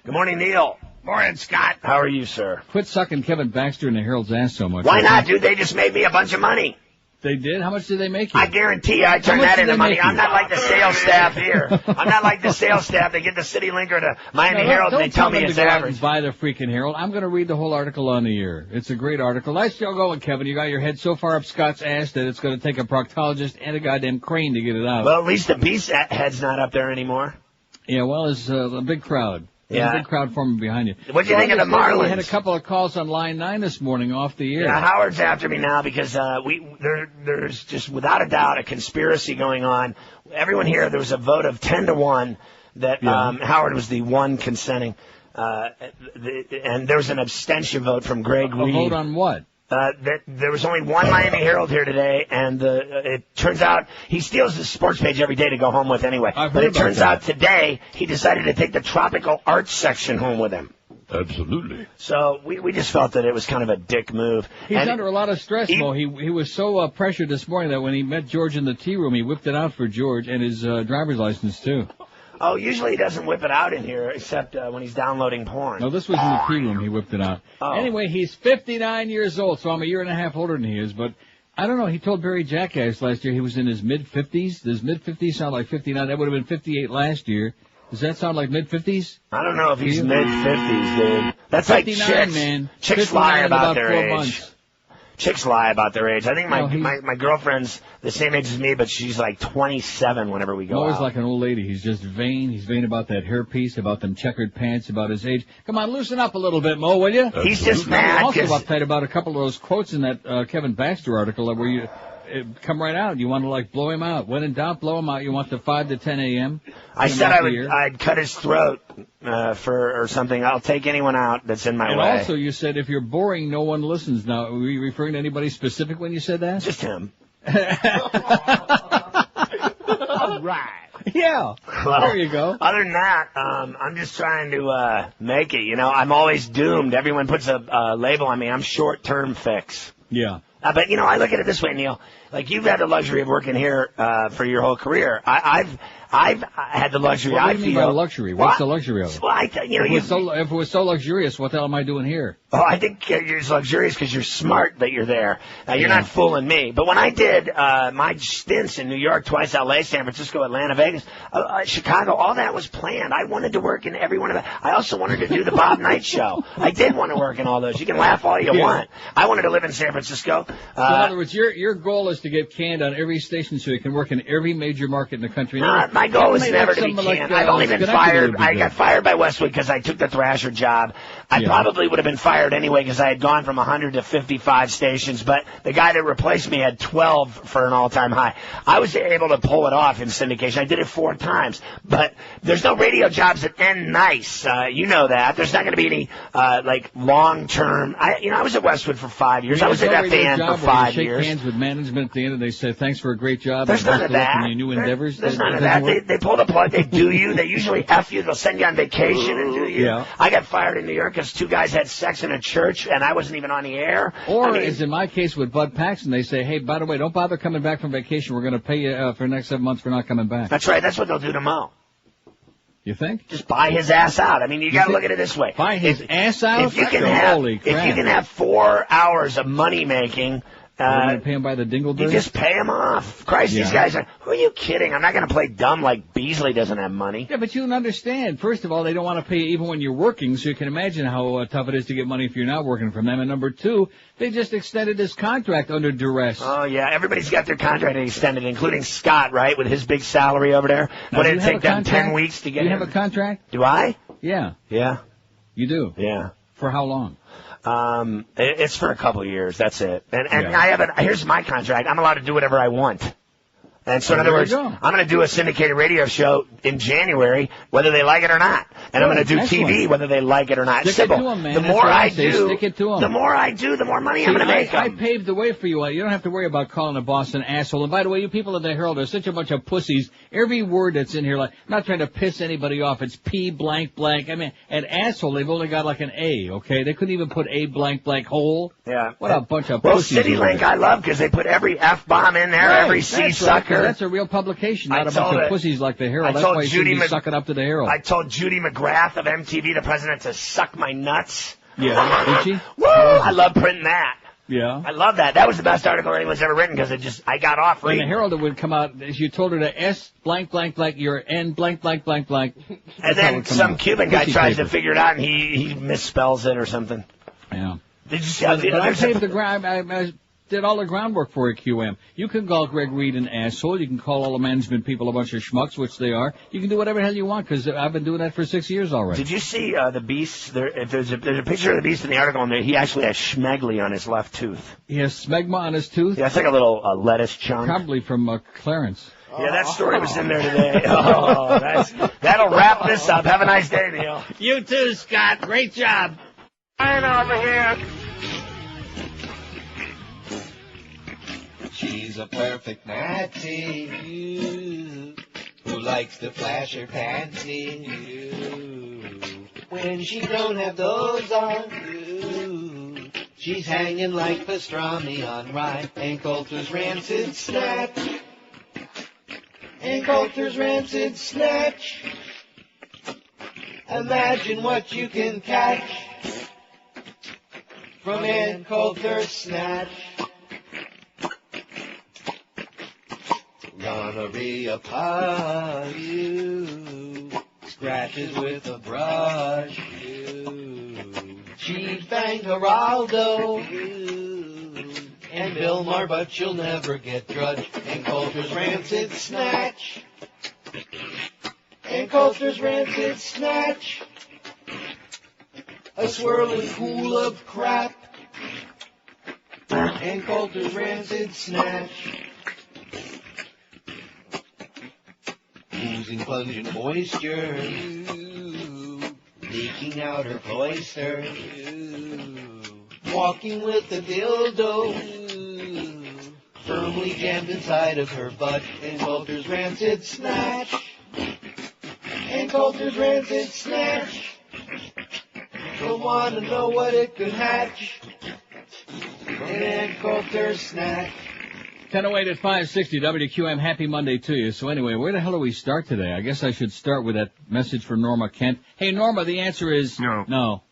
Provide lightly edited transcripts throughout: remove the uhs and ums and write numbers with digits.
Good morning, Neil. Morning, Scott. How are you, sir? Quit sucking Kevin Baxter and the Herald's ass so much. Why not, dude? They just made me a bunch of money. They did? How much did they make you? I guarantee you I turn that into money. I'm not like the sales staff here. I'm not like the sales staff. They get the City Link or the Miami Herald and they tell me it's average. Buy the freaking Herald. I'm going to read the whole article on the air. It's a great article. Nice show going, Kevin. You got your head so far up Scott's ass that it's going to take a proctologist and a goddamn crane to get it out. Well, at least the beast head's not up there anymore. Yeah, well, it's a big crowd. Yeah. There's a big crowd forming behind you. What do you think of the Marlins? We had a couple of calls on line 9 this morning off the air. Yeah, Howard's after me now because there's just without a doubt a conspiracy going on. Everyone here, there was a vote of 10-1 that Howard was the one consenting, and there was an abstention vote from Greg Reed. A vote on what? There was only one Miami Herald here today, and it turns out he steals the sports page every day to go home with anyway. But it turns out today he decided to take the tropical arts section home with him. Absolutely. So we just felt that it was kind of a dick move. He's under a lot of stress, Mo. He was so pressured this morning that when he met George in the tea room, he whipped it out for George and his driver's license, too. Oh, usually he doesn't whip it out in here, except when he's downloading porn. No, this was in the tea room. He whipped it out. Oh. Anyway, he's 59 years old, so I'm a year and a half older than he is. But I don't know. He told Barry Jackass last year he was in his mid-50s. Does mid-50s sound like 59? That would have been 58 last year. Does that sound like mid-50s? I don't know if he's mid-50s, dude. That's like chicks. Man. Chicks lie about their 4 age. months. Chicks lie about their age. I think my girlfriend's the same age as me, but she's like 27 whenever we go out. Always like an old lady. He's just vain. He's vain about that hairpiece, about them checkered pants, about his age. Come on, loosen up a little bit, Mo, will you? He's just mad. Also uptight about a couple of those quotes in that Kevin Baxter article where you come right out. You want to like blow him out. When in doubt, blow him out. You want the 5 to 10 a.m. I said I'd cut his throat or something. I'll take anyone out that's in my way. And also you said if you're boring, no one listens. Now, were you referring to anybody specific when you said that? Just him. All right. Yeah. Well, there you go. Other than that, I'm just trying to make it. You know, I'm always doomed. Everyone puts a label on me. I'm short-term fix. Yeah. But, you know, I look at it this way, Neil. Like, you've had the luxury of working here for your whole career. I've had the luxury, What do you mean by luxury? What's the luxury of it? Well, if it was so luxurious, what the hell am I doing here? Oh, I think you're luxurious because you're smart that you're there. You're not fooling me. But when I did my stints in New York, twice L.A., San Francisco, Atlanta, Vegas, Chicago, all that was planned. I wanted to work in every one of them. I also wanted to do the Bob Knight show. I did want to work in all those. You can laugh all you want. I wanted to live in San Francisco. So in other words, your goal is to get canned on every station so you can work in every major market in the country. My goal was never to be canned. I've only been fired. I got fired by Westwood because I took the Thrasher job. I probably would have been fired anyway because I had gone from 100 to 55 stations, but the guy that replaced me had 12 for an all-time high. I was able to pull it off in syndication. I did it 4 times, but there's no radio jobs that end nice. You know that. There's not going to be any like long-term. I was at Westwood for 5 years. I was at FAN for 5 years. Shake hands with management at the end and they say thanks for a great job. There's none of that. In your new endeavors. There's none of that. They pull the plug. They do you. They usually F you. They'll send you on vacation and do you. Yeah. I got fired in New York because 2 guys had sex in a church and I wasn't even on the air. Or as in my case with Bud Paxton, they say, hey, by the way, don't bother coming back from vacation. We're going to pay you for the next 7 months for not coming back. That's right. That's what they'll do to Mo. You think? Just buy his ass out. I mean, you got to look at it this way. Buy his ass out? If you can have 4 hours of money making. We're going to pay him by the dingle. You just pay him off. Christ, these guys are, who are you kidding? I'm not going to play dumb like Beasley doesn't have money. Yeah, but you don't understand. First of all, they don't want to pay you even when you're working, so you can imagine how tough it is to get money if you're not working from them. And number 2, they just extended his contract under duress. Oh, yeah. Everybody's got their contract extended, including Scott, right, with his big salary over there. Now, what did it take them 10 weeks to get Do you have a contract? Do I? Yeah. Yeah. You do? Yeah. For how long? It's for a couple of years. That's it. And I have here's my contract. I'm allowed to do whatever I want. And so in other words, I'm going to do a syndicated radio show in January, whether they like it or not. And I'm going to do TV, whether they like it or not. Stick Simple. it to them, man. The more I do, stick it to them. The more I do, the more money I'm going to make. I paved the way for you. You don't have to worry about calling a boss an asshole. And by the way, you people in the Herald are such a bunch of pussies. Every word that's in here, like, I'm not trying to piss anybody off. It's P blank blank. I mean, an asshole, they've only got like an A, okay? They couldn't even put A blank blank hole. Yeah. What a bunch of pussies. Well, CityLink I love because they put every F-bomb in there, every C-sucker. sucker. That's a real publication, not a bunch of pussies like the Herald. That's why you should be sucking up to the Herald. I told Judy McGrath of MTV, the president, to suck my nuts. Yeah, did she? Woo! I love printing that. Yeah. I love that. That was the best article anyone's ever written because I got off reading. When the Herald would come out, you told her to S blank blank blank your N blank blank blank blank. And then some Cuban guy tries to figure it out and he misspells it or something. Yeah. Did you see? But I paved the ground. I did all the groundwork for a QM. You can call Greg Reed an asshole. You can call all the management people a bunch of schmucks, which they are. You can do whatever the hell you want because I've been doing that for 6 years already. Did you see the Beast? There's a picture of the Beast in the article, and he actually has schmegly on his left tooth. He has smegma on his tooth? Yeah, it's like a little lettuce chunk. Probably from Clarence. Yeah, that story was in there today. Oh, that'll wrap this up. Have a nice day, Neil. You too, Scott. Great job. I'm over here. She's a perfect natty who likes to flash her panty when she don't have those on. She's hanging like pastrami on rye and Coulter's rancid snatch. And Coulter's rancid snatch. Imagine what you can catch from Ann Coulter's snatch. Gonorrhea you scratches with a brush. She banged Geraldo and Bill Maher, but she'll never get Drudge. And Coulter's rancid snatch. And Coulter's rancid snatch. A swirling pool of crap. And Coulter's rancid snatch. Oozing pungent moisture, leaking out her cloister, walking with a dildo, firmly jammed inside of her butt, and Coulter's rancid snatch, and Coulter's rancid snatch, don't wanna know what it could hatch, and Coulter's snatch. 10:08 at 560 WQM. Happy Monday to you. So anyway, where the hell do we start today? I guess I should start with that message for Norma Kent. Hey, Norma, the answer is no.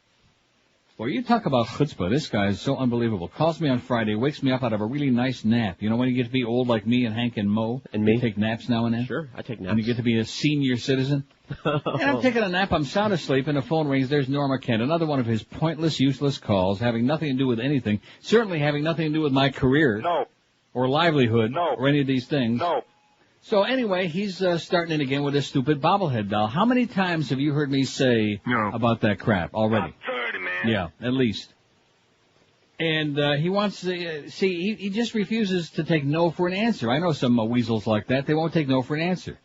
Well, you talk about chutzpah. This guy is so unbelievable. Calls me on Friday, wakes me up out of a really nice nap. You know when you get to be old like me and Hank and Mo? And me? You take naps now and then? Sure, I take naps. And you get to be a senior citizen? And I'm taking a nap, I'm sound asleep, and the phone rings. There's Norma Kent, another one of his pointless, useless calls, having nothing to do with anything, certainly having nothing to do with my career. No. Or livelihood. No. Or any of these things. No. So anyway, he's starting in again with this stupid bobblehead doll. How many times have you heard me say about that crap already? About 30, man. Yeah, at least. And he wants to, he just refuses to take no for an answer. I know some weasels like that. They won't take no for an answer.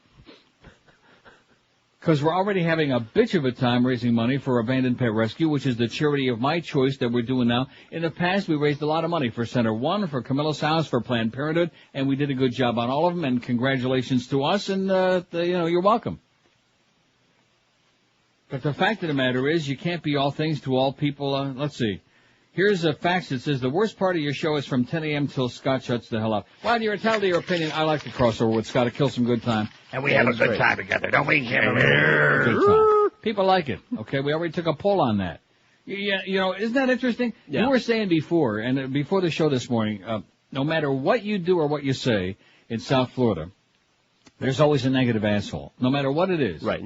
Because we're already having a bitch of a time raising money for Abandoned Pet Rescue, which is the charity of my choice that we're doing now. In the past, we raised a lot of money for Center One, for Camilla's House, for Planned Parenthood, and we did a good job on all of them, and congratulations to us, and, you're welcome. But the fact of the matter is, you can't be all things to all people. Let's see. Here's a fax that says, the worst part of your show is from 10 a.m. till Scott shuts the hell up. Well, you're entitled to your opinion. I like to crossover with Scott. It kills some good time. And we have a good time together, don't we? Good time. People like it. Okay, we already took a poll on that. Yeah, isn't that interesting? Yeah. You were saying before, and before the show this morning, no matter what you do or what you say in South Florida, there's always a negative asshole, no matter what it is. Right.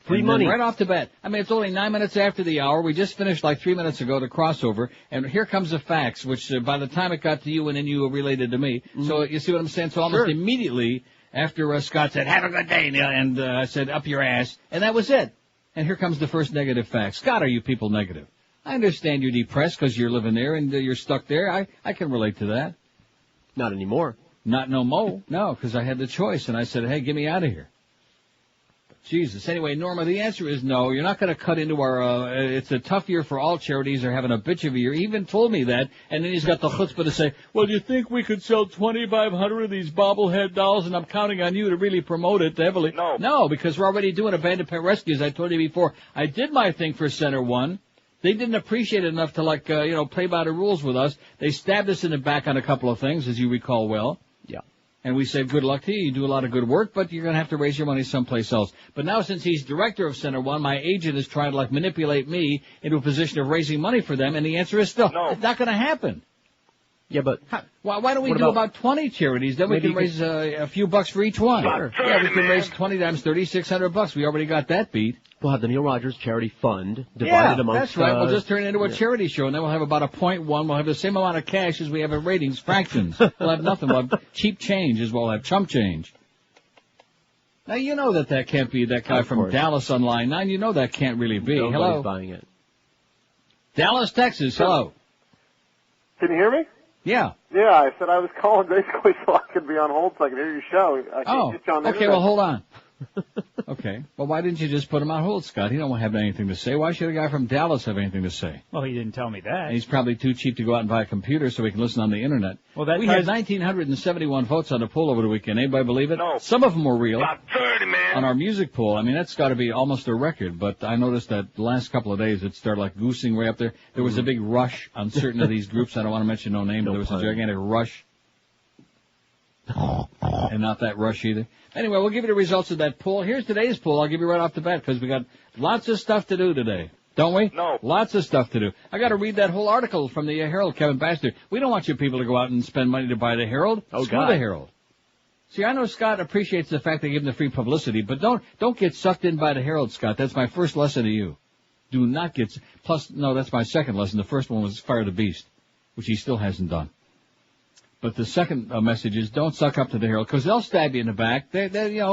Free money. Right off the bat. I mean, it's only 9 minutes after the hour. We just finished like 3 minutes ago the crossover, and here comes a fax, which by the time it got to you and then you related to me. Mm-hmm. So you see what I'm saying? So almost immediately after Scott said, have a good day, Neil, and I said, up your ass, and that was it. And here comes the first negative fax. Scott, are you people negative? I understand you're depressed because you're living there and you're stuck there. I can relate to that. Not anymore. Not no mo. No, because I had the choice, and I said, hey, get me out of here. Jesus. Anyway, Norma, the answer is no. You're not going to cut into our, it's a tough year for all charities. They're having a bitch of a year. He even told me that. And then he's got the chutzpah to say, well, do you think we could sell 2,500 of these bobblehead dolls? And I'm counting on you to really promote it heavily. No. No, because we're already doing Abandoned Pet Rescues. I told you before. I did my thing for Center One. They didn't appreciate it enough to play by the rules with us. They stabbed us in the back on a couple of things, as you recall well. Yeah. And we said, good luck to you. You do a lot of good work, but you're going to have to raise your money someplace else. But now since he's director of Center One, my agent is trying to manipulate me into a position of raising money for them, and the answer is still, it's not going to happen. Yeah, but why don't we do about 20 charities? Then we can raise a few bucks for each one. Sure. Yeah, we can raise 20 times $3,600. We already got that beat. We'll have the Neil Rogers Charity Fund divided amongst... that's right. We'll just turn it into a charity show, and then we'll have about a 0.1. We'll have the same amount of cash as we have in ratings, fractions. We'll have nothing. We'll have cheap change as well. We'll have chump change. Now, you know that can't be that guy from Dallas on line 9. You know that can't really be. Nobody's Hello? buying it. Dallas, Texas. Hello. Can you hear me? Yeah. Yeah, I said I was calling basically so I could be on hold so I could hear your show. I can't get you on the okay, well, hold on. Okay. Well, why didn't you just put him on hold, Scott? He don't have anything to say. Why should a guy from Dallas have anything to say? Well, he didn't tell me that. And he's probably too cheap to go out and buy a computer so he can listen on the Internet. Well, we had 1,971 votes on the poll over the weekend. Anybody believe it? No. Some of them were real. About 30, man. On our music poll, I mean, that's got to be almost a record. But I noticed that the last couple of days it started goosing way up there. There was a big rush on certain of these groups. I don't want to mention no names. There was a gigantic rush. And not that rush either. Anyway, we'll give you the results of that poll. Here's today's poll. I'll give you right off the bat because we got lots of stuff to do today. Don't we? No. Lots of stuff to do. I got to read that whole article from the Herald, Kevin Baxter. We don't want you people to go out and spend money to buy the Herald. Screw the Herald. See, I know Scott appreciates the fact they give him the free publicity, but don't get sucked in by the Herald, Scott. That's my first lesson to you. Do not get... Plus, no, that's my second lesson. The first one was fire the beast, which he still hasn't done. But the second message is don't suck up to the Herald, because they'll stab you in the back. They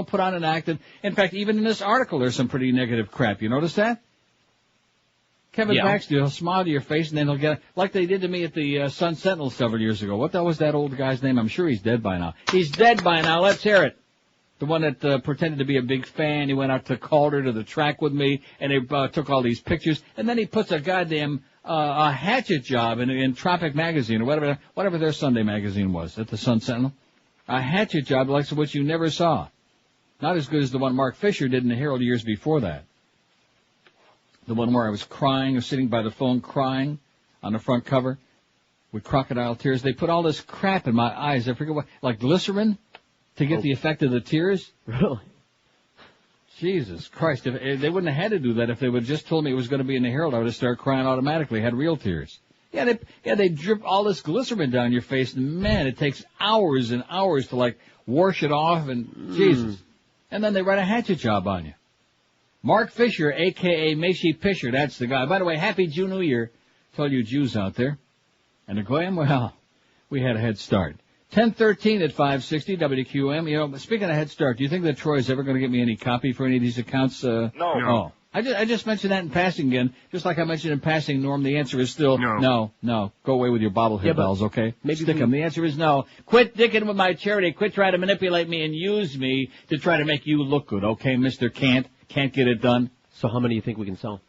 put on an act. And in fact, even in this article, there's some pretty negative crap. You notice that? Kevin Baxter, he'll smile to your face, and then he'll get, like they did to me at the Sun Sentinel several years ago. What was that old guy's name? I'm sure he's dead by now. He's dead by now. Let's hear it. The one that pretended to be a big fan. He went out to Calder to the track with me, and they took all these pictures. And then he puts a goddamn a hatchet job in Tropic Magazine, or whatever their Sunday magazine was at the Sun Sentinel. A hatchet job like which you never saw. Not as good as the one Mark Fisher did in the Herald years before that. The one where I was crying, or sitting by the phone crying on the front cover with crocodile tears. They put all this crap in my eyes. I forget what, like glycerin to get the effect of the tears. Really? Jesus Christ. If they wouldn't have had to do that if they would have just told me it was going to be in the Herald. I would have started crying automatically. Had real tears. They drip all this glycerin down your face, and man, it takes hours and hours to wash it off, and Jesus. And then they write a hatchet job on you. Mark Fisher, a.k.a. Macy Fisher, that's the guy. By the way, Happy Jew New Year to all you Jews out there. And the Goyim, well, we had a head start. 10:13 at 560 WQM. Speaking of head start, do you think that Troy's ever going to get me any copy for any of these accounts? No. Oh. I just mentioned that in passing again. Just like I mentioned in passing, Norm, the answer is still no. Go away with your bobblehead bells, okay? Maybe stick them. The answer is no. Quit dicking with my charity. Quit trying to manipulate me and use me to try to make you look good, okay, Mr. Can't get it done. So how many do you think we can sell?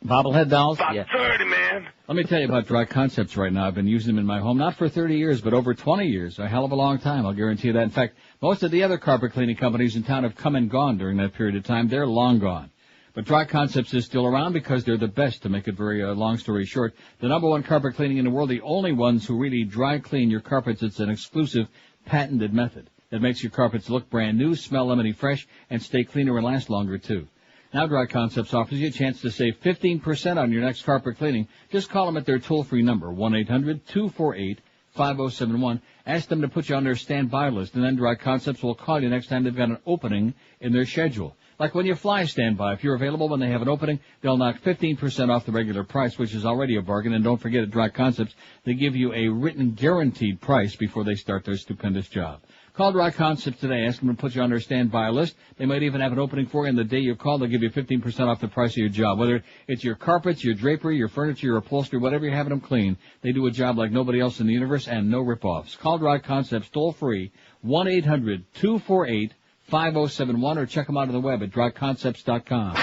Bobblehead dolls? About 30, man. Let me tell you about Dry Concepts right now. I've been using them in my home, not for 30 years, but over 20 years. A hell of a long time, I'll guarantee you that. In fact, most of the other carpet cleaning companies in town have come and gone during that period of time. They're long gone. But Dry Concepts is still around because they're the best, to make it very long story short. The #1 carpet cleaning in the world, the only ones who really dry clean your carpets. It's an exclusive, patented method that makes your carpets look brand new, smell lemony fresh, and stay cleaner and last longer, too. Now Dry Concepts offers you a chance to save 15% on your next carpet cleaning. Just call them at their toll-free number, 1-800-248-5071. Ask them to put you on their standby list, and then Dry Concepts will call you next time they've got an opening in their schedule. Like when you fly standby, if you're available when they have an opening, they'll knock 15% off the regular price, which is already a bargain. And don't forget, at Dry Concepts, they give you a written guaranteed price before they start their stupendous job. Call Dry Concepts today. Ask them to put you on their standby list. They might even have an opening for you, and the day you call, they'll give you 15% off the price of your job. Whether it's your carpets, your drapery, your furniture, your upholstery, whatever you're having them clean, they do a job like nobody else in the universe, and no rip-offs. Call Dry Concepts toll-free, 1-800-248-5071, or check them out on the web at dryconcepts.com.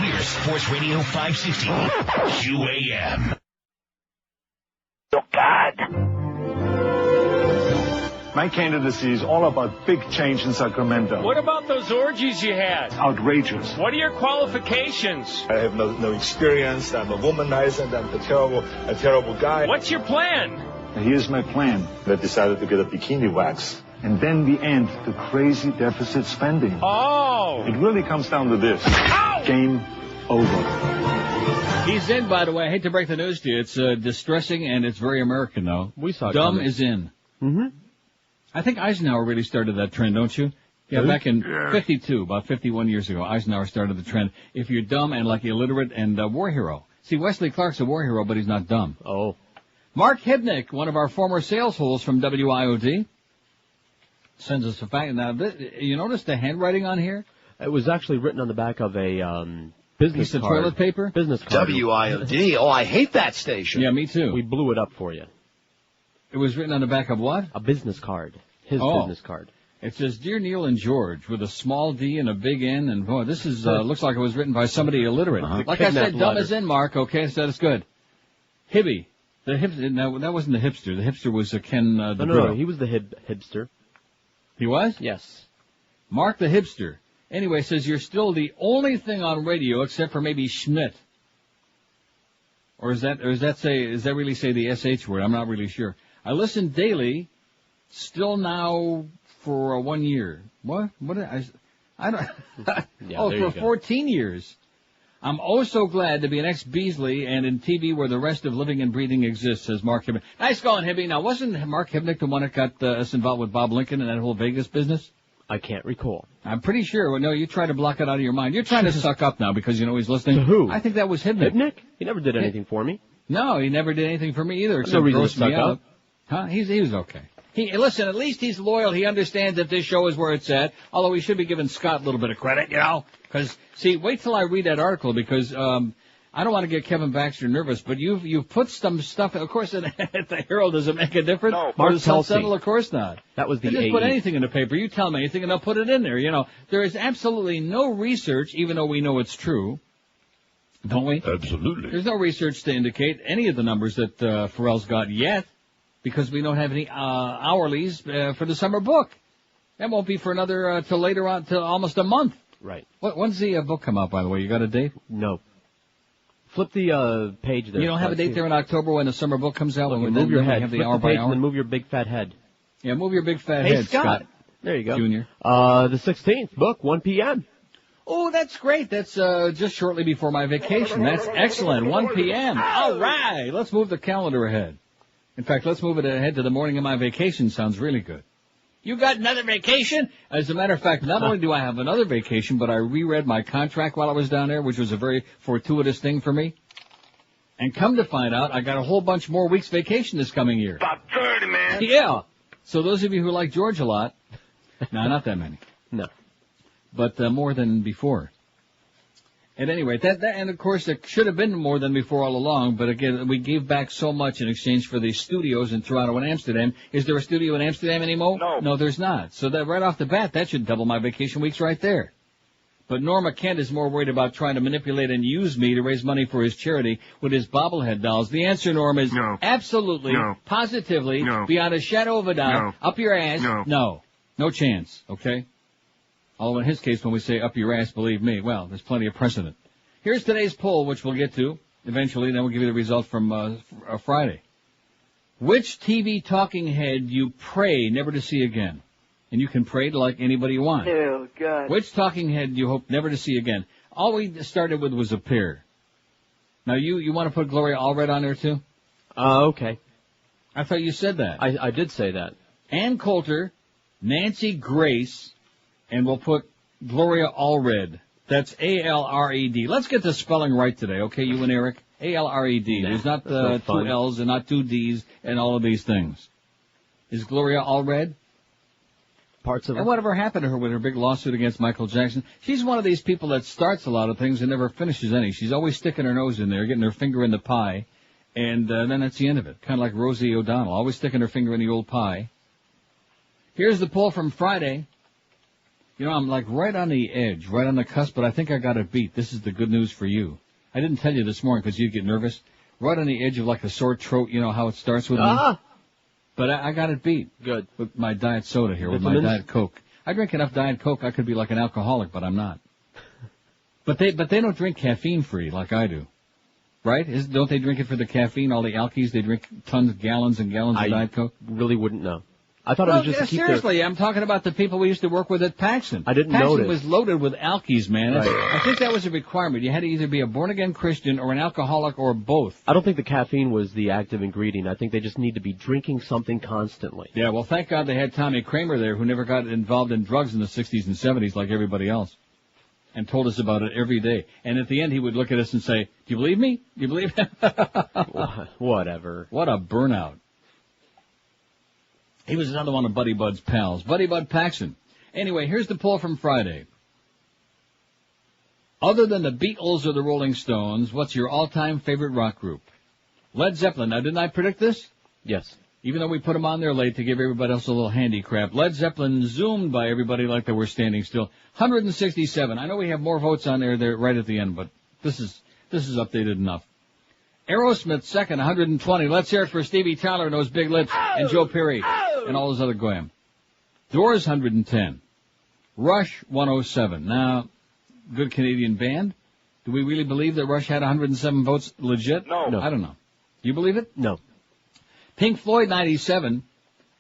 We're Sports Radio 560 QAM. Oh, God. My candidacy is all about big change in Sacramento. What about those orgies you had? Outrageous. What are your qualifications? I have no experience. I'm a womanizer, and I'm a terrible guy. What's your plan? Here's my plan. I decided to get a bikini wax. And then we end the crazy deficit spending. Oh! It really comes down to this. Ow! Game over. He's in, by the way. I hate to break the news to you. It's distressing, and it's very American, though. We saw it Dumb coming. is in. Mm-hmm. I think Eisenhower really started that trend, don't you? Yeah, back in 52, about 51 years ago, Eisenhower started the trend. If you're dumb and like illiterate and a war hero. See, Wesley Clark's a war hero, but he's not dumb. Oh. Mark Hibnick, one of our former sales holes from WIOD, sends us a fact. Now, you notice the handwriting on here? It was actually written on the back of a business piece of card. toilet paper? Business card. WIOD. Oh, I hate that station. Yeah, me too. We blew it up for you. It was written on the back of what? A business card. His business card. It says, Dear Neil and George, with a small D and a big N, and boy, this is looks like it was written by somebody illiterate. Like I said, dumb is in, Mark, okay, so that's good. Hibby. No, that wasn't the hipster. The hipster was Ken No, he was the hipster. He was? Yes. Mark the hipster. Anyway, says you're still the only thing on radio except for maybe Schmidt. Does that really say the SH word? I'm not really sure. I listen daily, still now for 1 year. What? I don't. For 14 years. I'm oh so glad to be an ex-Beasley and in TV where the rest of living and breathing exists, says Mark Hibnick. Nice going, Hibby. Now, wasn't Mark Hibnick the one that got us involved with Bob Lincoln and that whole Vegas business? I can't recall. I'm pretty sure. Well, no, you try to block it out of your mind. You're trying to suck up now because you know he's listening. To who? I think that was Hibnick. Hibnick? He never did anything for me. No, he never did anything for me either except no reason gross to suck me out. up. Huh? He was okay. Listen, at least he's loyal. He understands that this show is where it's at. Although we should be giving Scott a little bit of credit, you know. Because, see, wait till I read that article because I don't want to get Kevin Baxter nervous, but you've put some stuff. Of course, at the Herald, does it make a difference? No, or does it settle? Of course not. That was the just put anything in the paper. You tell me anything, and I'll put it in there. You know, there is absolutely no research, even though we know it's true. Don't we? Absolutely. There's no research to indicate any of the numbers that Ferrall's got yet, because we don't have any hourlies for the summer book. That won't be for another till later on, till almost a month. Right. When's the book come out, by the way? You got a date? No. Flip the page there. You don't have a date there in October when the summer book comes out? Look, when move your head. Have the Flip hour the page by hour? and then move your big fat head. Yeah, move your big fat Hey, head, Scott. There you go. Junior. The 16th book, 1 p.m. Oh, that's great. That's just shortly before my vacation. That's excellent. 1 p.m. All right. Let's move the calendar ahead. In fact, let's move it ahead to the morning of my vacation. Sounds really good. You got another vacation? As a matter of fact, not only do I have another vacation, but I reread my contract while I was down there, which was a very fortuitous thing for me. And come to find out, I got a whole bunch more weeks vacation this coming year. About 30, man. Yeah. So those of you who like George a lot, no, not that many. No. But more than before. At any rate, that and of course it should have been more than before all along, but again, we gave back so much in exchange for the studios in Toronto and Amsterdam. Is there a studio in Amsterdam anymore? No. No, there's not. So that right off the bat, that should double my vacation weeks right there. But Norma Kent is more worried about trying to manipulate and use me to raise money for his charity with his bobblehead dolls. The answer, Norma, is no. Absolutely, no. Positively, no. Beyond a shadow of a doubt, no. Up your ass, no. No chance, okay? Although in his case, when we say up your ass, believe me, well, there's plenty of precedent. Here's today's poll, which we'll get to eventually, then we'll give you the results from Friday. Which TV talking head you pray never to see again? And you can pray to like anybody you want. Oh, God. Which talking head you hope never to see again? All we started with was a pair. Now, you want to put Gloria Allred on there, too? Okay. I thought you said that. I did say that. Ann Coulter, Nancy Grace, and we'll put Gloria Allred. That's A-L-R-E-D. Let's get the spelling right today, okay, you and Eric? A-L-R-E-D. Nah, there's not no two L's and not two D's and all of these things. Is Gloria Allred? Parts of her. And whatever happened to her with her big lawsuit against Michael Jackson? She's one of these people that starts a lot of things and never finishes any. She's always sticking her nose in there, getting her finger in the pie, and then that's the end of it. Kind of like Rosie O'Donnell, always sticking her finger in the old pie. Here's the poll from Friday. You know, I'm like right on the edge, right on the cusp, but I think I got it beat. This is the good news for you. I didn't tell you this morning because you'd get nervous. Right on the edge of like a sore throat, you know how it starts with me? But I got it beat. Good. With my diet soda here, with my Diet Coke. I drink enough Diet Coke, I could be like an alcoholic, but I'm not. But they don't drink caffeine free like I do. Right? Don't they drink it for the caffeine? All the alkies, they drink gallons and gallons of Diet Coke? Really wouldn't know. I thought it was just to keep seriously, I'm talking about the people we used to work with at Paxson. I didn't Paxson notice. was loaded with alkies, man. Right. I think that was a requirement. You had to either be a born-again Christian or an alcoholic or both. I don't think the caffeine was the active ingredient. I think they just need to be drinking something constantly. Yeah, well, thank God they had Tommy Kramer there, who never got involved in drugs in the 60s and 70s like everybody else, and told us about it every day. And at the end, he would look at us and say, "Do you believe me? Do you believe me?" Whatever. What a burnout. He was another one of Buddy Bud's pals. Buddy Bud Paxson. Anyway, here's the poll from Friday. Other than the Beatles or the Rolling Stones, what's your all-time favorite rock group? Led Zeppelin. Now, didn't I predict this? Yes. Even though we put them on there late to give everybody else a little handicap. Led Zeppelin zoomed by everybody like they were standing still. 167. I know we have more votes on there right at the end, but this is updated enough. Aerosmith second, 120. Let's hear it for Stevie Tyler and those big lips, and Joe Perry, and all those other glam. Doors, 110. Rush, 107. Now, good Canadian band. Do we really believe that Rush had 107 votes legit? No. I don't know. Do you believe it? No. Pink Floyd, 97.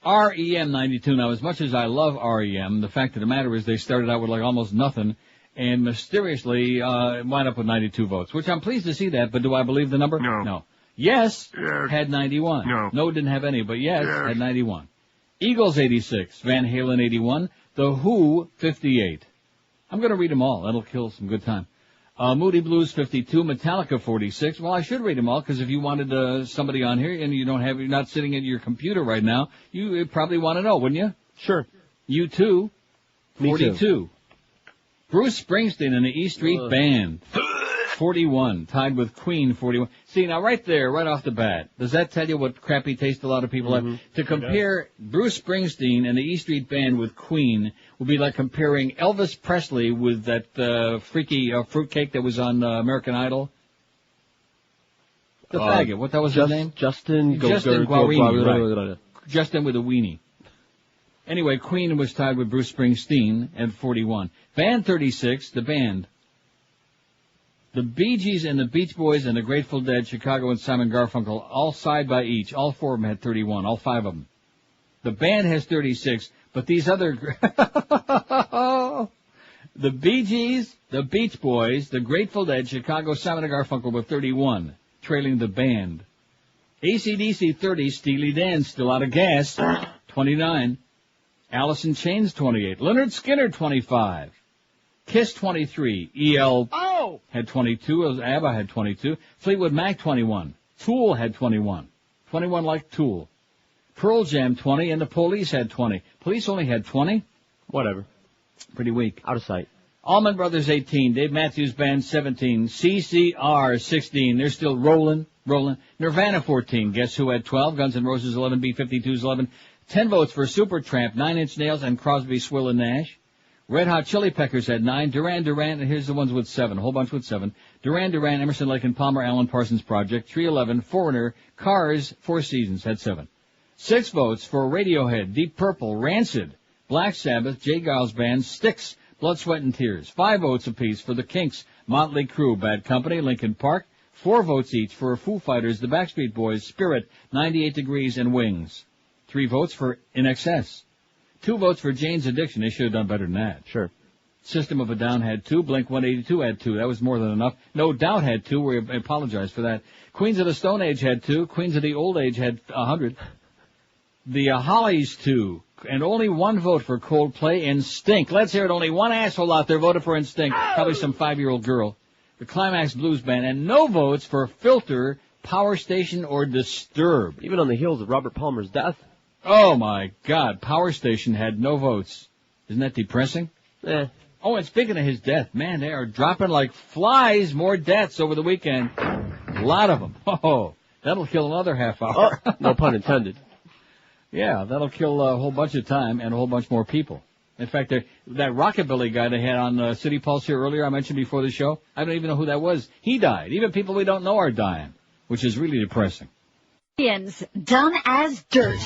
REM, 92. Now, as much as I love REM, the fact of the matter is they started out with like almost nothing, and mysteriously wound up with 92 votes, which I'm pleased to see that, but do I believe the number? No. Yes, had 91. No, didn't have any, but yes, had 91. Eagles, 86. Van Halen, 81. The Who, 58. I'm going to read them all. That'll kill some good time. Moody Blues, 52. Metallica, 46. Well, I should read them all, because if you wanted somebody on here and you're not sitting at your computer right now, you probably want to know, wouldn't you? Sure. You too. 42. Me too. Bruce Springsteen and the E Street Band, 41, tied with Queen, 41. See, now right there, right off the bat, does that tell you what crappy taste a lot of people have? To compare Bruce Springsteen and the E Street Band with Queen would be like comparing Elvis Presley with that freaky fruitcake that was on American Idol. The faggot, what that was his name? Justin Guarini, right. Justin with a weenie. Anyway, Queen was tied with Bruce Springsteen at 41. Band 36, the band. The Bee Gees and the Beach Boys and the Grateful Dead, Chicago and Simon Garfunkel, all side by each. All four of them had 31, all five of them. The band has 36, but these other... the Bee Gees, the Beach Boys, the Grateful Dead, Chicago, Simon and Garfunkel were 31, trailing the band. AC/DC 30, Steely Dan still out of gas, 29. Alice in Chains, 28. Lynyrd Skynyrd, 25. Kiss, 23. EL had 22. ABBA had 22. Fleetwood Mac, 21. Tool had 21. 21 like Tool. Pearl Jam, 20. And the Police had 20. Police only had 20? Whatever. Pretty weak. Out of sight. Allman Brothers, 18. Dave Matthews Band, 17. CCR, 16. They're still rolling. Nirvana, 14. Guess Who had 12? Guns N' Roses, 11. B-52s, 11. 10 votes for Supertramp, 9 Inch Nails, and Crosby, Swill, and Nash. Red Hot Chili Peppers had 9. Duran Duran, and here's the ones with 7, a whole bunch with 7. Duran Duran, Emerson, Lake and Palmer, Alan Parsons Project, 311, Foreigner, Cars, Four Seasons had 7. 6 votes for Radiohead, Deep Purple, Rancid, Black Sabbath, Jay Giles Band, Styx, Blood, Sweat, and Tears. 5 votes apiece for the Kinks, Motley Crue, Bad Company, Linkin Park. 4 votes each for Foo Fighters, the Backstreet Boys, Spirit, 98 Degrees, and Wings. 3 votes for In Excess. 2 votes for Jane's Addiction. They should have done better than that. Sure. System of a Down had 2. Blink-182 had 2. That was more than enough. No Doubt had 2. We apologize for that. Queens of the Stone Age had 2. Queens of the Old Age had 100. The Hollies 2. And only 1 vote for Coldplay and Stink. Let's hear it. Only 1 asshole out there voted for Stink. Probably some 5-year-old girl. The Climax Blues Band. And no votes for Filter, Power Station, or Disturbed. Even on the heels of Robert Palmer's death. Oh, my God. Power Station had no votes. Isn't that depressing? Oh, and speaking of his death, man, they are dropping like flies more deaths over the weekend. A lot of them. Oh, that'll kill another half hour. Oh, no pun intended. Yeah, that'll kill a whole bunch of time and a whole bunch more people. In fact, that Rockabilly guy they had on City Pulse here earlier, I mentioned before the show, I don't even know who that was. He died. Even people we don't know are dying, which is really depressing. Dumb as dirt.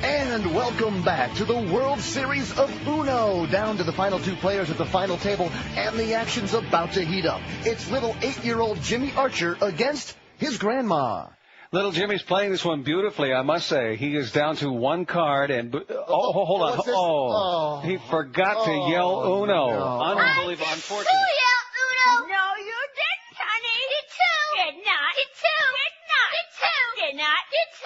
And welcome back to the World Series of Uno. Down to the final two players at the final table, and the action's about to heat up. It's little 8-year-old Jimmy Archer against his grandma. Little Jimmy's playing this one beautifully, I must say. He is down to one card, and hold on. He forgot to yell Uno. No. Unbelievable. Unfortunate. Uno. No, you didn't, honey. Did two. Did not. Did two. Did not. Did two. Did not. Did two.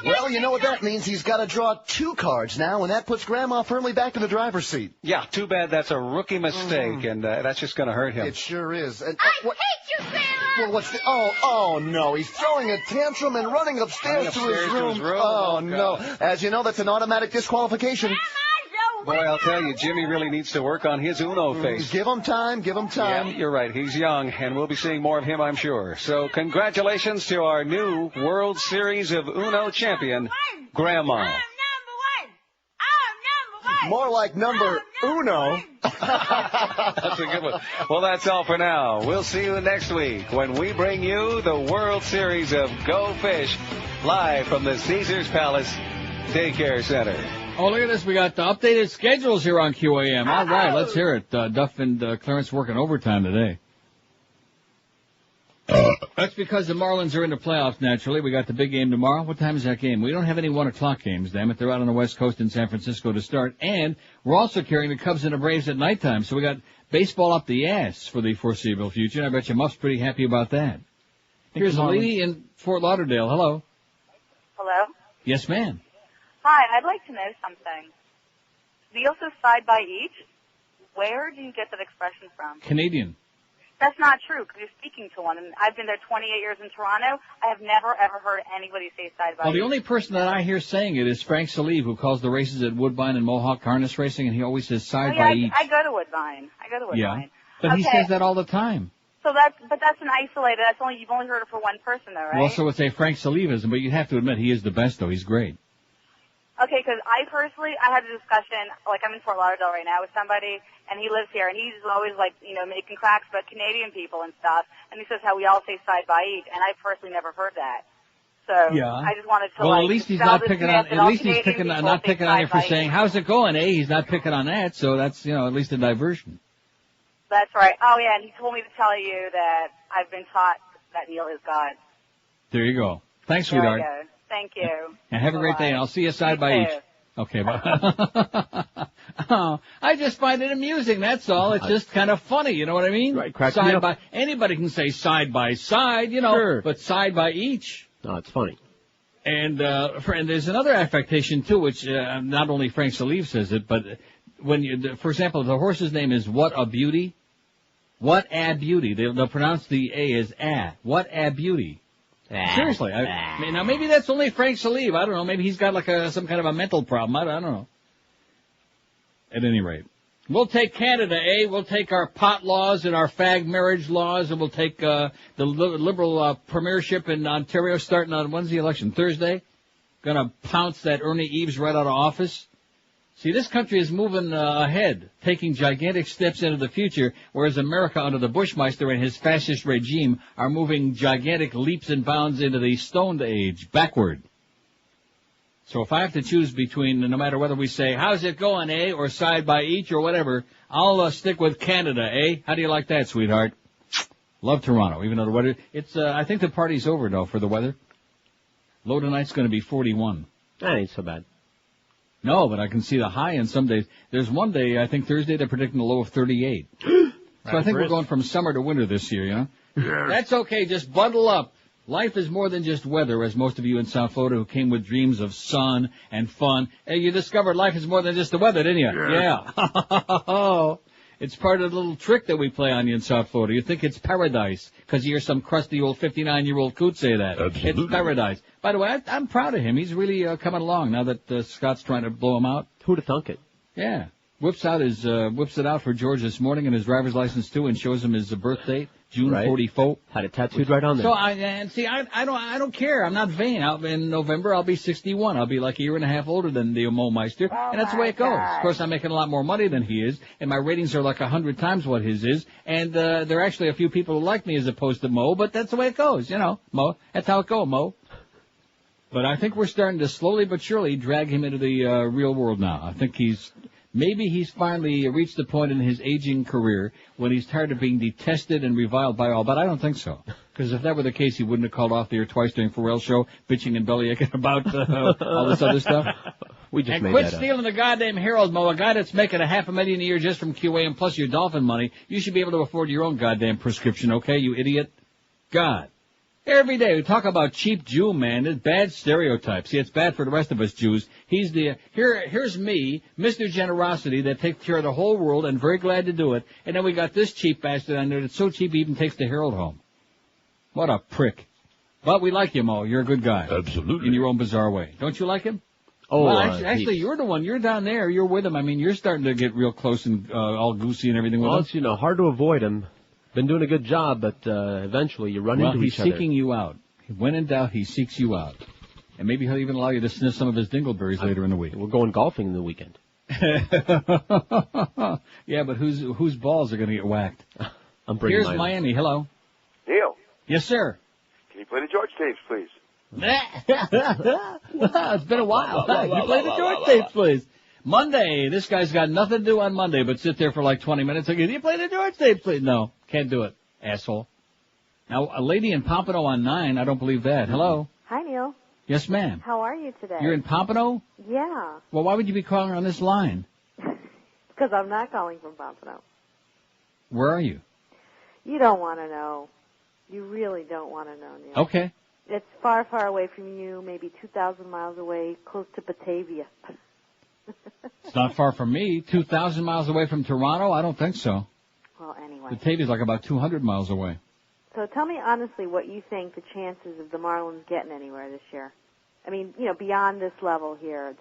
Well, you know what that means. He's got to draw two cards now, and that puts Grandma firmly back in the driver's seat. Yeah, too bad that's a rookie mistake, and that's just going to hurt him. It sure is. And, I hate you, Grandma. Well, what's the... Oh, no. He's throwing a tantrum and running upstairs to his room. Oh, no. As you know, that's an automatic disqualification. Boy, I'll tell you, Jimmy really needs to work on his Uno face. Give him time. Give him time. Yeah, you're right. He's young, and we'll be seeing more of him, I'm sure. So congratulations to our new World Series of Uno champion, Grandma. More like number uno. That's a good one. Well, that's all for now. We'll see you next week when we bring you the World Series of Go Fish live from the Caesars Palace Daycare Center. Oh, look at this. We got the updated schedules here on QAM. All right, let's hear it. Duff and Clarence working overtime today. That's because the Marlins are in the playoffs, naturally. We got the big game tomorrow. What time is that game? We don't have any 1 o'clock games, damn it. They're out on the West Coast in San Francisco to start. And we're also carrying the Cubs and the Braves at nighttime. So we got baseball up the ass for the foreseeable future. And I bet you Muff's pretty happy about that. Here's a lady in Fort Lauderdale. Hello. Hello? Yes, ma'am. Hi, I'd like to know something. Deal says side by each. Where do you get that expression from? Canadian. That's not true, because you're speaking to one. And I've been there 28 years in Toronto. I have never, ever heard anybody say side by each. Well, the only person that I hear saying it is Frank Salive, who calls the races at Woodbine and Mohawk harness racing, and he always says side by each. I go to Woodbine. Yeah, but he says that all the time. So that's an isolated. You've only heard it for one person, though, right? Well, so it's a Frank Salivism, but you have to admit he is the best, though. He's great. Okay, because I had a discussion, like I'm in Fort Lauderdale right now with somebody, and he lives here, and he's always like, making cracks about Canadian people and stuff, and he says how we all say side by each, and I personally never heard that. So yeah. I just wanted to at least he's not picking on. At least he's not picking on you for saying how's it going, eh? He's not picking on that, so that's at least a diversion. That's right. Oh yeah, and he told me to tell you that I've been taught that Neil is God. There you go. Thanks, sweetheart. There you go. Thank you. And have a great day, and I'll see you side by each. Okay, bye. Oh, I just find it amusing, that's all. It's just kind of funny, you know what I mean? Right, crack me side up. by. Anybody can say side by side, Sure. but side by each. No, it's funny. And there's another affectation, too, which not only Frank Salive says it, but when for example, if the horse's name is What a Beauty, What a Beauty. They'll pronounce the A as A. What a Beauty. Seriously. Now, maybe that's only Frank Salive. I don't know. Maybe he's got like some kind of a mental problem. I don't know. At any rate. We'll take Canada, eh? We'll take our pot laws and our fag marriage laws, and we'll take the Liberal premiership in Ontario starting on, when's the election? Thursday? Gonna pounce that Ernie Eves right out of office. See, this country is moving ahead, taking gigantic steps into the future, whereas America under the Bushmeister and his fascist regime are moving gigantic leaps and bounds into the Stone Age, backward. So if I have to choose between, no matter whether we say, how's it going, eh, or side by each or whatever, I'll stick with Canada, eh? How do you like that, sweetheart? Love Toronto, even though the weather, I think the party's over, though, for the weather. Low tonight's going to be 41. That ain't so bad. No, but I can see the high in some days. There's one day, I think Thursday, they're predicting a low of 38. So I think we're going from summer to winter this year, Yeah. That's okay, just bundle up. Life is more than just weather, as most of you in South Florida who came with dreams of sun and fun. Hey, you discovered life is more than just the weather, didn't you? Yeah. It's part of the little trick that we play on you in South Florida. You think it's paradise because you hear some crusty old 59-year-old coot say that. Absolutely. It's paradise. By the way, I'm proud of him. He's really coming along now that Scott's trying to blow him out. Who'd have thunk it? Yeah. Whips it out for George this morning in his driver's license too, and shows him his birth date, June 44. Had it tattooed right on there. So I don't care. I'm not vain. In November I'll be 61. I'll be like a year and a half older than the Meister, and that's the way it goes. Of course, I'm making a lot more money than he is, and my ratings are like 100 times what his is, and there are actually a few people who like me as opposed to Mo, but that's the way it goes, Mo. That's how it goes, Mo. But I think we're starting to slowly but surely drag him into the real world now. I think he's finally reached the point in his aging career when he's tired of being detested and reviled by all. But I don't think so. Because if that were the case, he wouldn't have called off the air twice during Ferrall's show, bitching and bellyaching about all this other stuff. We just and made quit that stealing the goddamn Herald, Mo. A guy that's making $500,000 a year just from QA and plus your Dolphin money, you should be able to afford your own goddamn prescription, okay, you idiot? God. Every day we talk about cheap Jew, man. It's bad stereotypes. See, it's bad for the rest of us Jews. He's here's me, Mr. Generosity, that takes care of the whole world and very glad to do it. And then we got this cheap bastard on there that's so cheap he even takes the Herald home. What a prick. But we like you, Mo. You're a good guy. Absolutely. In your own bizarre way. Don't you like him? Oh, well, actually, you're the one. You're down there. You're with him. I mean, you're starting to get real close and all goosey and everything with us. Well, it's, hard to avoid him. Been doing a good job, but eventually you run into each other. Well, he's seeking you out. When in doubt, he seeks you out. And maybe he'll even allow you to sniff some of his dingleberries later in the week. We're going golfing in the weekend. Yeah, but whose balls are going to get whacked? I'm bringing Here's Miami. Hello. Neil. Yes, sir. Can you play the George tapes, please? Well, it's been a while. You play the George tapes, please. Monday. This guy's got nothing to do on Monday but sit there for like 20 minutes. Can you play the George tapes, please? No, can't do it, asshole. Now, a lady in Pompano on 9, I don't believe that. Hello? Hi, Neil. Yes, ma'am. How are you today? You're in Pompano? Yeah. Well, why would you be calling on this line? Because I'm not calling from Pompano. Where are you? You don't want to know. You really don't want to know, Neil. Okay. It's far, far away from you, maybe 2,000 miles away, close to Batavia. It's not far from me. 2,000 miles away from Toronto? I don't think so. Well, anyway. Batavia's like about 200 miles away. So tell me honestly what you think the chances of the Marlins getting anywhere this year. I mean, beyond this level here.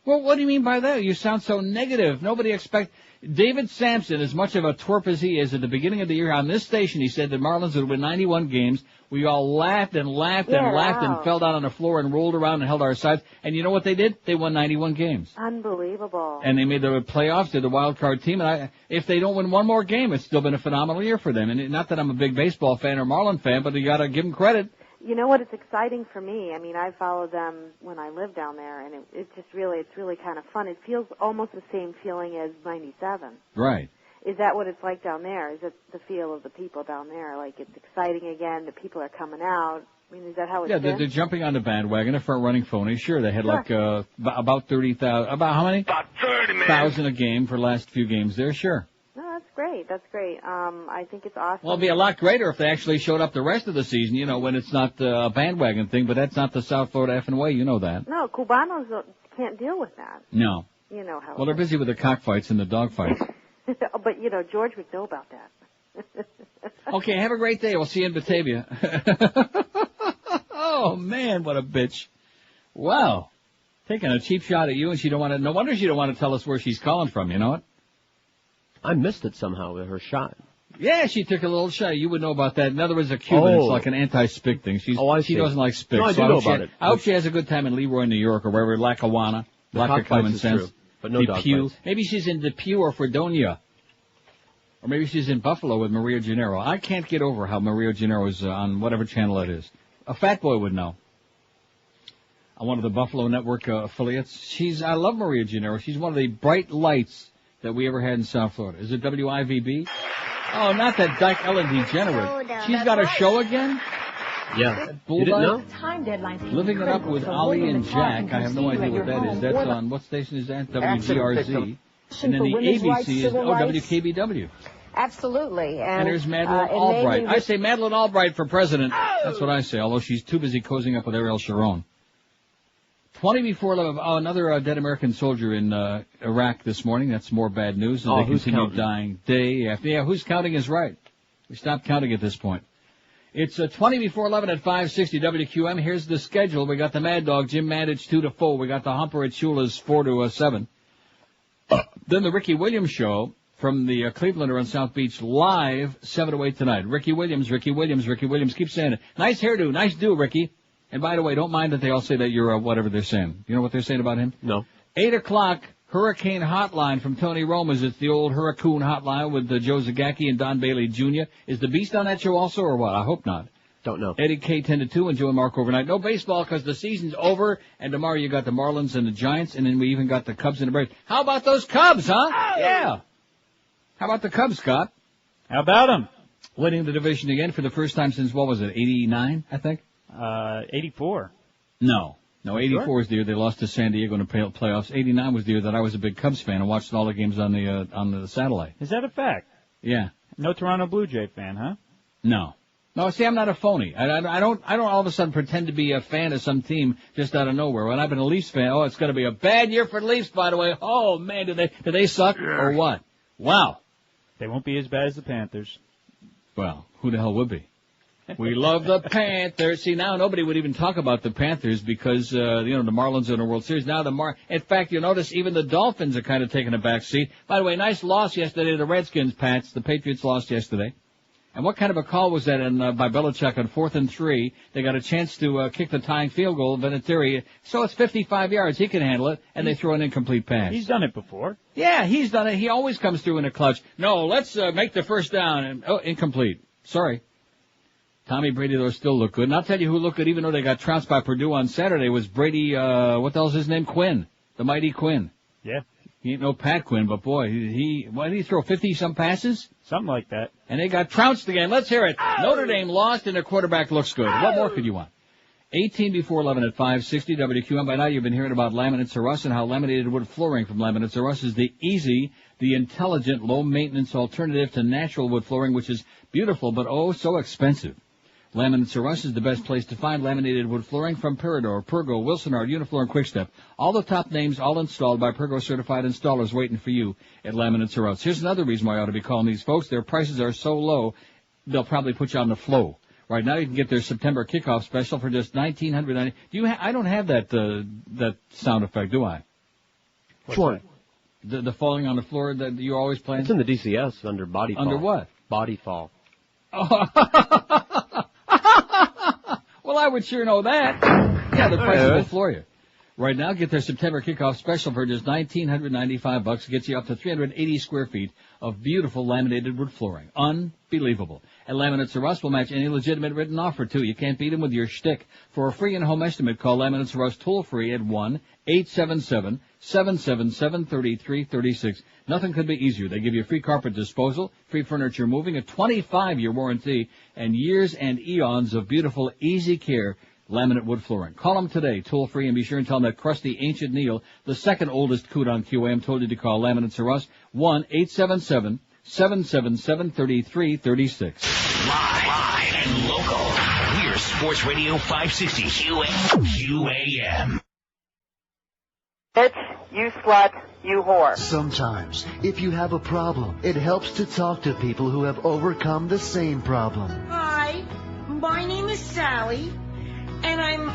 Well, what do you mean by that? You sound so negative. Nobody expect David Sampson, as much of a twerp as he is, at the beginning of the year on this station, he said the Marlins would win 91 games. We all laughed and laughed and laughed and fell down on the floor and rolled around and held our sides. And you know what they did? They won 91 games. Unbelievable. And they made the playoffs. They're the wild card team. And if they don't win one more game, it's still been a phenomenal year for them. And not that I'm a big baseball fan or Marlin fan, but you got to give them credit. You know what? It's exciting for me. I mean, I followed them when I lived down there, and it's really kind of fun. It feels almost the same feeling as 97. Right. Is that what it's like down there? Is it the feel of the people down there? Like, it's exciting again, the people are coming out. I mean, is that how it's been? They're jumping on the bandwagon, the front-running phony. Sure, they had like about 30,000. About how many? About 30, man. 1,000 a game for the last few games there, sure. No, that's great. That's great. I think it's awesome. Well, it'd be a lot greater if they actually showed up the rest of the season, when it's not a bandwagon thing, but that's not the South Florida effing way, you know that. No, Cubanos can't deal with that. No. You know how. Well, they're busy with the cockfights and the dogfights. But, George would know about that. Okay, have a great day. We'll see you in Batavia. Oh, man, what a bitch. Wow. Taking a cheap shot at you, and no wonder she don't want to tell us where she's calling from, you know what? I missed it somehow with her shot. Yeah, she took a little shot. You would know about that. In other words, a Cuban, it's like an anti-spick thing. She doesn't like spick. No, I do know about it. I hope she has a good time in Leroy, New York, or wherever, Lackawanna. Lack of common sense. True, but no dog Depew. fights. Maybe she's in Depew or Fredonia. Or maybe she's in Buffalo with Maria Gennaro. I can't get over how Maria Gennaro is on whatever channel it is. A fat boy would know. On one of the Buffalo Network affiliates. I love Maria Gennaro. She's one of the bright lights that we ever had in South Florida. Is it WIVB? Oh, not that Dyke Ellen degenerate. She's got a show again? Yeah. You didn't know? Living It Up with Ali and Jack. I have no idea what that is. That's on, what station is that? WGRZ. And then the ABC is, WKBW. Absolutely. And there's Madeleine Albright. I say Madeleine Albright for president. That's what I say, although she's too busy cozying up with Ariel Sharon. 20 before 11. Oh, another dead American soldier in Iraq this morning. That's more bad news. And they continue dying day after. Yeah, who's counting is right. We stopped counting at this point. It's 20 before 11 at 560 WQM. Here's the schedule. We got the Mad Dog, Jim Mandich, 2 to 4. We got the Humper at Shula's 4 to 7. Then the Ricky Williams Show from the Clevelander on South Beach live 7 to 8 tonight. Ricky Williams. Keep saying it. Nice hairdo. Nice do, Ricky. And by the way, don't mind that they all say that you're whatever they're saying. You know what they're saying about him? No. 8 o'clock, Hurricane Hotline from Tony Romas. It's the old Hurricane Hotline with Joe Zagacki and Don Bailey Jr. Is the Beast on that show also or what? I hope not. Don't know. Eddie K 10-2 and Joe and Mark overnight. No baseball because the season's over, and tomorrow you got the Marlins and the Giants, and then we even got the Cubs and the Braves. How about those Cubs, huh? Yeah. How about the Cubs, Scott? How about them? Winning the division again for the first time since, what was it, 89, I think? 84. No, 84 sure? was the year they lost to San Diego in the playoffs. 89 was the year that I was a big Cubs fan and watched all the games on the satellite. Is that a fact? Yeah. No Toronto Blue Jay fan, huh? No, see, I'm not a phony. I don't all of a sudden pretend to be a fan of some team just out of nowhere. When I've been a Leafs fan, it's going to be a bad year for the Leafs, by the way. Oh, man, do they suck or what? Wow. They won't be as bad as the Panthers. Well, who the hell would be? We love the Panthers. See, now nobody would even talk about the Panthers because, the Marlins are in the World Series. Now in fact, you'll notice even the Dolphins are kind of taking a back seat. By the way, nice loss yesterday to the Redskins, Pats. The Patriots lost yesterday. And what kind of a call was that by Belichick on 4th and 3? They got a chance to kick the tying field goal. Vinatieri, so it's 55 yards. He can handle it, and they throw an incomplete pass. He's done it before. Yeah, he's done it. He always comes through in a clutch. No, let's make the first down. And, incomplete. Sorry. Tommy Brady, though, still look good. And I'll tell you who looked good, even though they got trounced by Purdue on Saturday, was Brady, what the hell's his name? Quinn. The mighty Quinn. Yeah. He ain't no Pat Quinn, but boy, what did he throw, 50-some passes? Something like that. And they got trounced again. Let's hear it. Notre Dame lost and their quarterback looks good. What more could you want? 18 before 11 at 560 WQM. By now you've been hearing about Laminates R Us and how laminated wood flooring from Laminates R Us is the easy, the intelligent, low-maintenance alternative to natural wood flooring, which is beautiful but so expensive. Laminates R Us is the best place to find laminated wood flooring from Peridor, Pergo, Wilsonard, Uniflor, and Quickstep. All the top names, all installed by Pergo-certified installers waiting for you at Laminates R Us. Here's another reason why I ought to be calling these folks. Their prices are so low, they'll probably put you on the flow. Right now you can get their September kickoff special for just $1,990. I don't have that sound effect, do I? Which one? The falling on the floor that you're always playing? It's in the DCS under body fall. Under what? Body fall. Well, I would sure know that. Yeah, the price will floor you. Right now, get their September kickoff special for just $1,995. Gets you up to 380 square feet of beautiful laminated wood flooring. Unbelievable. And Laminates R Us will match any legitimate written offer, too. You can't beat them with your shtick. For a free in-home estimate, call Laminates R Us toll-free at 1-877-777-3336. Nothing could be easier. They give you free carpet disposal, free furniture moving, a 25-year warranty, and years and eons of beautiful, easy care laminate wood flooring. Call them today, toll-free, and be sure and tell them that crusty ancient Neil, the second oldest coot on QAM, told you to call Laminates R Us, 1-877-777-3336. Live and local. We're Sports Radio 560 QAM. Bitch, you slut, you whore. Sometimes, if you have a problem, it helps to talk to people who have overcome the same problem. Hi, my name is Sally, and I'm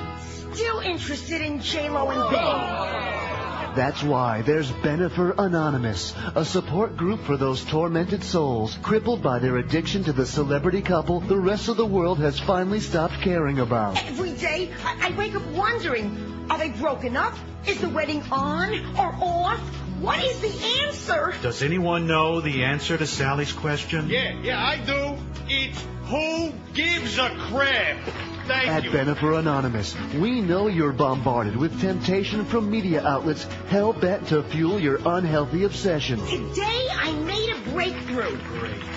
still interested in J-Lo and Ben. That's why there's Bennifer Anonymous, a support group for those tormented souls crippled by their addiction to the celebrity couple the rest of the world has finally stopped caring about. Every day, I wake up wondering, are they broken up? Is the wedding on or off? What is the answer? Does anyone know the answer to Sally's question? Yeah, I do. It's who gives a crap? At Bennifer Anonymous, we know you're bombarded with temptation from media outlets hell-bent to fuel your unhealthy obsession. Today, I made a breakthrough.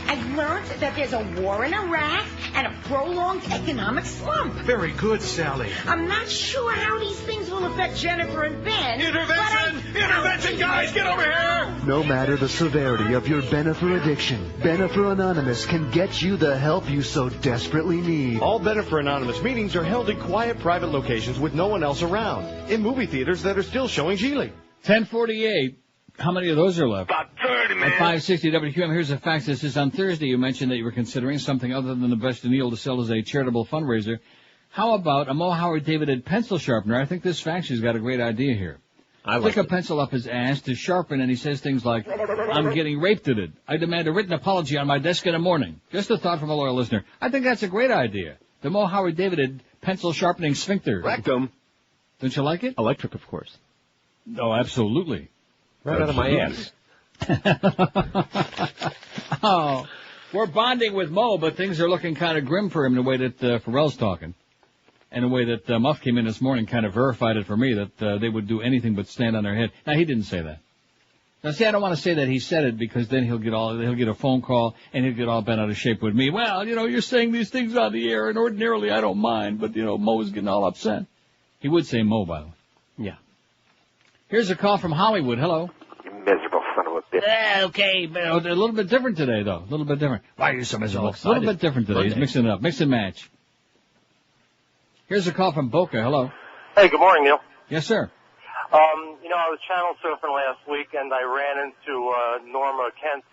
I learned that there's a war in Iraq and a prolonged economic slump. Very good, Sally. I'm not sure how these things will affect Jennifer and Ben. Intervention! Intervention, guys! Get over here! No matter the severity of your Bennifer addiction, Bennifer Anonymous can get you the help you so desperately need. All Bennifer Anonymous meetings are held in quiet, private locations with no one else around. In movie theaters that are still showing Geely. 1048. How many of those are left? About 30, man. At 560 WQM, here's a fact. This is on Thursday. You mentioned that you were considering something other than the best Neil to sell as a charitable fundraiser. How about a Mo Howard David pencil sharpener? I think this factory's got a great idea here. Stick a pencil up his ass to sharpen, and he says things like, I'm getting raped at it. I demand a written apology on my desk in the morning. Just a thought from a loyal listener. I think that's a great idea. The Mo Howard David pencil sharpening sphincter. Rectum. Don't you like it? Electric, of course. Oh, absolutely. Right out of my ass. Oh, We're bonding with Mo, but things are looking kind of grim for him the way that Ferrall's talking. And the way that Muff came in this morning kind of verified it for me that they would do anything but stand on their head. Now, he didn't say that. Now, see, I don't want to say that he said it because then he'll get a phone call and he'll get all bent out of shape with me. Well, you're saying these things on the air and ordinarily I don't mind, but, Mo's getting all upset. He would say Mo, by the way. Yeah. Here's a call from Hollywood. Hello. You miserable son of a bitch. Okay, but a little bit different today, though. A little bit different. Why are you so miserable? A little bit different today. He's mixing it up. Mix and match. Here's a call from Boca. Hello. Hey, good morning, Neil. Yes, sir. I was channel surfing last week, and I ran into Norma Kent's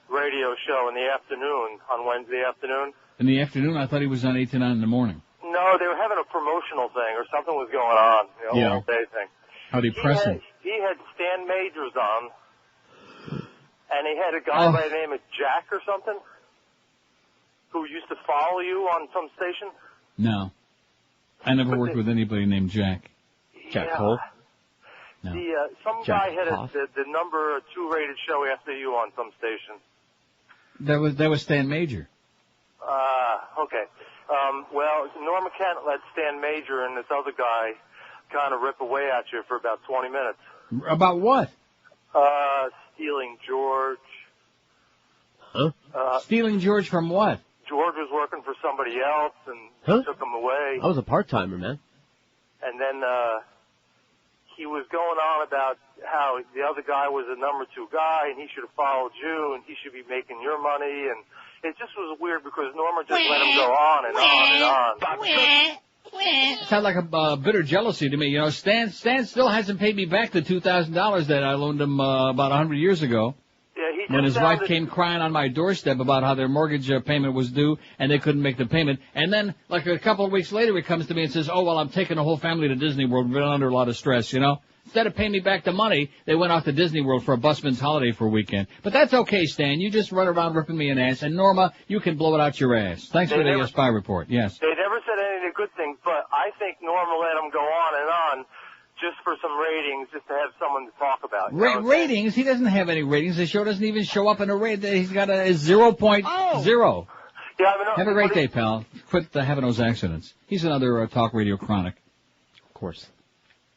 radio show in the afternoon, on Wednesday afternoon. In the afternoon? I thought he was on 8 to 9 in the morning. No, they were having a promotional thing, or something was going on, all day thing. How depressing. He had Stan Majors on, and he had a guy by the name of Jack or something, who used to follow you on some station. No. I never worked with anybody named Jack. Jack Cole? No. Some guy had the number 2 rated show after you on some station. That was Stan Major. Okay. Well, Norma Kent let Stan Major and this other guy kind of rip away at you for about 20 minutes. About what? Stealing George. Huh? Stealing George from what? George was working for somebody else and took him away. I was a part-timer, man. And then he was going on about how the other guy was a number 2 guy and he should have followed you and he should be making your money. And it just was weird because Norma just let him go on and on and on. Sounds like a bitter jealousy to me. Stan still hasn't paid me back the $2,000 that I loaned him about 100 years ago. Yeah, when his wife came crying on my doorstep about how their mortgage payment was due and they couldn't make the payment. And then, like a couple of weeks later, he comes to me and says, oh, well, I'm taking the whole family to Disney World. We've been under a lot of stress, Instead of paying me back the money, they went off to Disney World for a busman's holiday for a weekend. But that's okay, Stan. You just run around ripping me an ass. And, Norma, you can blow it out your ass. Thanks for the spy report. Yes. They never said any of the good things, but I think Norma let him go on and on just for some ratings, just to have someone to talk about. Ratings? He doesn't have any ratings. The show doesn't even show up in a rate. He's got a 0.0. Yeah, have a great day, pal. Quit having those accidents. He's another talk radio chronic. Of course.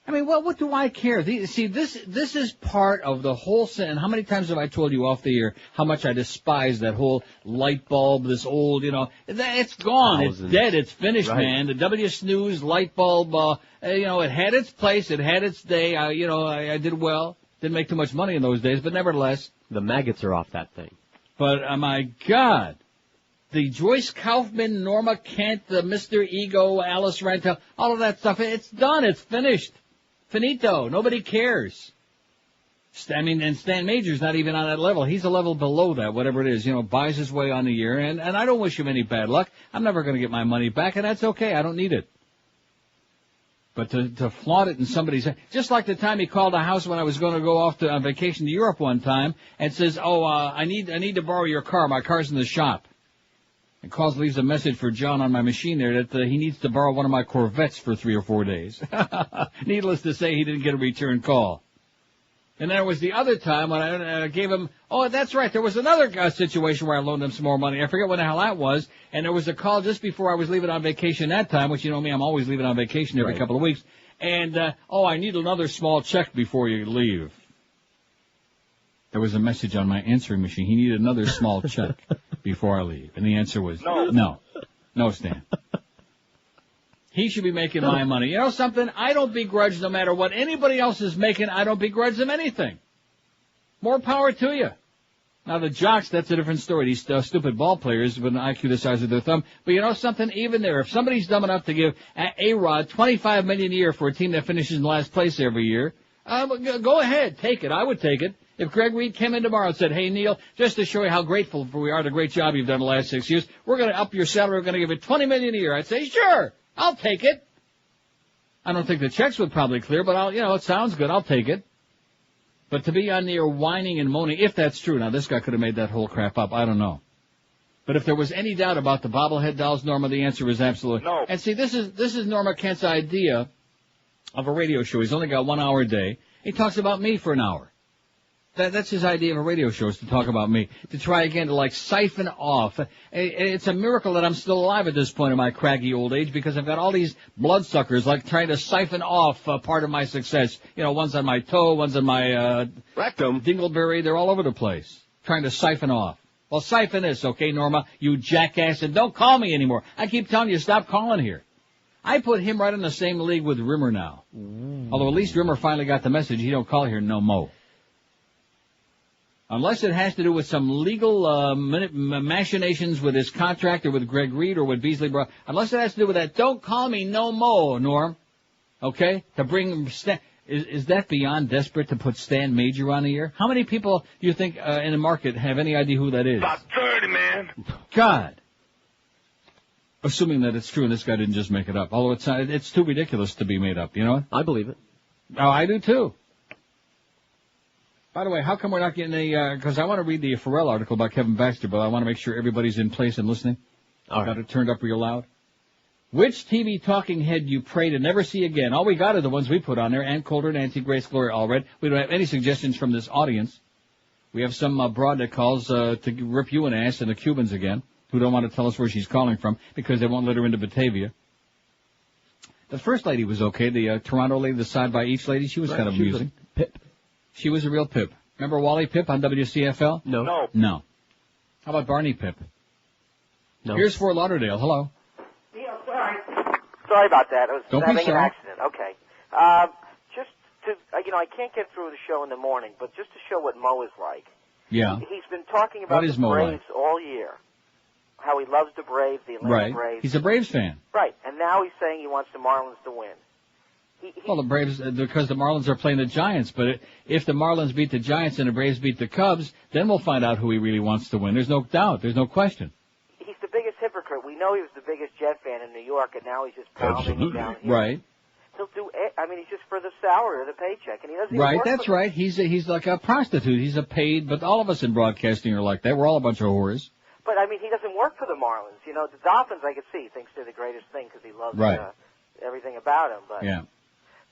I mean, what do I care? This is part of the whole sin. And how many times have I told you off the air how much I despise that whole light bulb, this old, it's gone. It's dead. It's finished, man. The W snooze light bulb, it had its place. It had its day. I did well. Didn't make too much money in those days, but nevertheless. The maggots are off that thing. But, my God. The Joyce Kaufman, Norma Kent, the Mr. Ego, Alice Rantel, all of that stuff, it's done. It's finished. Finito. Nobody cares. And Stan Major's not even on that level. He's a level below that, whatever it is. Buys his way on the year, and I don't wish him any bad luck. I'm never going to get my money back, and that's okay. I don't need it. But to flaunt it in somebody's... Just like the time he called a house when I was going to go off on vacation to Europe one time, and says, I need to borrow your car. My car's in the shop. And leaves a message for John on my machine there that he needs to borrow one of my Corvettes for 3 or 4 days. Needless to say, he didn't get a return call. And there was the other time when I gave him, that's right, there was another situation where I loaned him some more money. I forget when the hell that was. And there was a call just before I was leaving on vacation that time, which you know me, I'm always leaving on vacation every couple of weeks. And, I need another small check before you leave. There was a message on my answering machine. He needed another small check before I leave. And the answer was no. No, Stan. He should be making my money. You know something? I don't begrudge no matter what anybody else is making. I don't begrudge them anything. More power to you. Now, the jocks, that's a different story. These stupid ball players with an IQ the size of their thumb. But you know something? Even there, if somebody's dumb enough to give A-Rod $25 million a year for a team that finishes in last place every year, go ahead. Take it. I would take it. If Greg Reed came in tomorrow and said, hey, Neil, just to show you how grateful we are, the great job you've done the last 6 years, we're going to up your salary, we're going to give you $20 million a year. I'd say, sure, I'll take it. I don't think the checks would probably clear, but it sounds good, I'll take it. But to be on the air whining and moaning, if that's true, now this guy could have made that whole crap up, I don't know. But if there was any doubt about the bobblehead dolls, Norma, the answer is absolutely no. And see, this is Norma Kent's idea of a radio show. He's only got 1 hour a day. He talks about me for an hour. That's his idea of a radio show, is to talk about me, to try again to like siphon off. It's a miracle that I'm still alive at this point in my craggy old age, because I've got all these bloodsuckers like trying to siphon off part of my success. You know, one's on my toe, one's on my rectum, dingleberry. They're all over the place trying to siphon off. Well, siphon this, okay, Norma, you jackass, and don't call me anymore. I keep telling you, stop calling here. I put him right in the same league with Rimmer now. Although at least Rimmer finally got the message, he don't call here no mo. Unless it has to do with some legal machinations with his contract or with Greg Reed or with Beasley Bro. Unless it has to do with that, don't call me no mo, Norm. Okay? To bring is that beyond desperate to put Stan Major on the air? How many people do you think in the market have any idea who that is? About 30, man. God. Assuming that it's true and this guy didn't just make it up. Although it's too ridiculous to be made up, you know? I believe it. Oh, I do too. By the way, how come we're not getting because I want to read the Ferrall article about Kevin Baxter, but I want to make sure everybody's in place and listening. All right. Got it turned up real loud. Which TV talking head you pray to never see again? All we got are the ones we put on there. Ann Coulter, Nancy Grace, Gloria Allred. We don't have any suggestions from this audience. We have some broad that calls to rip you an ass and the Cubans again, who don't want to tell us where she's calling from because they won't let her into Batavia. The first lady was okay. The Toronto lady, the side by each lady, she was kind of amusing. Pip. She was a real Pip. Remember Wally Pip on WCFL? No. How about Barney Pip? No. Here's Fort Lauderdale. Hello. Yeah, sorry about that. I was Don't be having an sorry. accident. Okay. Just to, I can't get through the show in the morning, but just to show what Mo is like. Yeah. He's been talking about What is the Mo Braves like? all year. How he loves the Braves, the Atlanta Braves. Right. He's a Braves fan. Right. And now he's saying he wants the Marlins to win. Well, the Braves, because the Marlins are playing the Giants, but if the Marlins beat the Giants and the Braves beat the Cubs, then we'll find out who he really wants to win. There's no doubt. There's no question. He's the biggest hypocrite. We know he was the biggest Jet fan in New York, and now he's just pounding it down here. Right. He'll do it. I mean, he's just for the salary or the paycheck, and he doesn't even Right, work that's for right. He's like a prostitute. He's a paid, but all of us in broadcasting are like that. We're all a bunch of whores. But, I mean, he doesn't work for the Marlins. You know, the Dolphins, I could see, he thinks they're the greatest thing because he loves everything about him. But Yeah.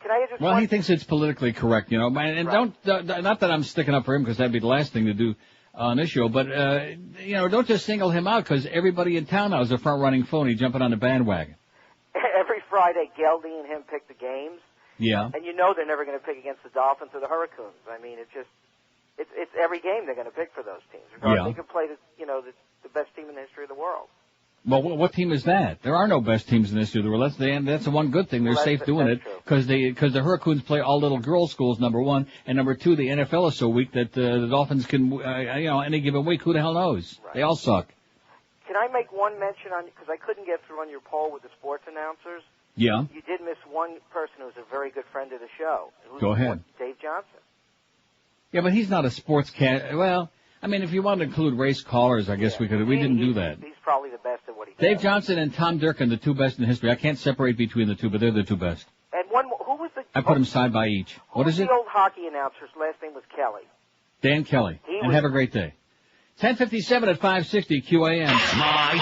Can I just Well, he thinks it's politically correct, you know. And not that I'm sticking up for him because that'd be the last thing to do on this show, but, you know, don't just single him out because everybody in town now is a front-running phony jumping on the bandwagon. Every Friday, Geldy and him pick the games. Yeah. And you know they're never going to pick against the Dolphins or the Hurricanes. I mean, it's every game they're going to pick for those teams. Yeah. They could play the best team in the history of the world. Well, what team is that? There are no best teams in the history of the world. That's the one good thing. They're safe doing it because the Hurricanes play all little girls' schools, number one, and number two, the NFL is so weak that the Dolphins can, any given week, who the hell knows? Right. They all suck. Can I make one mention on, because I couldn't get through on your poll with the sports announcers? Yeah. You did miss one person who's a very good friend of the show. Go ahead. Dave Johnson. Yeah, but he's not a sports cat. Well, I mean, if you want to include race callers, I guess we could. We didn't do that. He's probably the best at what he does. Dave Johnson and Tom Durkin, the two best in history. I can't separate between the two, but they're the two best. And one more, who was the... I put them side by each. What is it? The old hockey announcer's last name was Kelly. Dan Kelly. And have a great day. 10:57 at 560 QAM. Live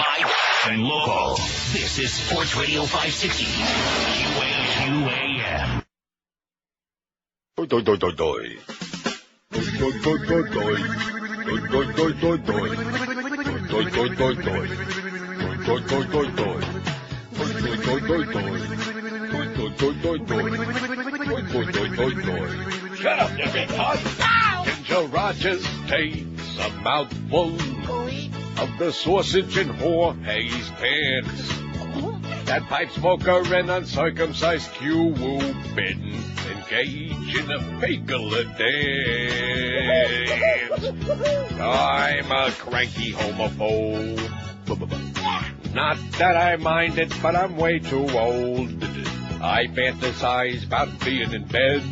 and local. This is Sports Radio 560 QAM. Shut up, you big hog. Ginger Rogers takes a mouthful of the sausage in Jorge's pants. That pipe smoker and uncircumcised Cupid engage in a fakeler dance. I'm a cranky homophobe. Not that I mind it, but I'm way too old. I fantasize about being in bed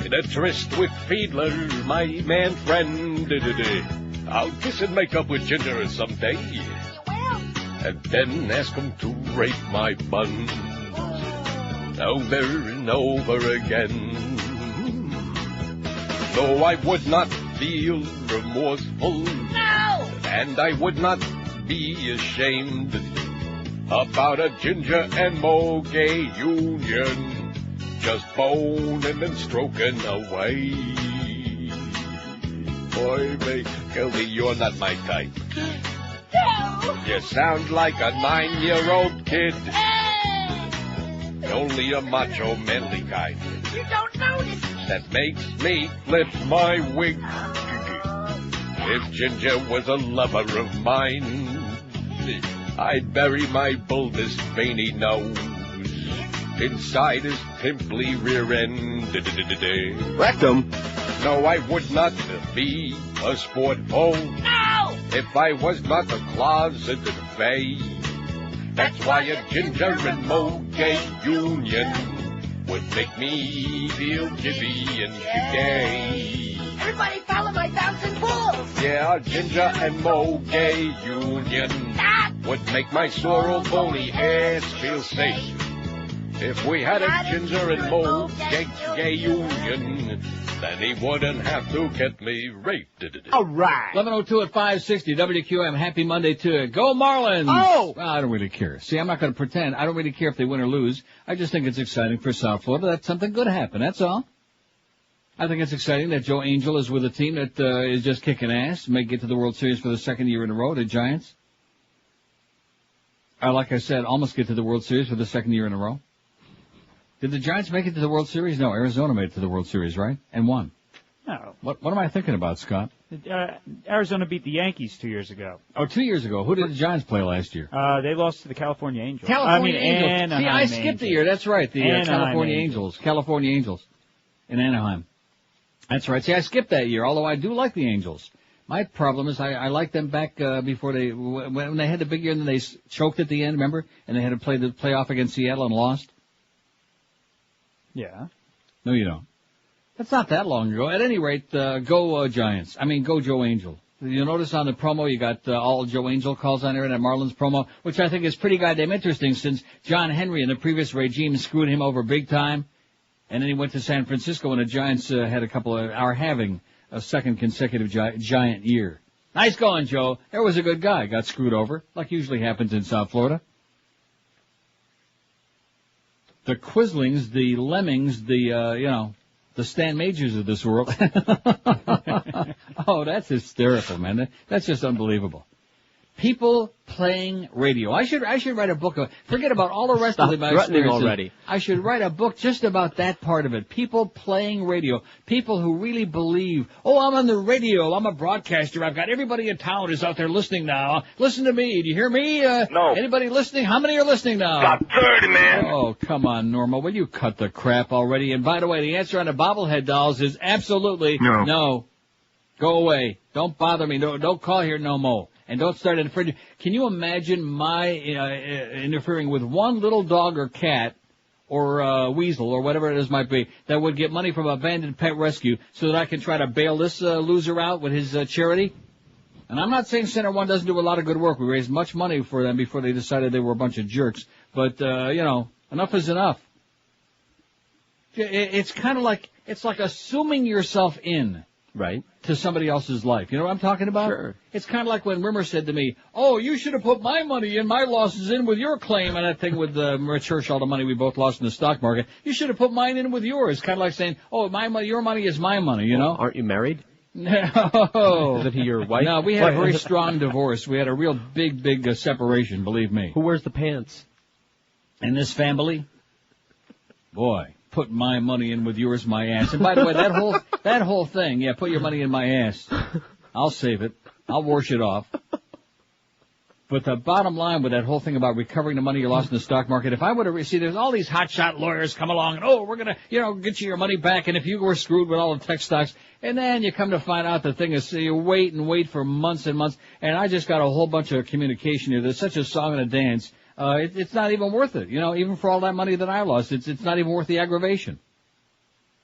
in a tryst with Fiedler, my man friend. I'll kiss and make up with Ginger someday, and then ask him to rape my buns over and over again. Though I would not feel remorseful, and I would not be ashamed about a Ginger and Mo gay union, just boning and stroking away. boy, Gildy, you're not my type. No. You sound like a 9-year-old kid. Only a macho, manly kind. You don't notice. That makes me flip my wig. If Ginger was a lover of mine, I'd bury my bulbous veiny nose inside his pimply rear end. Rectum. No, I would not be a sport pole. No! If I was not a closeted fae. That's why a Ginger and Mo gay union would make me feel giddy and gay. Everybody follow my bouncing balls. Yeah, a Ginger and Mo gay union would make my sore old bony ass feel safe. If we had a Ginger and Mo gay union, then he wouldn't have to get me raped. All right. 11:02 at 560 WQM. Happy Monday to it. Go Marlins! Oh! Well, I don't really care. See, I'm not going to pretend. I don't really care if they win or lose. I just think it's exciting for South Florida that something good happened. That's all. I think it's exciting that Joe Angel is with a team that is just kicking ass. May get to the World Series for the second year in a row, the Giants. Like I said, almost get to the World Series for the second year in a row. Did the Giants make it to the World Series? No, Arizona made it to the World Series, right? And won. No. What am I thinking about, Scott? Arizona beat the Yankees 2 years ago. Oh, 2 years ago. Who did the Giants play last year? They lost to the California Angels. Angels. See, I skipped a year. That's right. The California Angels. California Angels in Anaheim. That's right. See, I skipped that year, although I do like the Angels. My problem is I like them back before when they had the big year and then they choked at the end, remember? And they had to play the playoff against Seattle and lost. Yeah. No, you don't. That's not that long ago. At any rate, go Giants. I mean, go Joe Angel. You'll notice on the promo you got all Joe Angel calls on there in that Marlins promo, which I think is pretty goddamn interesting since John Henry in the previous regime screwed him over big time. And then he went to San Francisco and the Giants are having a second consecutive Giant year. Nice going, Joe. There was a good guy. Got screwed over, like usually happens in South Florida. The Quislings, the Lemmings, the Stan Majors of this world. Oh, that's hysterical, man. That's just unbelievable. People playing radio. I should write a book. Forget about all the rest of my experiences. Already. I should write a book just about that part of it. People playing radio. People who really believe, oh, I'm on the radio. I'm a broadcaster. I've got everybody in town is out there listening now. Listen to me. Do you hear me? No. Anybody listening? How many are listening now? Got 30, man. Oh, come on, Norma. Will you cut the crap already? And by the way, the answer on the bobblehead dolls is absolutely no. Go away. Don't bother me. No, don't call here no more. And don't start infringing. Can you imagine my interfering with one little dog or cat or weasel or whatever it is might be that would get money from Abandoned Pet Rescue so that I can try to bail this loser out with his charity? And I'm not saying Center One doesn't do a lot of good work. We raised much money for them before they decided they were a bunch of jerks. But, enough is enough. It's kind of like, it's like assuming yourself in. Right. To somebody else's life. You know what I'm talking about? Sure. It's kind of like when Rimmer said to me, oh, you should have put my money and my losses in with your claim. And that thing with Rich Hirsch, all the money we both lost in the stock market. You should have put mine in with yours. Kind of like saying, oh, my money, your money is my money, you know? Aren't you married? No. Isn't he your wife? No, we had a very strong divorce. We had a real big separation, believe me. Who wears the pants? In this family? Boy. Put my money in with yours, my ass. And by the way, that whole thing, yeah, put your money in my ass. I'll save it. I'll wash it off. But the bottom line with that whole thing about recovering the money you lost in the stock market, if I would have, see, there's all these hotshot lawyers come along and, oh, we're gonna, get you your money back, and if you were screwed with all the tech stocks, and then you come to find out the thing is, so you wait for months and months, and I just got a whole bunch of communication here. There's such a song and a dance. It's not even worth it, even for all that money that I lost. It's not even worth the aggravation.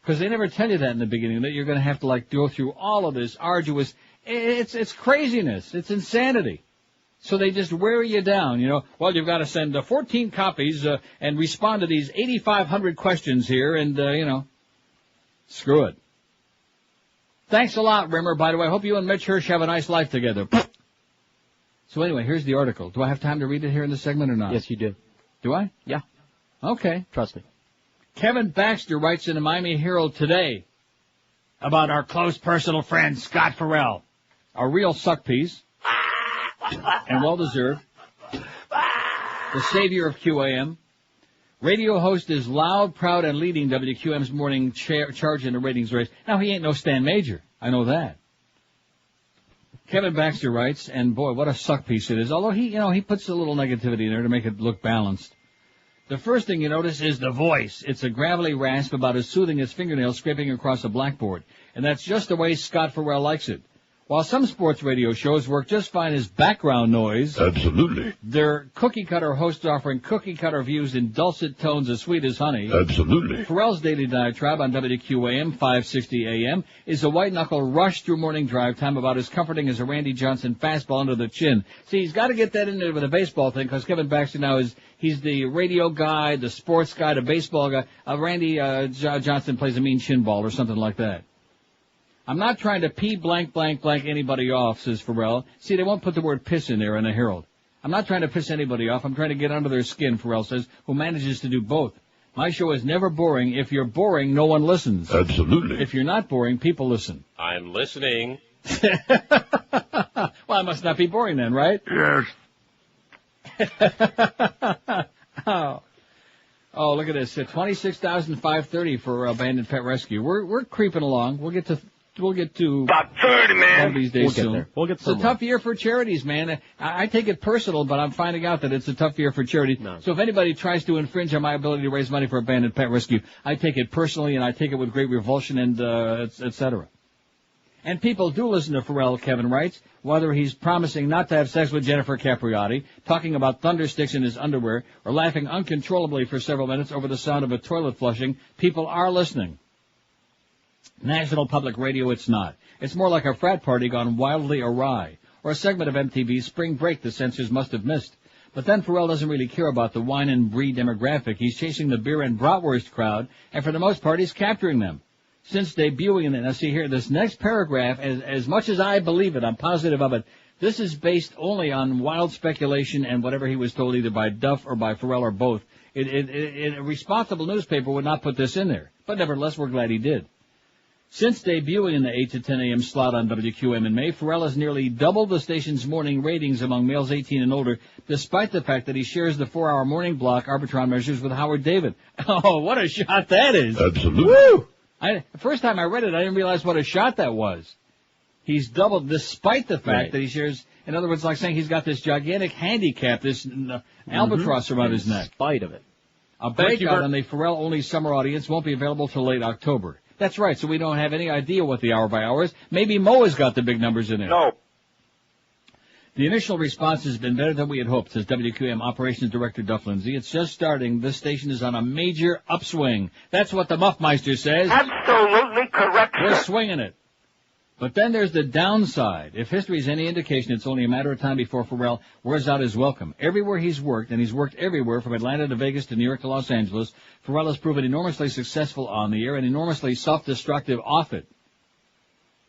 Because they never tell you that in the beginning, that you're going to have to, go through all of this arduous, it's craziness. It's insanity. So they just wear you down, Well, you've got to send 14 copies, and respond to these 8,500 questions here, and, screw it. Thanks a lot, Rimmer. By the way, I hope you and Mitch Hirsch have a nice life together. So anyway, here's the article. Do I have time to read it here in this segment or not? Yes, you do. Do I? Yeah. Okay. Trust me. Kevin Baxter writes in the Miami Herald today. about our close personal friend, Scott Ferrall. A real suck piece. And well-deserved. The savior of QAM. Radio host is loud, proud, and leading WQM's morning charge in the ratings race. Now, he ain't no Stan Major. I know that. Kevin Baxter writes, and boy, what a suck piece it is. Although he puts a little negativity in there to make it look balanced. The first thing you notice is the voice. It's a gravelly rasp about as soothing as fingernails scraping across a blackboard. And that's just the way Scott Ferrall likes it. While some sports radio shows work just fine as background noise. Absolutely. Their cookie-cutter hosts offering cookie-cutter views in dulcet tones as sweet as honey. Absolutely. Ferrall's daily diatribe on WQAM 560 AM is a white-knuckle rush through morning drive time about as comforting as a Randy Johnson fastball under the chin. See, he's got to get that in there with a baseball thing, because Kevin Baxter now he's the radio guy, the sports guy, the baseball guy. Randy Johnson plays a mean chin ball or something like that. I'm not trying to pee blank anybody off, says Ferrall. See, they won't put the word piss in there in the Herald. I'm not trying to piss anybody off. I'm trying to get under their skin, Ferrall says, who manages to do both. My show is never boring. If you're boring, no one listens. Absolutely. If you're not boring, people listen. I'm listening. Well, I must not be boring then, right? Yes. Oh, look at this. 26,530 for Abandoned Pet Rescue. We're creeping along. We'll get to about 30, man. One of these days soon. We'll get It's a tough year for charities, man. I take it personal, but I'm finding out that it's a tough year for charities. No. So if anybody tries to infringe on my ability to raise money for Abandoned Pet Rescue, I take it personally, and I take it with great revulsion and et cetera. And people do listen to Ferrall, Kevin writes, whether he's promising not to have sex with Jennifer Capriati, talking about thunder sticks in his underwear, or laughing uncontrollably for several minutes over the sound of a toilet flushing. People are listening. National Public Radio, it's not. It's more like a frat party gone wildly awry, or a segment of MTV's Spring Break the censors must have missed. But then Ferrall doesn't really care about the wine and brie demographic. He's chasing the beer and bratwurst crowd, and for the most part, he's capturing them. Since debuting, and now see here, this next paragraph, as much as I believe it, I'm positive of it, this is based only on wild speculation and whatever he was told either by Duff or by Ferrall or both. A responsible newspaper would not put this in there, but nevertheless, we're glad he did. Since debuting in the 8 to 10 a.m. slot on WQM in May, Ferrall has nearly doubled the station's morning ratings among males 18 and older, despite the fact that he shares the 4-hour morning block Arbitron measures with Howard David. Oh, what a shot that is! Absolutely. Woo! The first time I read it, I didn't realize what a shot that was. He's doubled despite the fact that he shares, in other words, like saying he's got this gigantic handicap, this albatross around his neck. In spite of it. A breakout on the Ferrall-only summer audience won't be available till late October. That's right, so we don't have any idea what the hour by hour is. Maybe Mo has got the big numbers in it. No. The initial response has been better than we had hoped, says WQM Operations Director Duff Lindsay. It's just starting. This station is on a major upswing. That's what the Muffmeister says. Absolutely correct, We're swinging it. But then there's the downside. If history is any indication, it's only a matter of time before Ferrall wears out his welcome. Everywhere he's worked, and he's worked everywhere from Atlanta to Vegas to New York to Los Angeles, Ferrall has proven enormously successful on the air and enormously self-destructive off it.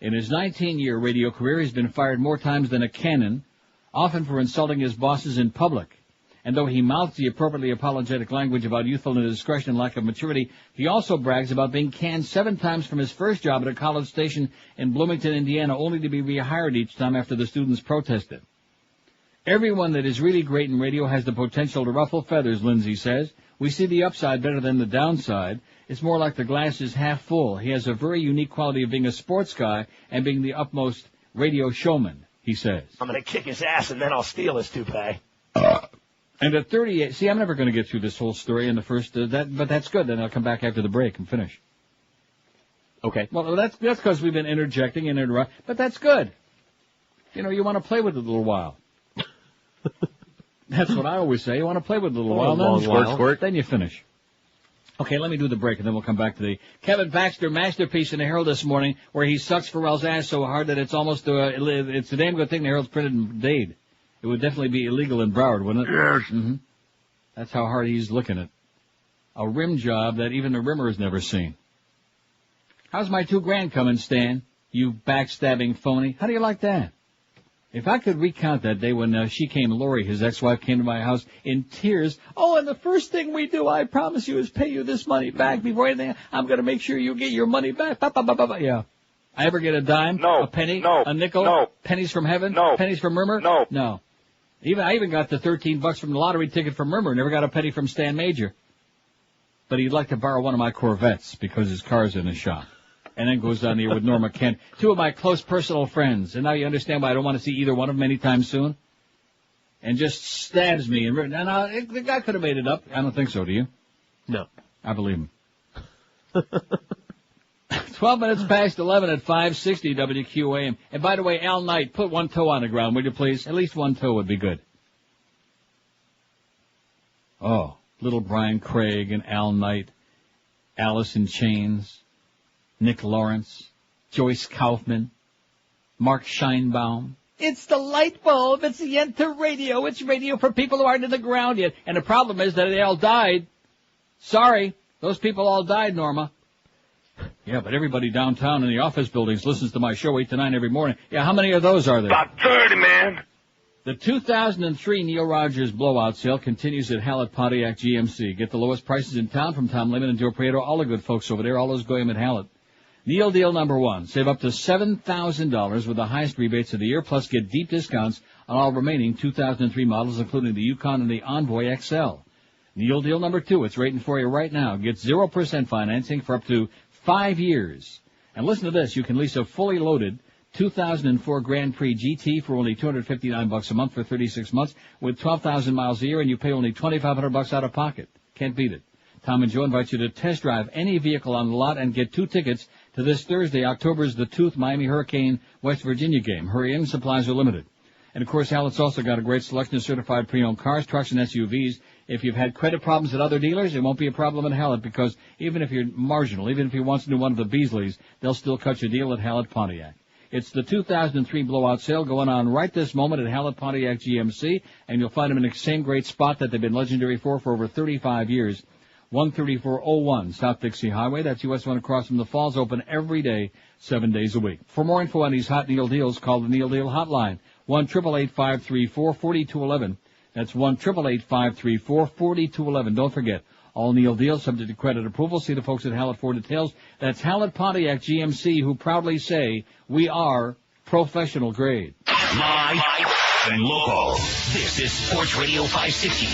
In his 19-year radio career, he's been fired more times than a cannon, often for insulting his bosses in public. And though he mouths the appropriately apologetic language about youthfulness, discretion, and lack of maturity, he also brags about being canned 7 times from his first job at a college station in Bloomington, Indiana, only to be rehired each time after the students protested. Everyone that is really great in radio has the potential to ruffle feathers, Lindsay says. We see the upside better than the downside. It's more like the glass is half full. He has a very unique quality of being a sports guy and being the utmost radio showman, he says. I'm going to kick his ass and then I'll steal his toupee. And at 38, see, I'm never going to get through this whole story in the first, but that's good. Then I'll come back after the break and finish. Okay. Well, that's because we've been interjecting and interrupting, but that's good. You know, you want to play with it a little while. That's what I always say. You want to play with it a little while, then you finish. Okay, let me do the break, and then we'll come back to the Kevin Baxter masterpiece in the Herald this morning, where he sucks Ferrall's ass so hard that it's almost it's a damn good thing the Herald's printed in Dade. It would definitely be illegal in Broward, wouldn't it? Yes. Mm-hmm. That's how hard he's looking at. A rim job that even the rimmer has never seen. How's my $2,000 coming, Stan? You backstabbing phony. How do you like that? If I could recount that day when she came, Lori, his ex-wife, came to my house in tears. Oh, and the first thing we do, I promise you, is pay you this money back before anything. I'm going to make sure you get your money back. Yeah. I ever get a dime? No. A penny? No. A nickel? No. Pennies from heaven? No. Pennies from Murmur? No. No. I even got the $13 from the lottery ticket from Murmur. Never got a penny from Stan Major. But he'd like to borrow one of my Corvettes because his car's in the shop. And then goes on here with Norma Kent, two of my close personal friends. And now you understand why I don't want to see either one of them anytime soon? And just stabs me. And now, the guy could have made it up. I don't think so, do you? No. I believe him. 12 minutes past 11 at 560 WQAM. And by the way, Al Knight, put one toe on the ground, would you please? At least one toe would be good. Oh, little Brian Craig and Al Knight, Alice in Chains, Nick Lawrence, Joyce Kaufman, Mark Scheinbaum. It's the light bulb. It's the Enter Radio. It's radio for people who aren't in the ground yet. And the problem is that they all died. Sorry. Those people all died, Norma. Yeah, but everybody downtown in the office buildings listens to my show 8 to 9 every morning. Yeah, how many of those are there? About 30, man. The 2003 Neil Rogers blowout sale continues at Hallett Pontiac GMC. Get the lowest prices in town from Tom Lehman and Joe Prieto, all the good folks over there, all those goyim at Hallett. Neil deal number 1. Save up to $7,000 with the highest rebates of the year, plus get deep discounts on all remaining 2003 models, including the Yukon and the Envoy XL. Neil deal number 2. It's rating for you right now. Get 0% financing for up to 5 years. And listen to this. You can lease a fully loaded 2004 Grand Prix GT for only $259 a month for 36 months with 12,000 miles a year, and you pay only $2,500 out of pocket. Can't beat it. Tom and Joe invite you to test drive any vehicle on the lot and get 2 tickets to this Thursday, October's the Tooth Miami Hurricane West Virginia game. Hurry in, supplies are limited. And of course, Hallett's also got a great selection of certified pre-owned cars, trucks, and SUVs. If you've had credit problems at other dealers, it won't be a problem at Hallett, because even if you're marginal, even if you want to do one of the Beasleys, they'll still cut your deal at Hallett Pontiac. It's the 2003 blowout sale going on right this moment at Hallett Pontiac GMC, and you'll find them in the same great spot that they've been legendary for over 35 years. 13401 South Dixie Highway. That's US 1 across from the Falls, open every day, 7 days a week. For more info on these hot Neil deals, call the Neil Deal hotline, 1-888-534-4211. That's 1-888-534-4211. Don't forget, all Neil deals subject to credit approval. See the folks at Hallett for details. That's Hallett Pontiac GMC, who proudly say we are professional grade. Live and local. This is Sports Radio 560.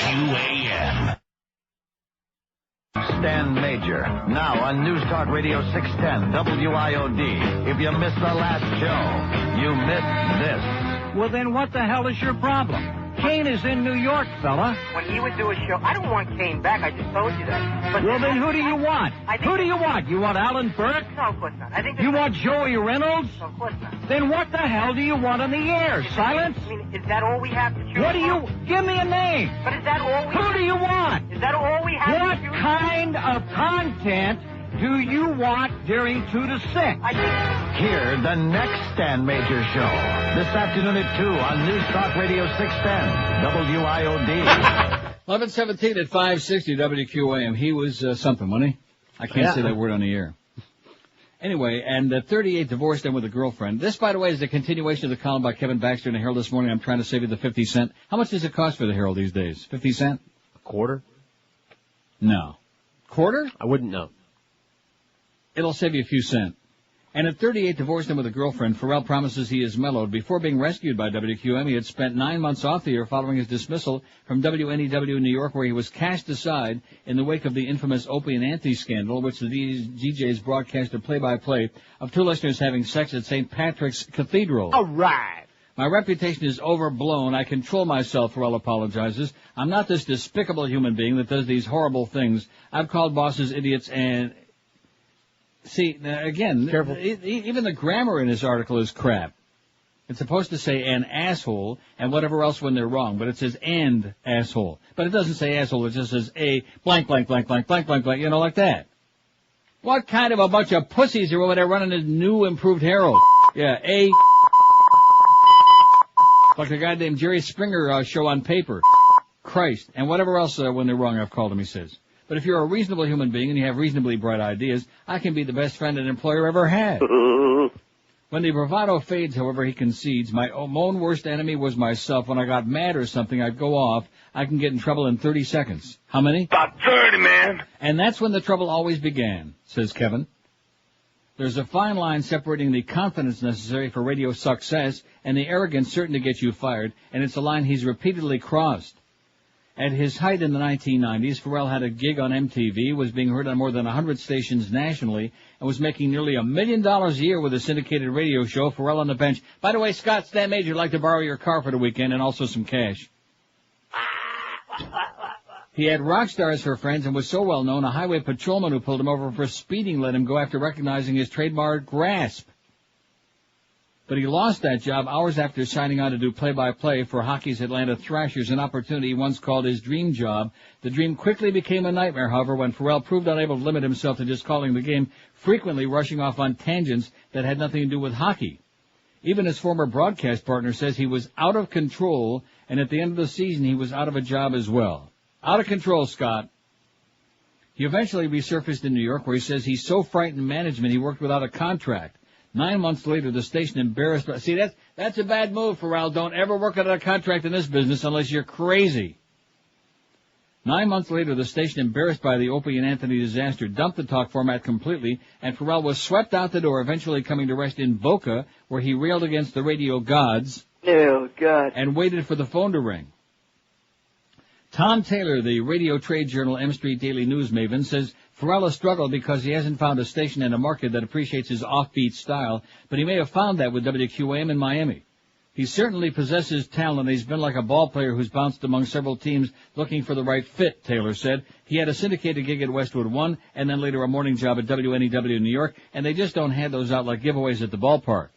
QAM. Stan Major, now on News Talk Radio 610 WIOD. If you missed the last show, you missed this. Well, then what the hell is your problem? Kane is in New York, fella. When he would do a show, I don't want Kane back. I just told you that. But well, then who do you want? Who do you want? You want Alan Burke? No, of course not. I think you want Joey Reynolds? No, of course not. Then what the hell do you want on the air? Silence? I mean, is that all we have to choose What do you... Give me a name. But is that all we Who do you want? Is that all we have What to choose kind of content do you want during 2 to 6? Hear the next Stan Major show this afternoon at 2 on News Talk Radio 610 WIOD. 11:17 at 560 WQAM. He was something, wasn't he? I can't say that word on the air. Anyway, and 38 divorced him with a girlfriend. This, by the way, is the continuation of the column by Kevin Baxter in the Herald this morning. I'm trying to save you the 50 cent. How much does it cost for the Herald these days? 50 cent? A quarter? No. Quarter? I wouldn't know. It'll save you a few cents. And at 38, divorced him with a girlfriend. Ferrall promises he is mellowed. Before being rescued by WQM, he had spent 9 months off the air following his dismissal from WNEW in New York, where he was cast aside in the wake of the infamous Opie and Anthony scandal, which the DJs broadcast a play-by-play of 2 listeners having sex at St. Patrick's Cathedral. All right. My reputation is overblown. I control myself, Ferrall apologizes. I'm not this despicable human being that does these horrible things. I've called bosses idiots and... See, again, even the grammar in his article is crap. It's supposed to say an asshole and whatever else when they're wrong, but it says and asshole. But it doesn't say asshole, it just says a blank, blank, blank, blank, blank, blank, blank, you know, like that. What kind of a bunch of pussies are over there running this new improved Herald? Yeah, like the guy named Jerry Springer show on paper. Christ. And whatever else when they're wrong I've called him, he says. But if you're a reasonable human being and you have reasonably bright ideas, I can be the best friend an employer ever had. When the bravado fades, however, he concedes, my own worst enemy was myself. When I got mad or something, I'd go off. I can get in trouble in 30 seconds. How many? About 30, man. And that's when the trouble always began, says Kevin. There's a fine line separating the confidence necessary for radio success and the arrogance certain to get you fired, and it's a line he's repeatedly crossed. At his height in the 1990s, Ferrall had a gig on MTV, was being heard on more than 100 stations nationally, and was making nearly $1 million a year with a syndicated radio show, Ferrall on the Bench. By the way, Scott, Stan Major would like to borrow your car for the weekend and also some cash. He had rock stars for friends and was so well known, a highway patrolman who pulled him over for speeding let him go after recognizing his trademark grasp. But he lost that job hours after signing on to do play-by-play for hockey's Atlanta Thrashers, an opportunity he once called his dream job. The dream quickly became a nightmare, however, when Ferrall proved unable to limit himself to just calling the game, frequently rushing off on tangents that had nothing to do with hockey. Even his former broadcast partner says he was out of control, and at the end of the season he was out of a job as well. Out of control, Scott. He eventually resurfaced in New York, where he says he's so frightened management he worked without a contract. 9 months later, the station embarrassed... See, that's a bad move, Ferrall. Don't ever work without a contract in this business unless you're crazy. 9 months later, the station, embarrassed by the Opie and Anthony disaster, dumped the talk format completely, and Ferrall was swept out the door, eventually coming to rest in Boca, where he railed against the radio gods... Oh, God. ...and waited for the phone to ring. Tom Taylor, the radio trade journal M Street Daily News maven, says Ferrall has struggled because he hasn't found a station in a market that appreciates his offbeat style, but he may have found that with WQAM in Miami. He certainly possesses talent. He's been like a ball player who's bounced among several teams looking for the right fit, Taylor said. He had a syndicated gig at Westwood One and then later a morning job at WNEW in New York, and they just don't hand those out like giveaways at the ballpark.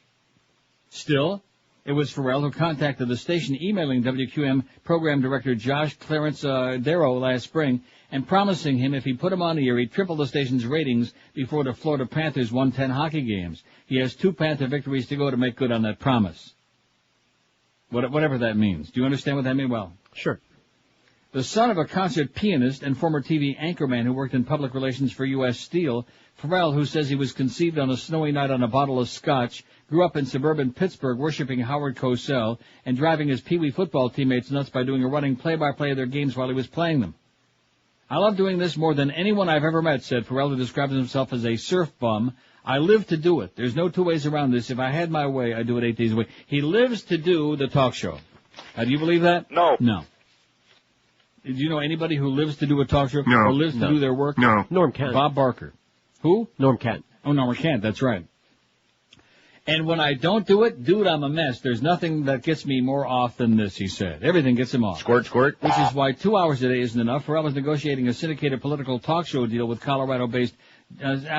Still, it was Ferrall who contacted the station, emailing WQM program director Josh Clarence Darrow last spring and promising him if he put him on the air, he'd triple the station's ratings before the Florida Panthers won 10 hockey games. He has 2 Panther victories to go to make good on that promise. Whatever that means. Do you understand what that means? Well, sure. The son of a concert pianist and former TV anchorman who worked in public relations for U.S. Steel, Ferrall, who says he was conceived on a snowy night on a bottle of scotch, grew up in suburban Pittsburgh worshiping Howard Cosell and driving his Pee Wee football teammates nuts by doing a running play-by-play of their games while he was playing them. I love doing this more than anyone I've ever met, said Ferrall, who describes himself as a surf bum. I live to do it. There's no two ways around this. If I had my way, I'd do it 8 days a week. He lives to do the talk show. Do you believe that? No. No. Do you know anybody who lives to do a talk show? No. Or lives to do their work? No. Norm Kent. Bob Barker. Who? Norm Kent. Oh, Norm Kent, that's right. And when I don't do it, dude, I'm a mess. There's nothing that gets me more off than this, he said. Everything gets him off. Squirt, squirt. Which is why 2 hours a day isn't enough. Ferrall was negotiating a syndicated political talk show deal with Colorado-based...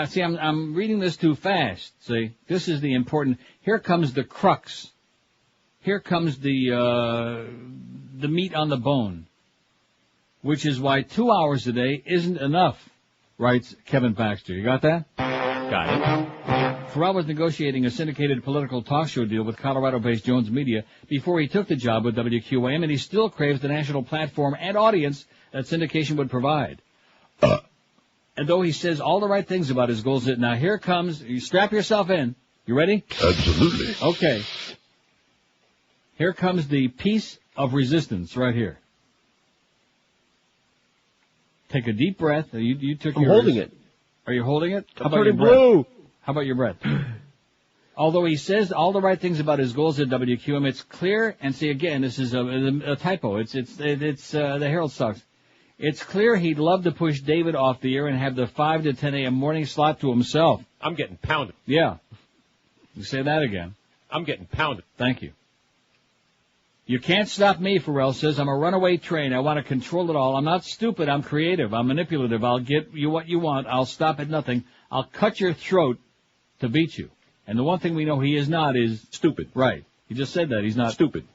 see, I'm reading this too fast. See, this is the important... Here comes the crux. Here comes the meat on the bone. Which is why 2 hours a day isn't enough, writes Kevin Baxter. You got that? Got it. Ferrall was negotiating a syndicated political talk show deal with Colorado-based Jones Media before he took the job with WQAM, and he still craves the national platform and audience that syndication would provide. And though he says all the right things about his goals, now here comes, you strap yourself in. You ready? Absolutely. Okay. Here comes the piece of resistance right here. Take a deep breath. You took I'm yours. holding it. Are you holding it? I'm turning blue. How about your breath? Although he says all the right things about his goals at WQM, it's clear, and see again, this is a typo. It's the Herald sucks. It's clear he'd love to push David off the air and have the 5 to 10 a.m. morning slot to himself. I'm getting pounded. Yeah. You say that again. I'm getting pounded. Thank you. You can't stop me, Ferrall says. I'm a runaway train. I want to control it all. I'm not stupid. I'm creative. I'm manipulative. I'll get you what you want. I'll stop at nothing. I'll cut your throat to beat you. And the one thing we know he is not is stupid. Right. He just said that. He's not stupid.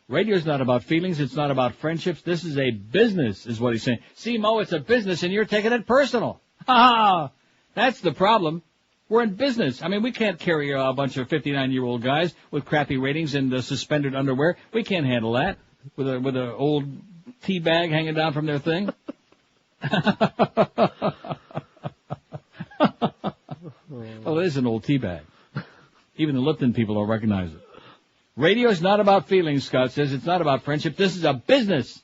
Radio's not about feelings. It's not about friendships. This is a business, is what he's saying. See, Mo, it's a business, and you're taking it personal. Ha! That's the problem. We're in business. I mean, we can't carry a bunch of 59-year-old guys with crappy ratings and suspended underwear. We can't handle that with a old tea bag hanging down from their thing. Well, it is an old tea bag. Even the Lipton people will recognize it. Radio is not about feelings, Scott says. It's not about friendship. This is a business.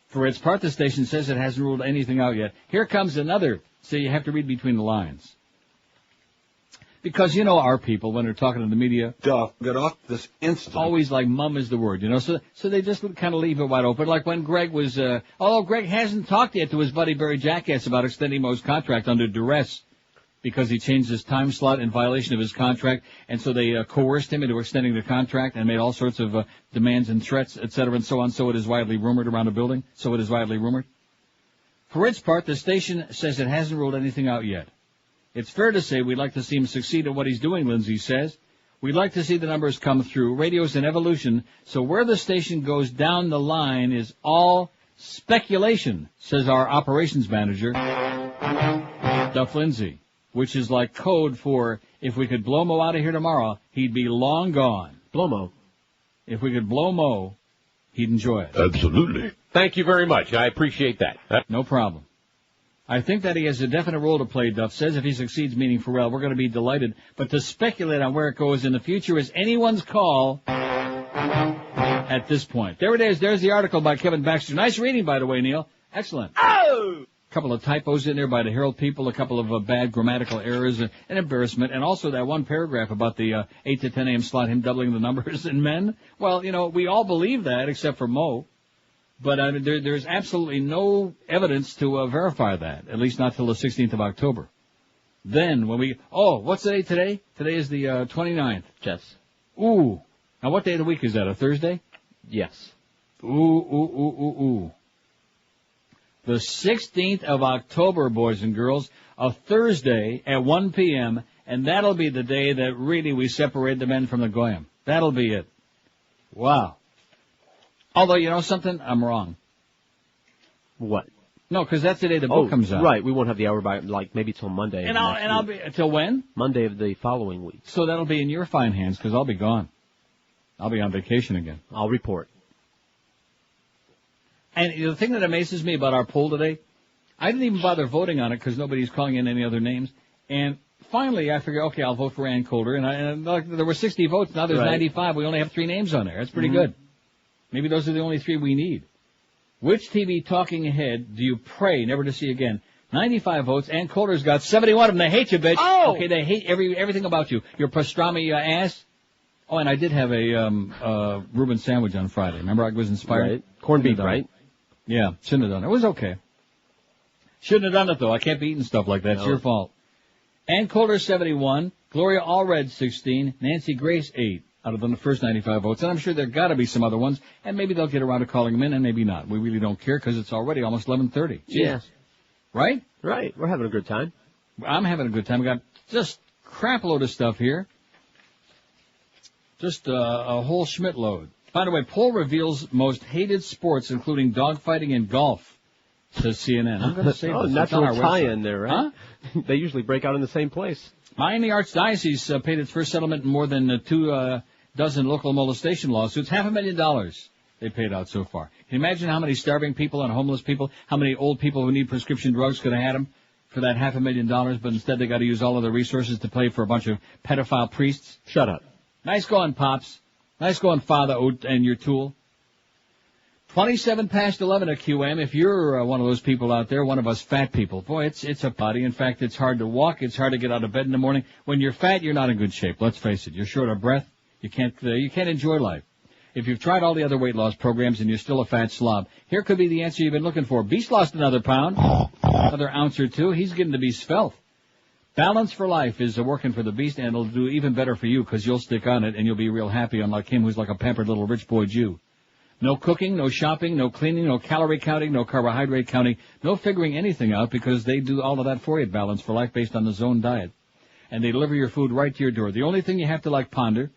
For its part, the station says it hasn't ruled anything out yet. Here comes another. So you have to read between the lines. Because you know our people, when they're talking to the media, Get off this instant. always like mum is the word, you know, so they just would kind of leave it wide open. Like when Greg was, although Greg hasn't talked yet to his buddy Barry Jackass about extending Mo's contract under duress because he changed his time slot in violation of his contract, and so they coerced him into extending the contract and made all sorts of demands and threats, etc., and so on. So it is widely rumored around the building. So it is widely rumored. For its part, the station says it hasn't ruled anything out yet. It's fair to say we'd like to see him succeed at what he's doing, Lindsay says. We'd like to see the numbers come through. Radio's an evolution, so where the station goes down the line is all speculation, says our operations manager, Duff Lindsay, which is like code for if we could blow Mo out of here tomorrow, he'd be long gone. Blow Mo. If we could blow Mo, he'd enjoy it. Absolutely. Thank you very much. I appreciate that. No problem. I think that he has a definite role to play, Duff says. If he succeeds, meaning Ferrall, we're going to be delighted. But to speculate on where it goes in the future is anyone's call at this point. There it is. There's the article by Kevin Baxter. Nice reading, by the way, Neil. Excellent. Oh! A couple of typos in there by the Herald people, a couple of bad grammatical errors, an embarrassment, and also that one paragraph about the 8 to 10 a.m. slot, him doubling the numbers in men. Well, you know, we all believe that except for Mo. But there's absolutely no evidence to verify that, at least not till the 16th of October. Then when what's the date today? Today is the 29th. Yes. Ooh. Now what day of the week is that, a Thursday? Yes. Ooh. The 16th of October, boys and girls, a Thursday at 1 p.m., and that'll be the day that really we separate the men from the goyim. That'll be it. Wow. Although, you know something? I'm wrong. What? No, because that's the day the book comes out. Right. We won't have the hour by, maybe till Monday. And I'll be, till when? Monday of the following week. So that'll be in your fine hands, because I'll be gone. I'll be on vacation again. I'll report. And the thing that amazes me about our poll today, I didn't even bother voting on it because nobody's calling in any other names. And finally, I figured, okay, I'll vote for Ann Coulter. And there were 60 votes. Now there's 95. We only have 3 names on there. That's pretty good. Maybe those are the only 3 we need. Which TV talking head do you pray never to see again? 95 votes. Ann Coulter's got 71 of them. They hate you, bitch. Oh! Okay, they hate everything about you. Your pastrami ass. Oh, and I did have a Reuben sandwich on Friday. Remember I was inspired? Right. Corned beef, right? Yeah, shouldn't have done it. It was okay. Shouldn't have done it, though. I can't be eating stuff like that. It's your fault. Ann Coulter, 71. Gloria Allred, 16. Nancy Grace, 8. Out of the first 95 votes. And I'm sure there got to be some other ones. And maybe they'll get around to calling them in, and maybe not. We really don't care because it's already almost 11:30. Yes. Right? Right. We're having a good time. I'm having a good time. We got just crap load of stuff here. Just a whole Schmidt load. By the way, poll reveals most hated sports, including dogfighting and golf, says CNN. I'm going to say this. Natural tie-in there, right? Huh? They usually break out in the same place. Miami Archdiocese paid its first settlement in more than 2 dozen local molestation lawsuits. $500,000 they paid out so far. Can you imagine how many starving people and homeless people, how many old people who need prescription drugs could have had them for that $500,000, but instead they got to use all of their resources to pay for a bunch of pedophile priests? Shut up. Nice going, Pops. Nice going, Father Oat and your tool. 27 past 11 at QM. If you're one of those people out there, one of us fat people, boy, it's a body. In fact, it's hard to walk. It's hard to get out of bed in the morning. When you're fat, you're not in good shape. Let's face it. You're short of breath. You can't enjoy life. If you've tried all the other weight loss programs and you're still a fat slob, here could be the answer you've been looking for. Beast lost another pound, another ounce or 2. He's getting to be svelte. Balance for Life is working for the Beast, and it'll do even better for you because you'll stick on it and you'll be real happy, unlike him who's like a pampered little rich boy Jew. No cooking, no shopping, no cleaning, no calorie counting, no carbohydrate counting, no figuring anything out because they do all of that for you at Balance for Life based on the Zone diet. And they deliver your food right to your door. The only thing you have to ponder,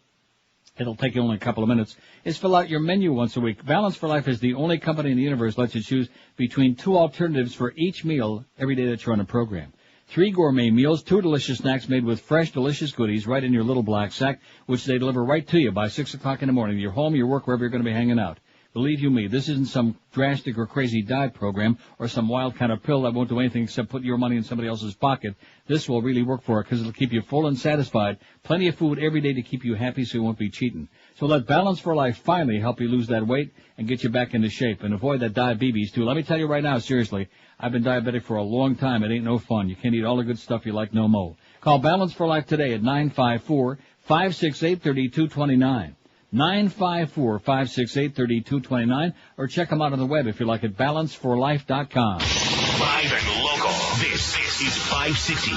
it'll take you only a couple of minutes, is fill out your menu once a week. Balance for Life is the only company in the universe that lets you choose between 2 alternatives for each meal every day that you're on a program. 3 gourmet meals, 2 delicious snacks made with fresh, delicious goodies right in your little black sack, which they deliver right to you by 6 o'clock in the morning. Your home, your work, wherever you're going to be hanging out. Believe you me, this isn't some drastic or crazy diet program or some wild kind of pill that won't do anything except put your money in somebody else's pocket. This will really work for it because it'll keep you full and satisfied. Plenty of food every day to keep you happy so you won't be cheating. So let Balance for Life finally help you lose that weight and get you back into shape and avoid that diabetes too. Let me tell you right now, seriously, I've been diabetic for a long time. It ain't no fun. You can't eat all the good stuff you like no more. Call Balance for Life today at 954-568-3229. 954-568-3229, or check them out on the web if you like at balanceforlife.com. Live and local. This is 560.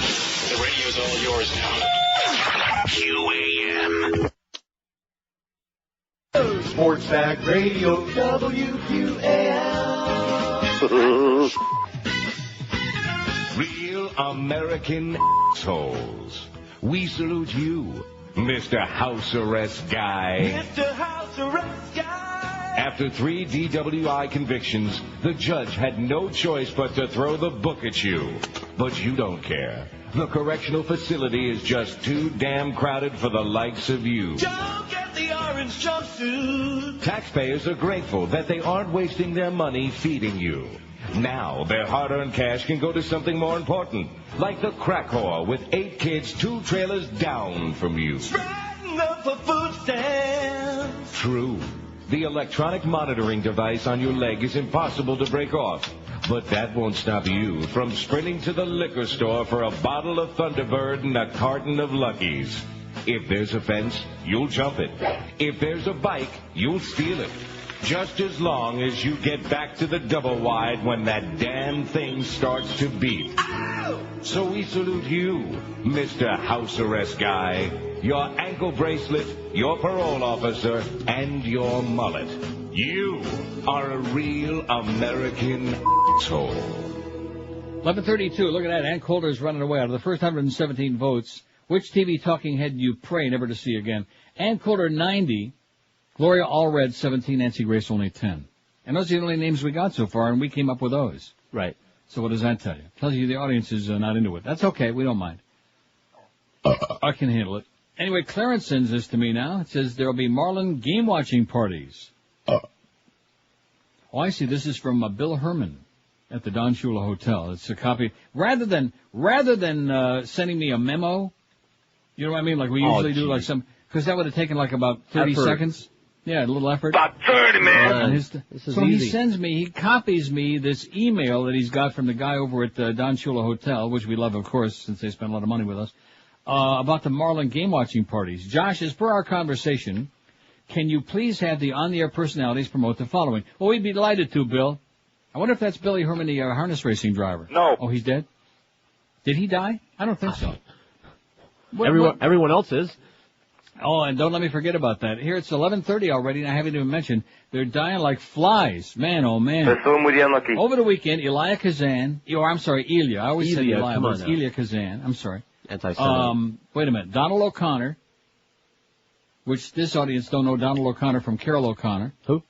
The radio's all yours now. QAM. Sports Back Radio, WQAM. Real American assholes. We salute you, Mr. House Arrest Guy. Mr. House Arrest Guy. After 3 DWI convictions, the judge had no choice but to throw the book at you. But you don't care. The correctional facility is just too damn crowded for the likes of you. Don't get the orange jumpsuit. Taxpayers are grateful that they aren't wasting their money feeding you. Now, their hard-earned cash can go to something more important, like the crack whore with 8 kids 2 trailers down from you. Spreading up for food stamps. True. The electronic monitoring device on your leg is impossible to break off. But that won't stop you from sprinting to the liquor store for a bottle of Thunderbird and a carton of Luckies. If there's a fence, you'll jump it. If there's a bike, you'll steal it. Just as long as you get back to the double wide when that damn thing starts to beep. Ow! So we salute you, Mr. House Arrest Guy, your ankle bracelet, your parole officer, and your mullet. You are a real American asshole. 11:32. Look at that. Ann Coulter's running away. Out of the first 117 votes, which TV talking head do you pray never to see again? Ann Coulter, 90. Gloria Allred, 17. Nancy Grace, only 10. And those are the only names we got so far, and we came up with those. Right. So what does that tell you? It tells you the audience is not into it. That's okay. We don't mind. I can handle it. Anyway, Clarence sends this to me now. It says there will be Marlin game-watching parties. Oh, I see. This is from Bill Herman at the Don Shula Hotel. It's a copy. Rather than sending me a memo, you know what I mean? Like we usually do, like some, because that would have taken like about 30 seconds. Yeah, a little effort. About 30, man. This is so easy. He sends me, he copies me this email that he's got from the guy over at the Don Shula Hotel, which we love, of course, since they spend a lot of money with us, about the Marlin game-watching parties. Josh, as per our conversation, can you please have the on-the-air personalities promote the following? Well, we'd be delighted to, Bill. I wonder if that's Billy Herman, the harness racing driver. No. Oh, he's dead? Did he die? I don't think so. Everyone else is. Oh, and don't let me forget about that. Here it's 11:30 already, and I haven't even mentioned they're dying like flies. Man, oh man. Over the weekend, Ilya. I always say Ilya, but it's Ilya Kazan. I'm sorry. Wait a minute. Donald O'Connor, which this audience don't know Donald O'Connor from Carol O'Connor. Who?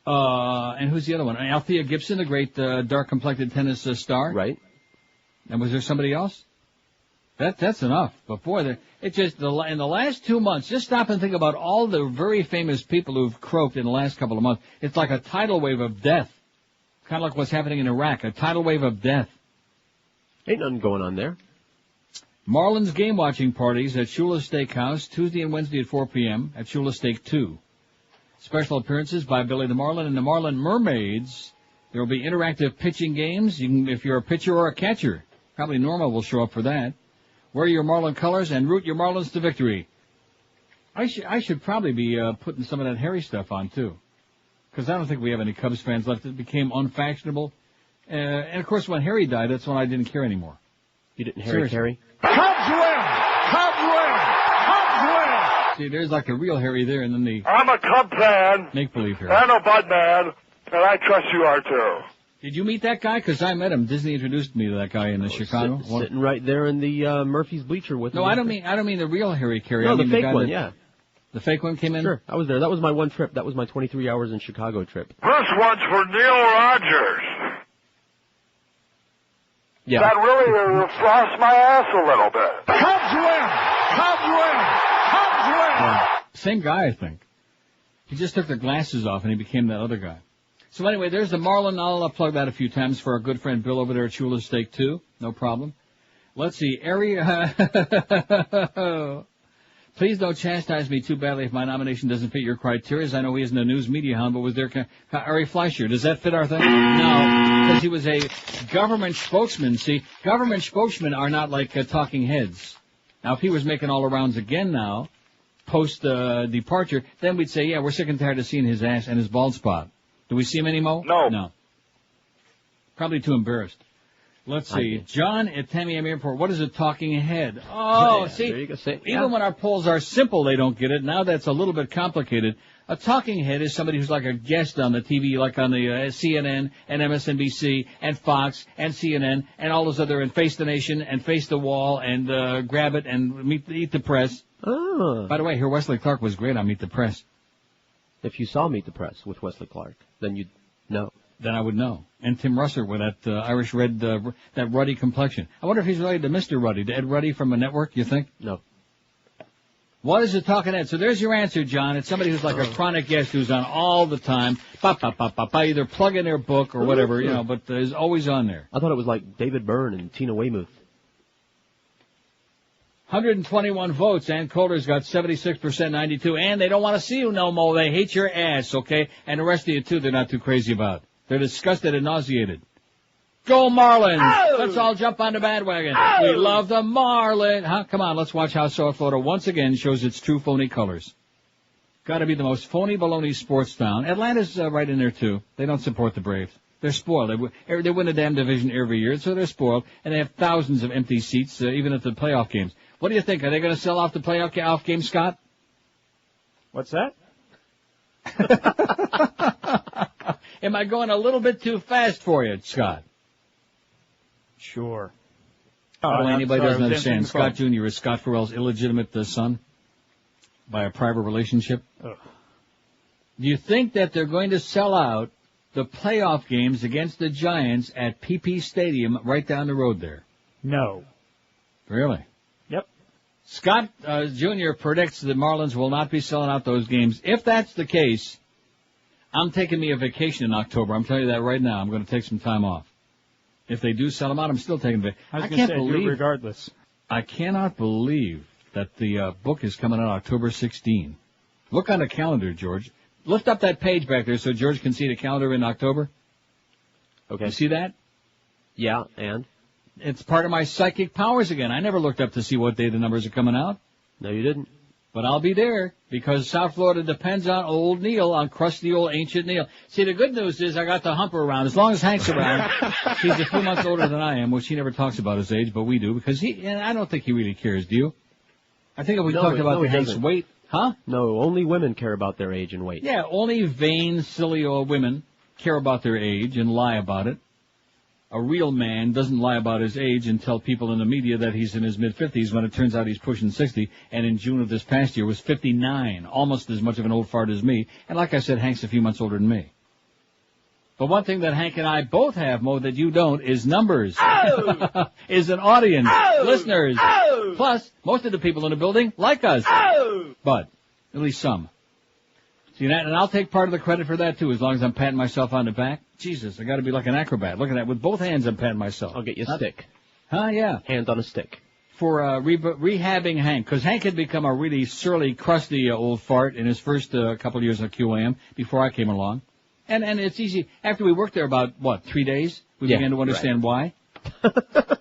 And who's the other one? Althea Gibson, the great dark-complected tennis star. Right. And was there somebody else? That's enough. But boy, in the last 2 months, just stop and think about all the very famous people who've croaked in the last couple of months. It's like a tidal wave of death. Kind of like what's happening in Iraq, a tidal wave of death. Ain't nothing going on there. Marlins game-watching parties at Shula's Steakhouse, Tuesday and Wednesday at 4 p.m. at Shula Steak 2. Special appearances by Billy the Marlin and the Marlin Mermaids. There will be interactive pitching games. You can, if you're a pitcher or a catcher. Probably Norma will show up for that. Wear your Marlin colors and root your Marlins to victory. I should probably be putting some of that Harry stuff on, too. Because I don't think we have any Cubs fans left. It became unfashionable. And, of course, when Harry died, that's when I didn't care anymore. You didn't Harry? Cubs win! Cubs win! Cubs win! See, there's like the real Harry there, and then the... I'm a Cub fan. Make-believe Harry. I'm a Bud man, and I trust you are, too. Did you meet that guy? Because I met him. Disney introduced me to that guy in Chicago. Sitting right there in the Murphy's bleacher with him. No, I don't mean the real Harry Carey. No, I mean the fake one, yeah. The fake one came in? Sure, I was there. That was my one trip. That was my 23 hours in Chicago trip. This one's for Neil Rogers. Yeah. That really frosts my ass a little bit. Cubs win! Cubs win! Cubs win! Yeah. Same guy, I think. He just took the glasses off and he became that other guy. So anyway, there's the Marlin. I'll plug that a few times for our good friend Bill over there at Shula's Steak 2. No problem. Let's see. Please don't chastise me too badly if my nomination doesn't fit your criteria. I know he isn't a news media hound, but was there Ari Fleischer? Does that fit our thing? No, because he was a government spokesman. See, government spokesmen are not like talking heads. Now, if he was making all the rounds again now, post-departure, then we'd say, yeah, we're sick and tired of seeing his ass and his bald spot. Do we see him anymore? No. Probably too embarrassed. Let's see. John at Miami Airport, what is a talking head? Oh, see, even when our polls are simple, they don't get it. Now that's a little bit complicated. A talking head is somebody who's like a guest on the TV, like on the CNN and MSNBC and Fox and CNN and all those other, and Face the Nation and Face the Wall and Grab It and Eat the Press. Oh. By the way, here Wesley Clark was great on Meet the Press. If you saw Meet the Press with Wesley Clark, then you'd know. Then I would know. And Tim Russer with that Irish red, that ruddy complexion. I wonder if he's related to Mr. Ruddy, to Ed Ruddy from a network, you think? No. What is a talking head? So there's your answer, John. It's somebody who's like a chronic guest who's on all the time, either plugging their book or whatever, you know, but is always on there. I thought it was like David Byrne and Tina Weymouth. 121 votes, and Coulter's got 76%, 92, and they don't want to see you no more. They hate your ass, okay? And the rest of you, too, they're not too crazy about. They're disgusted and nauseated. Go Marlins! Oh! Let's all jump on the bandwagon. Oh! We love the Marlins. Huh? Come on, let's watch how South Florida once again shows its true phony colors. Got to be the most phony baloney sports town. Atlanta's right in there, too. They don't support the Braves. They're spoiled. They win the damn division every year, so they're spoiled. And they have thousands of empty seats, even at the playoff games. What do you think? Are they going to sell off the playoff game, Scott? What's that? Am I going a little bit too fast for you, Scott? Sure. Anybody doesn't understand. Scott Jr. is Scott Ferrall's illegitimate son by a private relationship. Ugh. Do you think that they're going to sell out the playoff games against the Giants at PP Stadium right down the road there? No. Really? Yep. Scott Jr. predicts the Marlins will not be selling out those games. If that's the case, I'm taking me a vacation in October. I'm telling you that right now. I'm going to take some time off. If they do sell them out, I'm still taking it. I can't believe, regardless. I cannot believe that the book is coming out October 16. Look on the calendar, George. Lift up that page back there so George can see the calendar in October. Okay. You see that? Yeah, and? It's part of my psychic powers again. I never looked up to see what day the numbers are coming out. No, you didn't. But I'll be there because South Florida depends on old Neil, on crusty old ancient Neil. See, the good news is I got the humper around. As long as Hank's around, he's a few months older than I am, which he never talks about his age, but we do because and I don't think he really cares, do you? I think if we talked about Hank's weight, huh? No, only women care about their age and weight. Yeah, only vain, silly old women care about their age and lie about it. A real man doesn't lie about his age and tell people in the media that he's in his mid-50s when it turns out he's pushing 60, and in June of this past year was 59, almost as much of an old fart as me. And like I said, Hank's a few months older than me. But one thing that Hank and I both have, Mo, that you don't, is numbers. Oh! Is an audience, listeners. Oh! Plus, most of the people in the building like us. Oh! But, at least some. See that? And I'll take part of the credit for that, too, as long as I'm patting myself on the back. Jesus, I got to be like an acrobat. Look at that. With both hands, I'm patting myself. I'll get you a stick. Huh? Yeah. Hand on a stick. For rehabbing Hank, because Hank had become a really surly, crusty old fart in his first couple of years at QAM before I came along. And it's easy. After we worked there about, 3 days, we began to understand why.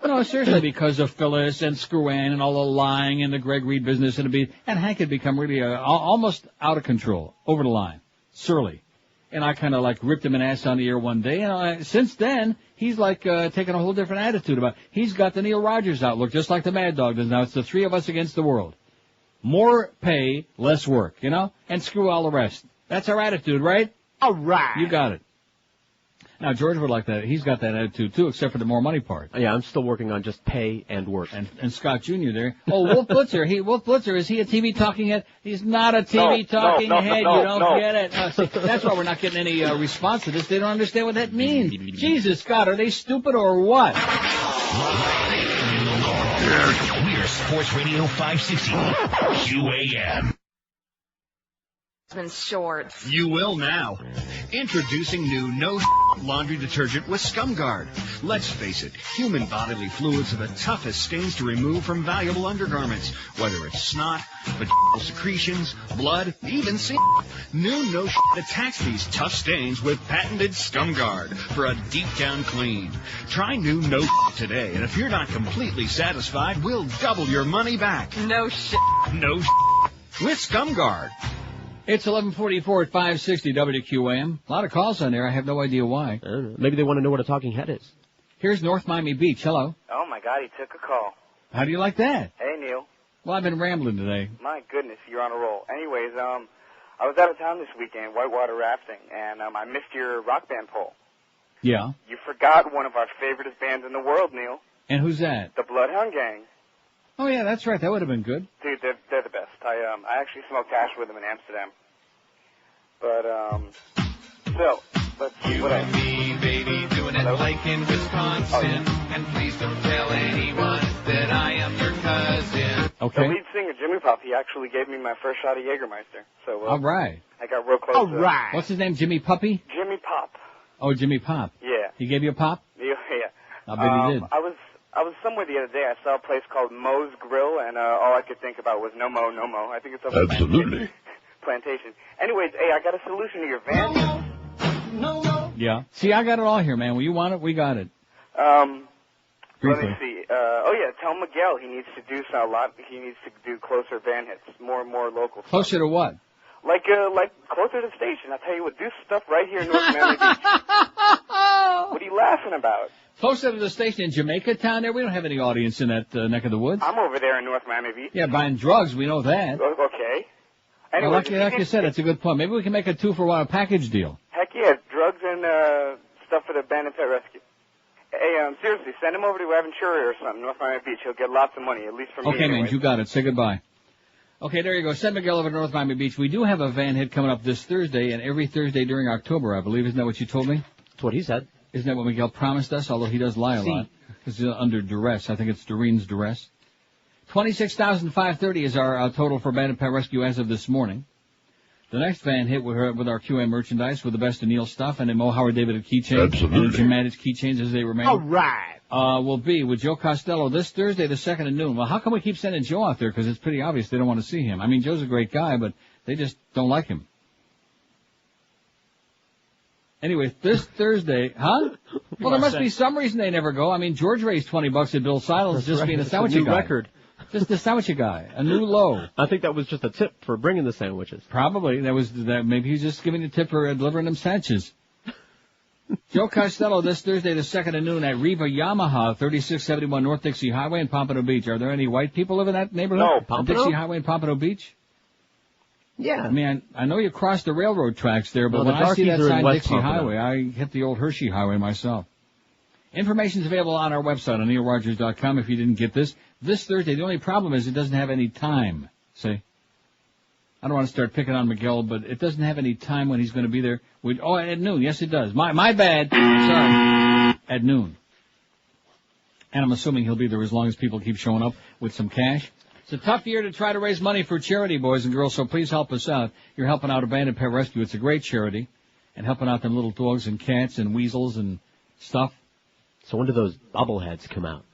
No, seriously, because of Phyllis and Screwan and all the lying and the Greg Reed business, and Hank had become really almost out of control, over the line, surly. And I kind of ripped him an ass on the ear one day, and since then, he's taking a whole different attitude about it. He's got the Neil Rogers outlook, just like the Mad Dog does now. It's the three of us against the world. More pay, less work, and screw all the rest. That's our attitude, right? All right. You got it. Now, George would like that. He's got that attitude, too, except for the more money part. Yeah, I'm still working on just pay and work. And Scott Jr. there. Oh, Wolf Blitzer. Wolf Blitzer, is he a TV talking head? He's not a TV talking head. You don't get it. See, that's why we're not getting any response to this. They don't understand what that means. Jesus, Scott, are they stupid or what? We're Sports Radio 560 QAM. Been short. You will now. Introducing new no laundry detergent with ScumGuard. Let's face it, human bodily fluids are the toughest stains to remove from valuable undergarments, whether it's snot, vaginal secretions, blood, even semen. New no attacks these tough stains with patented ScumGuard for a deep down clean. Try new no today, and if you're not completely satisfied, we'll double your money back. No shit. No with ScumGuard. It's 11:44 at 560 WQAM. A lot of calls on there. I have no idea why. Maybe they want to know what a talking head is. Here's North Miami Beach. Hello. Oh, my God, he took a call. How do you like that? Hey, Neil. Well, I've been rambling today. My goodness, you're on a roll. Anyways, I was out of town this weekend, whitewater rafting, and I missed your rock band poll. Yeah. You forgot one of our favoriteest bands in the world, Neil. And who's that? The Bloodhound Gang. Oh, yeah, that's right. That would have been good. Dude, they're the best. I actually smoked hash with them in Amsterdam. But, so, let's see what and me, baby, doing it like in Wisconsin. Oh, yeah. And please don't tell anyone that I am your cousin. Okay. The lead singer, Jimmy Pop, he actually gave me my first shot of Jägermeister. So, all right. I got real close. All right. What's his name, Jimmy Puppy? Jimmy Pop. Oh, Jimmy Pop. Yeah. He gave you a pop? Yeah. I bet he did. I was somewhere the other day. I saw a place called Moe's Grill, and all I could think about was no Mo, no Mo. I think it's over Absolutely. Plantation. Anyways, hey, I got a solution to your van. No. Yeah. See, I got it all here, man. When you want it, we got it. Let Briefly. me see. Oh yeah, tell Miguel he needs to do a lot. He needs to do closer van hits, more local. Closer to what? Like closer to the station. I tell you what, do stuff right here in North Miami Beach. What are you laughing about? Closer to the station in Jamaica Town there? We don't have any audience in that neck of the woods. I'm over there in North Miami Beach. Yeah, buying drugs, we know that. Okay. Well, Anyway, like you said, it's a good point. Maybe we can make a 2-for-1 package deal. Heck yeah, drugs and stuff for the Abandoned Pet Rescue. Hey, seriously, send him over to Aventura or something, North Miami Beach. He'll get lots of money, at least from me. Okay, anyway. man, you got it. Say goodbye. Okay, there you go. Send Miguel over to North Miami Beach. We do have a van hit coming up this Thursday and every Thursday during October, I believe. Isn't that what you told me? That's what he said. Isn't that what Miguel promised us? Although he does lie a lot. Because he's under duress. I think it's Doreen's duress. $26,530 is our total for Abandoned Pet Rescue as of this morning. The next van hit with our QA merchandise with the best of Neil stuff and a Mo Howard David keychain. Absolutely. And the Germanic keychains as they remain. All right. Will be with Joe Costello this Thursday, the 2nd at noon. Well, how come we keep sending Joe out there? Because it's pretty obvious they don't want to see him. I mean, Joe's a great guy, but they just don't like him. Anyway, this Thursday, huh? Well, there must be some reason they never go. I mean, George raised $20 at Bill Silas just being a sandwich guy. Record. Just a sandwich guy, a new low. I think that was just a tip for bringing the sandwiches. Probably that. Maybe he's just giving a tip for delivering them sandwiches. Joe Costello this Thursday, the 2nd at noon at Riva Yamaha, 3671 North Dixie Highway in Pompano Beach. Are there any white people live in that neighborhood? No, on Pompano? Dixie Highway in Pompano Beach? Yeah. I mean, I know you crossed the railroad tracks there, but No, when the I see that darkies are in sign West Dixie Pompano. Highway, I hit the old Hershey Highway myself. Information's available on our website on neilrogers.com if you didn't get this. This Thursday, the only problem is it doesn't have any time. See? I don't want to start picking on Miguel, but it doesn't have any time when he's going to be there. At noon. Yes, it does. My bad. Sorry. At noon. And I'm assuming he'll be there as long as people keep showing up with some cash. It's a tough year to try to raise money for charity, boys and girls, so please help us out. You're helping out Abandoned Pet Rescue. It's a great charity. And helping out them little dogs and cats and weasels and stuff. So when do those bobbleheads come out?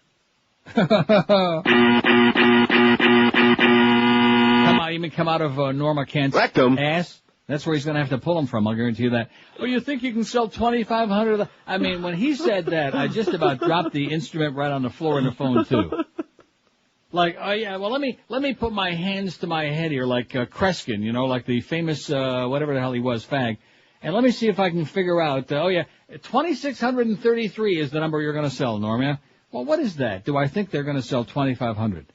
Come out of Norma Kent's ass. That's where he's going to have to pull them from, I'll guarantee you that. Oh, you think you can sell 2,500 of them? I mean, when he said that, I just about dropped the instrument right on the floor in the phone, too. Like, oh yeah, well, let me put my hands to my head here, like Kreskin, you know, like the famous, whatever the hell he was, fag. And let me see if I can figure out, 2,633 is the number you're going to sell, Norma. Well, what is that? Do I think they're going to sell 2,500?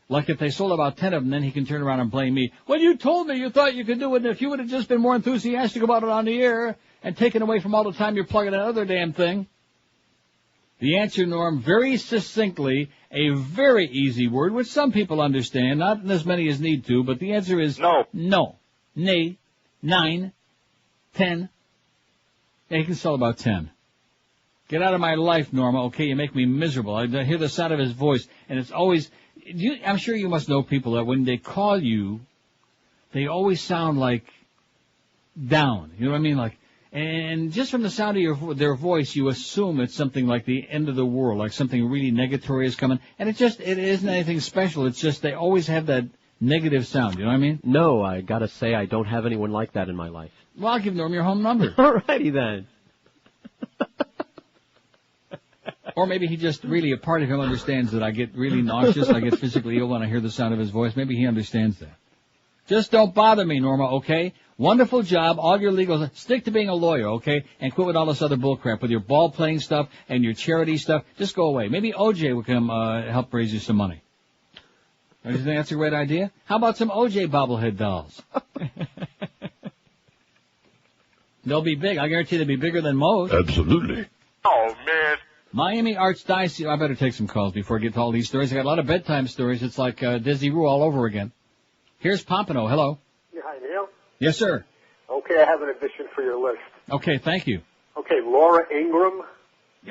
Like if they sold about 10 of them, then he can turn around and blame me. Well, you told me you thought you could do it, and if you would have just been more enthusiastic about it on the air and taken away from all the time you're plugging that other damn thing. The answer, Norm, very succinctly, a very easy word, which some people understand, not as many as need to, but the answer is no. No. Nay. 9. 10. Yeah, he can sell about 10. Get out of my life, Norma, okay? You make me miserable. I hear the sound of his voice, and it's always... I'm sure you must know people that when they call you, they always sound like down. You know what I mean? Like, And just from the sound of their voice, you assume it's something like the end of the world, like something really negatory is coming. And it isn't anything special. It's just they always have that negative sound. You know what I mean? No, I gotta say I don't have anyone like that in my life. Well, I'll give Norm your home number. Alrighty then. Or maybe he just really, a part of him understands that I get really nauseous, I get physically ill when I hear the sound of his voice. Maybe he understands that. Just don't bother me, Norma, okay? Wonderful job, all your legal, stick to being a lawyer, okay? And quit with all this other bullcrap, with your ball playing stuff and your charity stuff. Just go away. Maybe OJ will come, help raise you some money. Do you think that's a great idea? How about some OJ bobblehead dolls? They'll be big. I guarantee they'll be bigger than most. Absolutely. Oh, man. Miami Archdiocese. I better take some calls before I get to all these stories. I got a lot of bedtime stories. It's like Disney Rule all over again. Here's Pompano. Hello. Yeah, hi, Neil. Yes, sir. Okay, I have an addition for your list. Okay, thank you. Okay, Laura Ingraham.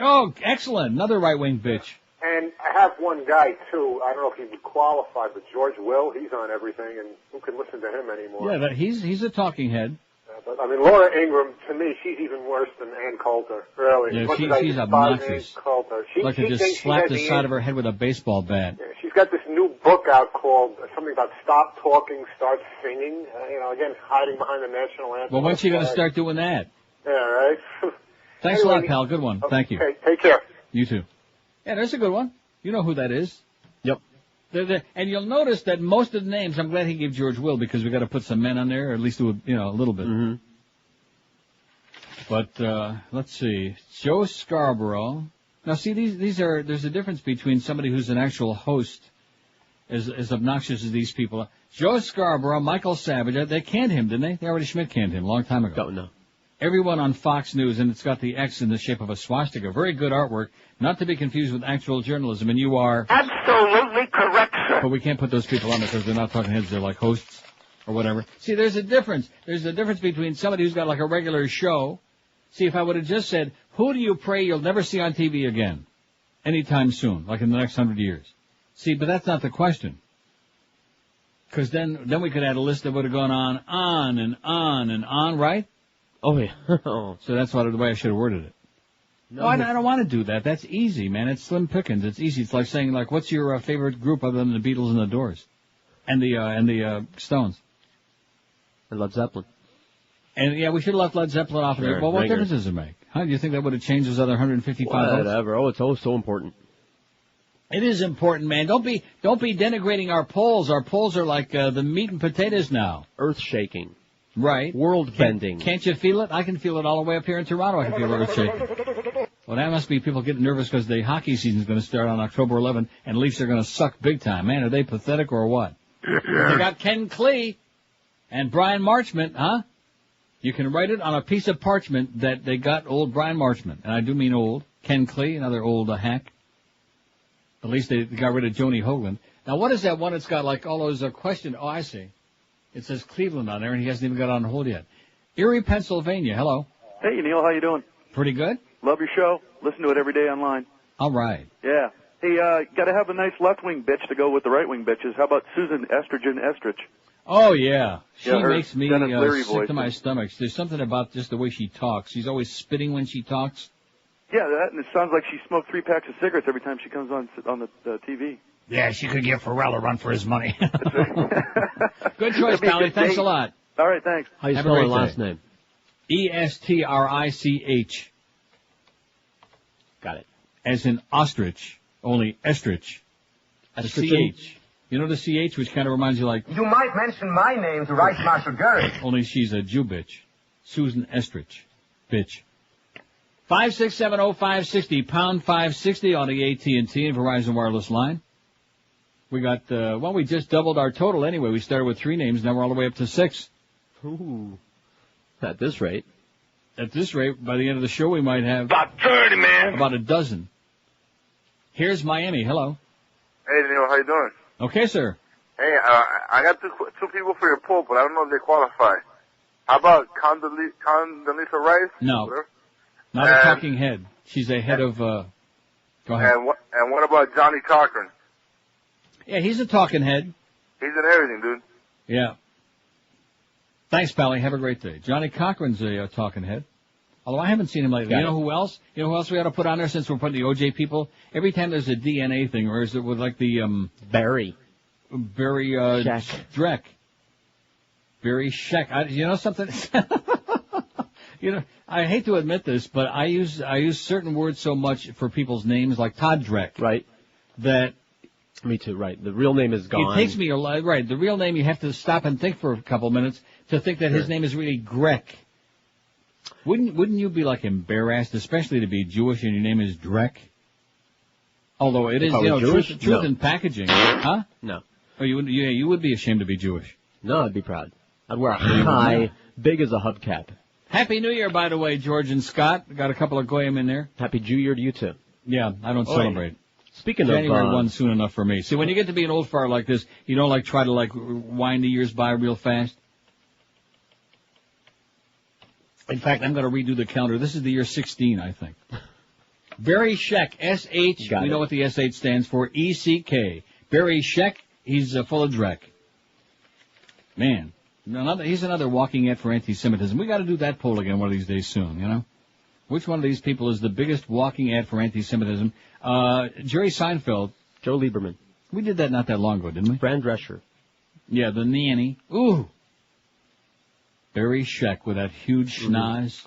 Oh, excellent. Another right-wing bitch. And I have one guy, too. I don't know if he would qualify, but George Will, he's on everything, and who can listen to him anymore? Yeah, he's a talking head. But, I mean, Laura Ingraham, to me, she's even worse than Ann Coulter, really. Yeah, she's obnoxious. Coulter. Like to just slap the side of her head with a baseball bat. Yeah, she's got this new book out called something about Stop Talking, Start Singing. Again, hiding behind the national anthem. Well, when's she going to start doing that? Yeah, right? Thanks a lot, pal. Good one. Thank you. Okay, take care. You too. Yeah, there's a good one. You know who that is. Yep. And you'll notice that most of the names, I'm glad he gave George Will, because we got to put some men on there, or at least do a little bit. Mm-hmm. But, let's see. Joe Scarborough. Now, see, there's a difference between somebody who's an actual host, as obnoxious as these people are. Joe Scarborough, Michael Savage, they canned him, didn't they? They already Schmidt canned him a long time ago. Don't know. Everyone on Fox News, and it's got the X in the shape of a swastika. Very good artwork, not to be confused with actual journalism, and you are... Absolutely correct, sir. But we can't put those people on because they're not talking heads, they're like hosts or whatever. See, there's a difference. There's a difference between somebody who's got like a regular show. See, if I would have just said, who do you pray you'll never see on TV again? Anytime soon, like in the next 100 years. See, but that's not the question. Because then we could add a list that would have gone on and on and on, right? Oh, yeah. So that's the way I should have worded it. No, I don't want to do that. That's easy, man. It's slim pickings. It's easy. It's like saying, like, what's your favorite group other than the Beatles and the Doors? And the Stones. And Led Zeppelin. And, yeah, we should have left Led Zeppelin off of it. Well, what difference does it make? Huh? Do you think that would have changed those other 155 votes? Whatever. Oh, it's so important. It is important, man. Don't be denigrating our polls. Our polls are like the meat and potatoes now. Earth-shaking. Right. World-bending. Can't you feel it? I can feel it all the way up here in Toronto. I can feel earth-shaking. Well, that must be people getting nervous because the hockey season is going to start on October 11th, and the Leafs are going to suck big time. Man, are they pathetic or what? They got Ken Klee and Brian Marchment, huh? You can write it on a piece of parchment that they got old Brian Marchment, and I do mean old. Ken Klee, another old hack. At least they got rid of Joni Hoagland. Now, what is that one that's got like all those questions? Oh, I see. It says Cleveland on there, and he hasn't even got on hold yet. Erie, Pennsylvania. Hello. Hey, Neil. How you doing? Pretty good. Love your show. Listen to it every day online. All right. Yeah. Hey, got to have a nice left-wing bitch to go with the right-wing bitches. How about Susan Estrich? Oh, yeah. She makes me sick voice. to my stomach. There's something about just the way she talks. She's always spitting when she talks. Yeah, and it sounds like she smoked 3 packs of cigarettes every time she comes on the TV. Yeah, she could give Ferrall a run for his money. Good choice, Pally. Thanks a lot. All right, thanks. How you spell her last name? Estrich. Got it. As in ostrich, only estrich. The CH. You know the CH, which kind of reminds you like... You might mention my name to Vice Marshal Goering. Only she's a Jew bitch. Susan Estrich. Bitch. 5670560, pound 560 on the AT&T and Verizon Wireless line. We got, we just doubled our total anyway. We started with 3 names, now we're all the way up to 6. Ooh. At this rate. At this rate, by the end of the show, we might have... About 30, man. About a dozen. Here's Miami. Hello. Hey, Neil. How you doing? Okay, sir. Hey, I got two people for your poll, but I don't know if they qualify. How about Condoleezza Rice? No. Not a talking head. She's a head of, go ahead. And what about Johnny Cochran? Yeah, he's a talking head. He's in everything, dude. Yeah. Thanks, Pally. Have a great day. Johnny Cochran's a talking head. Although I haven't seen him lately. You know who else? You know who else we ought to put on there since we're putting the OJ people? Every time there's a DNA thing, or is it with like the, Barry Dreck. Barry Scheck. You know something? You know, I hate to admit this, but I use certain words so much for people's names, like Todd Dreck. Right. That. Me too, right. The real name is gone. It takes me right. The real name, you have to stop and think for a couple minutes to think that his name is really Grek. Wouldn't you be like embarrassed, especially to be Jewish and your name is Drek? Although it is, you know, truth in packaging, huh? No. Oh, you would be ashamed to be Jewish. No, I'd be proud. I'd wear a tie, big as a hubcap. Happy New Year, by the way, George and Scott. Got a couple of goyim in there. Happy Jew Year to you too. Yeah, I don't celebrate. Speaking January of 1 soon enough for me. See, when you get to be an old fart like this, you don't like try to like wind the years by real fast. In fact, I'm going to redo the calendar. This is the year 16, I think. Barry Scheck, S-H, we know what the S-H stands for, E-C-K. Barry Scheck, he's full of dreck. Man, he's another walking ad for anti-Semitism. We got to do that poll again one of these days soon, you know? Which one of these people is the biggest walking ad for anti-Semitism? Jerry Seinfeld. Joe Lieberman. We did that not that long ago, didn't we? Fran Drescher. Yeah, the nanny. Ooh. Barry Scheck with that huge schnoz.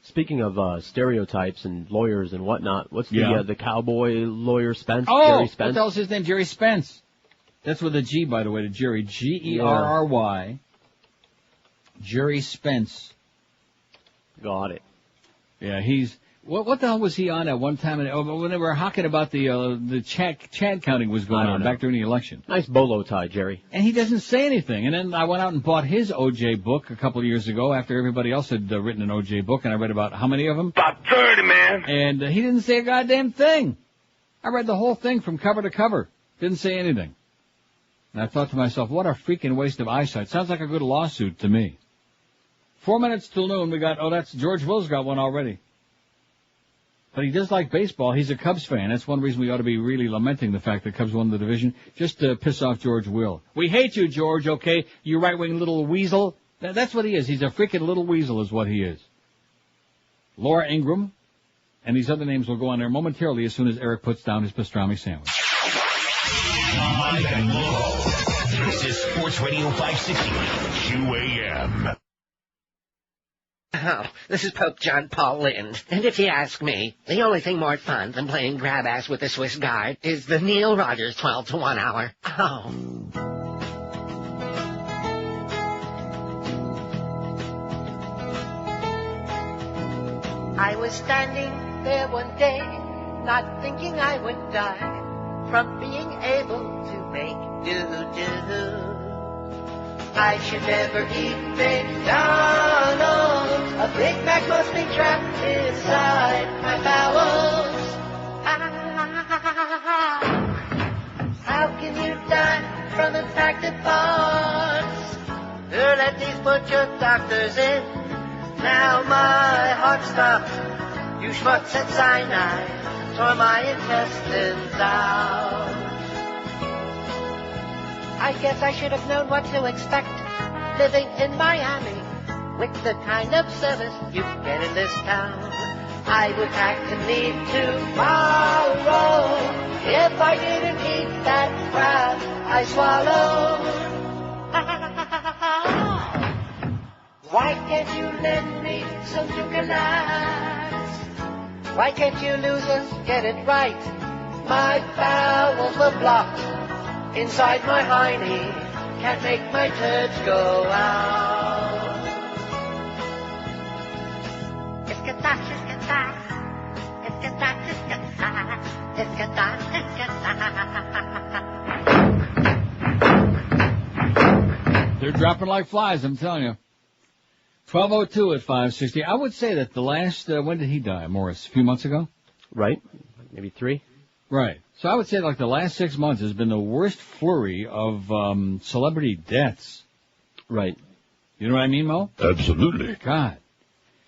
Speaking of stereotypes and lawyers and whatnot, what's the cowboy lawyer Spence? Jerry Spence? What the hell's his name? Jerry Spence. That's with a G, by the way, to Jerry. G-E-R-R-Y. Jerry Spence. Got it. Yeah, he's... What the hell was he on at one time? When they were hawking about the Chad counting was going on back during the election. Nice bolo tie, Jerry. And he doesn't say anything. And then I went out and bought his OJ book a couple of years ago after everybody else had written an OJ book, and I read about how many of them? About 30, man. And he didn't say a goddamn thing. I read the whole thing from cover to cover. Didn't say anything. And I thought to myself, what a freaking waste of eyesight. Sounds like a good lawsuit to me. 4 minutes till noon, we got, that's George Will's got one already. But he does like baseball. He's a Cubs fan. That's one reason we ought to be really lamenting the fact that Cubs won the division, just to piss off George Will. We hate you, George, okay? You right-wing little weasel. That's what he is. He's a freaking little weasel is what he is. Laura Ingram, and these other names will go on there momentarily as soon as Eric puts down his pastrami sandwich. Live and local. This is Sports Radio 560 QAM. Oh, this is Pope John Paul Lynn, and if you ask me, the only thing more fun than playing grab-ass with the Swiss Guard is the Neil Rogers 12 to 1 hour. Oh. I was standing there one day, not thinking I would die from being able to make do-do. I should never eat McDonald's. A Big Mac must be trapped inside my bowels. How can you die from infected parts? Who let these butcher doctors in? Now my heart stopped. You schmucks said cyanide tore my intestines out. I guess I should have known what to expect living in Miami with the kind of service you get in this town. I would have to leave tomorrow if I didn't eat that crab I swallowed. Why can't you lend me some Ducalats? Why can't you losers get it right? My bowels were blocked inside my hiney, can't make my turds go out. It's-ka-ta, it's-ka-ta, it's-ka-ta, it's-ka-ta, it's-ka-ta. They're dropping like flies, I'm telling you. 12:02 at 560. I would say that the last, when did he die, Morris? A few months ago? Right. Maybe 3. Right. So I would say like the last 6 months has been the worst flurry of celebrity deaths. Right. You know what I mean, Mo? Absolutely. God.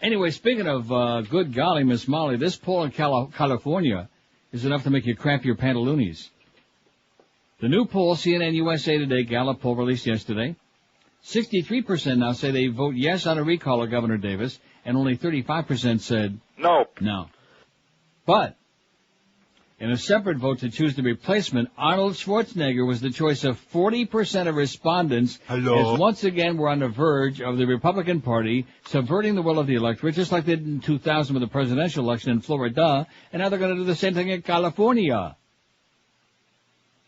Anyway, speaking of good golly, Miss Molly, this poll in California is enough to make you crap your pantaloonies. The new poll, CNN USA Today Gallup poll released yesterday, 63% now say they vote yes on a recall of Governor Davis, and only 35% said Nope. no. But in a separate vote to choose the replacement, Arnold Schwarzenegger was the choice of 40% of respondents. Hello. As once again we're on the verge of the Republican Party subverting the will of the electorate, just like they did in 2000 with the presidential election in Florida, and now they're going to do the same thing in California.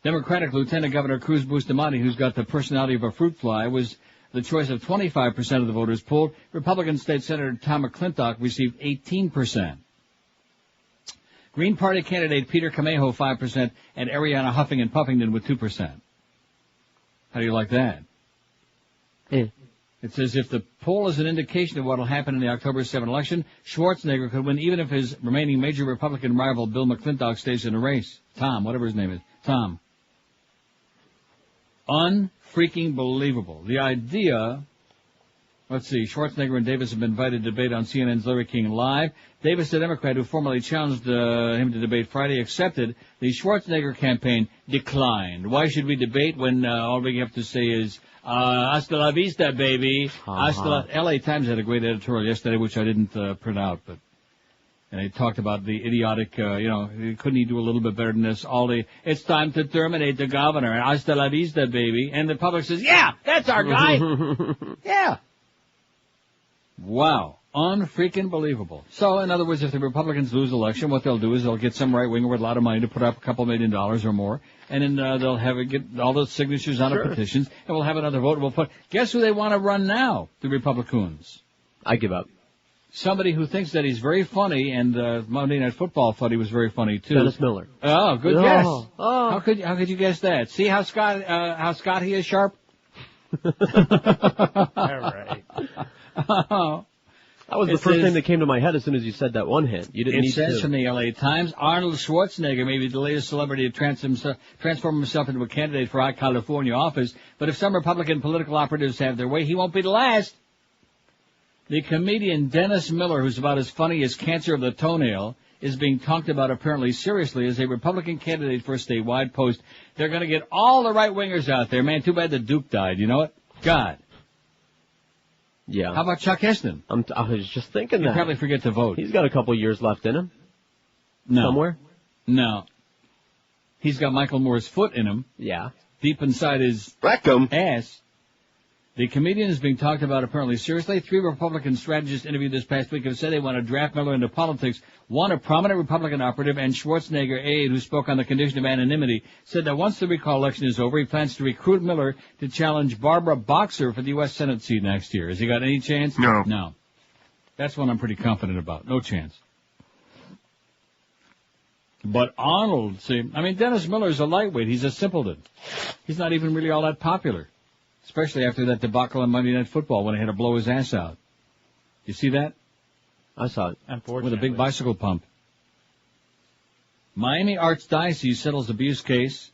Democratic Lieutenant Governor Cruz Bustamante, who's got the personality of a fruit fly, was the choice of 25% of the voters polled. Republican State Senator Tom McClintock received 18%. Green Party candidate Peter Camejo, 5%, and Ariana Huffing and Puffington with 2%. How do you like that? It says if the poll is an indication of what will happen in the October 7 election, Schwarzenegger could win even if his remaining major Republican rival Bill McClintock stays in the race. Tom, whatever his name is. Tom. Unfreaking believable. The idea... Let's see, Schwarzenegger and Davis have been invited to debate on CNN's Larry King Live. Davis, the Democrat who formally challenged him to debate Friday, accepted. The Schwarzenegger campaign declined. Why should we debate when all we have to say is, hasta la vista, baby. Hasta la... L.A. Times had a great editorial yesterday, which I didn't print out, but... And they talked about the idiotic, couldn't he do a little bit better than this? It's time to terminate the governor. Hasta la vista, baby. And the public says, yeah, that's our guy. Yeah. Wow. Unfreaking believable. So, in other words, if the Republicans lose the election, what they'll do is they'll get some right-winger with a lot of money to put up a couple $1 million or more, and then they'll get all the signatures on the petitions, and we'll have another vote. We'll put, guess who they want to run now? The Republicans. I give up. Somebody who thinks that he's very funny, and Monday Night Football thought he was very funny too. Dennis Miller. Oh, good guess. Oh. How could you guess that? See how Scott he is sharp? All right. That was the first thing that came to my head as soon as you said that one hint. You didn't need to. It says from the L.A. Times, Arnold Schwarzenegger may be the latest celebrity to transform himself into a candidate for our California office, but if some Republican political operatives have their way, he won't be the last. The comedian Dennis Miller, who's about as funny as cancer of the toenail, is being talked about apparently seriously as a Republican candidate for a statewide post. They're going to get all the right-wingers out there. Man, too bad the Duke died, you know what? God. Yeah. How about Chuck Heston? I was just thinking that. He'll probably forget to vote. He's got a couple years left in him. No. Somewhere? No. He's got Michael Moore's foot in him. Yeah. Deep inside his ass. The comedian is being talked about apparently seriously. 3 Republican strategists interviewed this past week have said they want to draft Miller into politics. One, a prominent Republican operative, and Schwarzenegger aide, who spoke on the condition of anonymity, said that once the recall election is over, he plans to recruit Miller to challenge Barbara Boxer for the U.S. Senate seat next year. Has he got any chance? No. No. That's one I'm pretty confident about. No chance. But Arnold, Dennis Miller's a lightweight. He's a simpleton. He's not even really all that popular. Especially after that debacle on Monday Night Football when he had to blow his ass out. You see that? I saw it. With a big bicycle pump. Miami Archdiocese settles abuse case.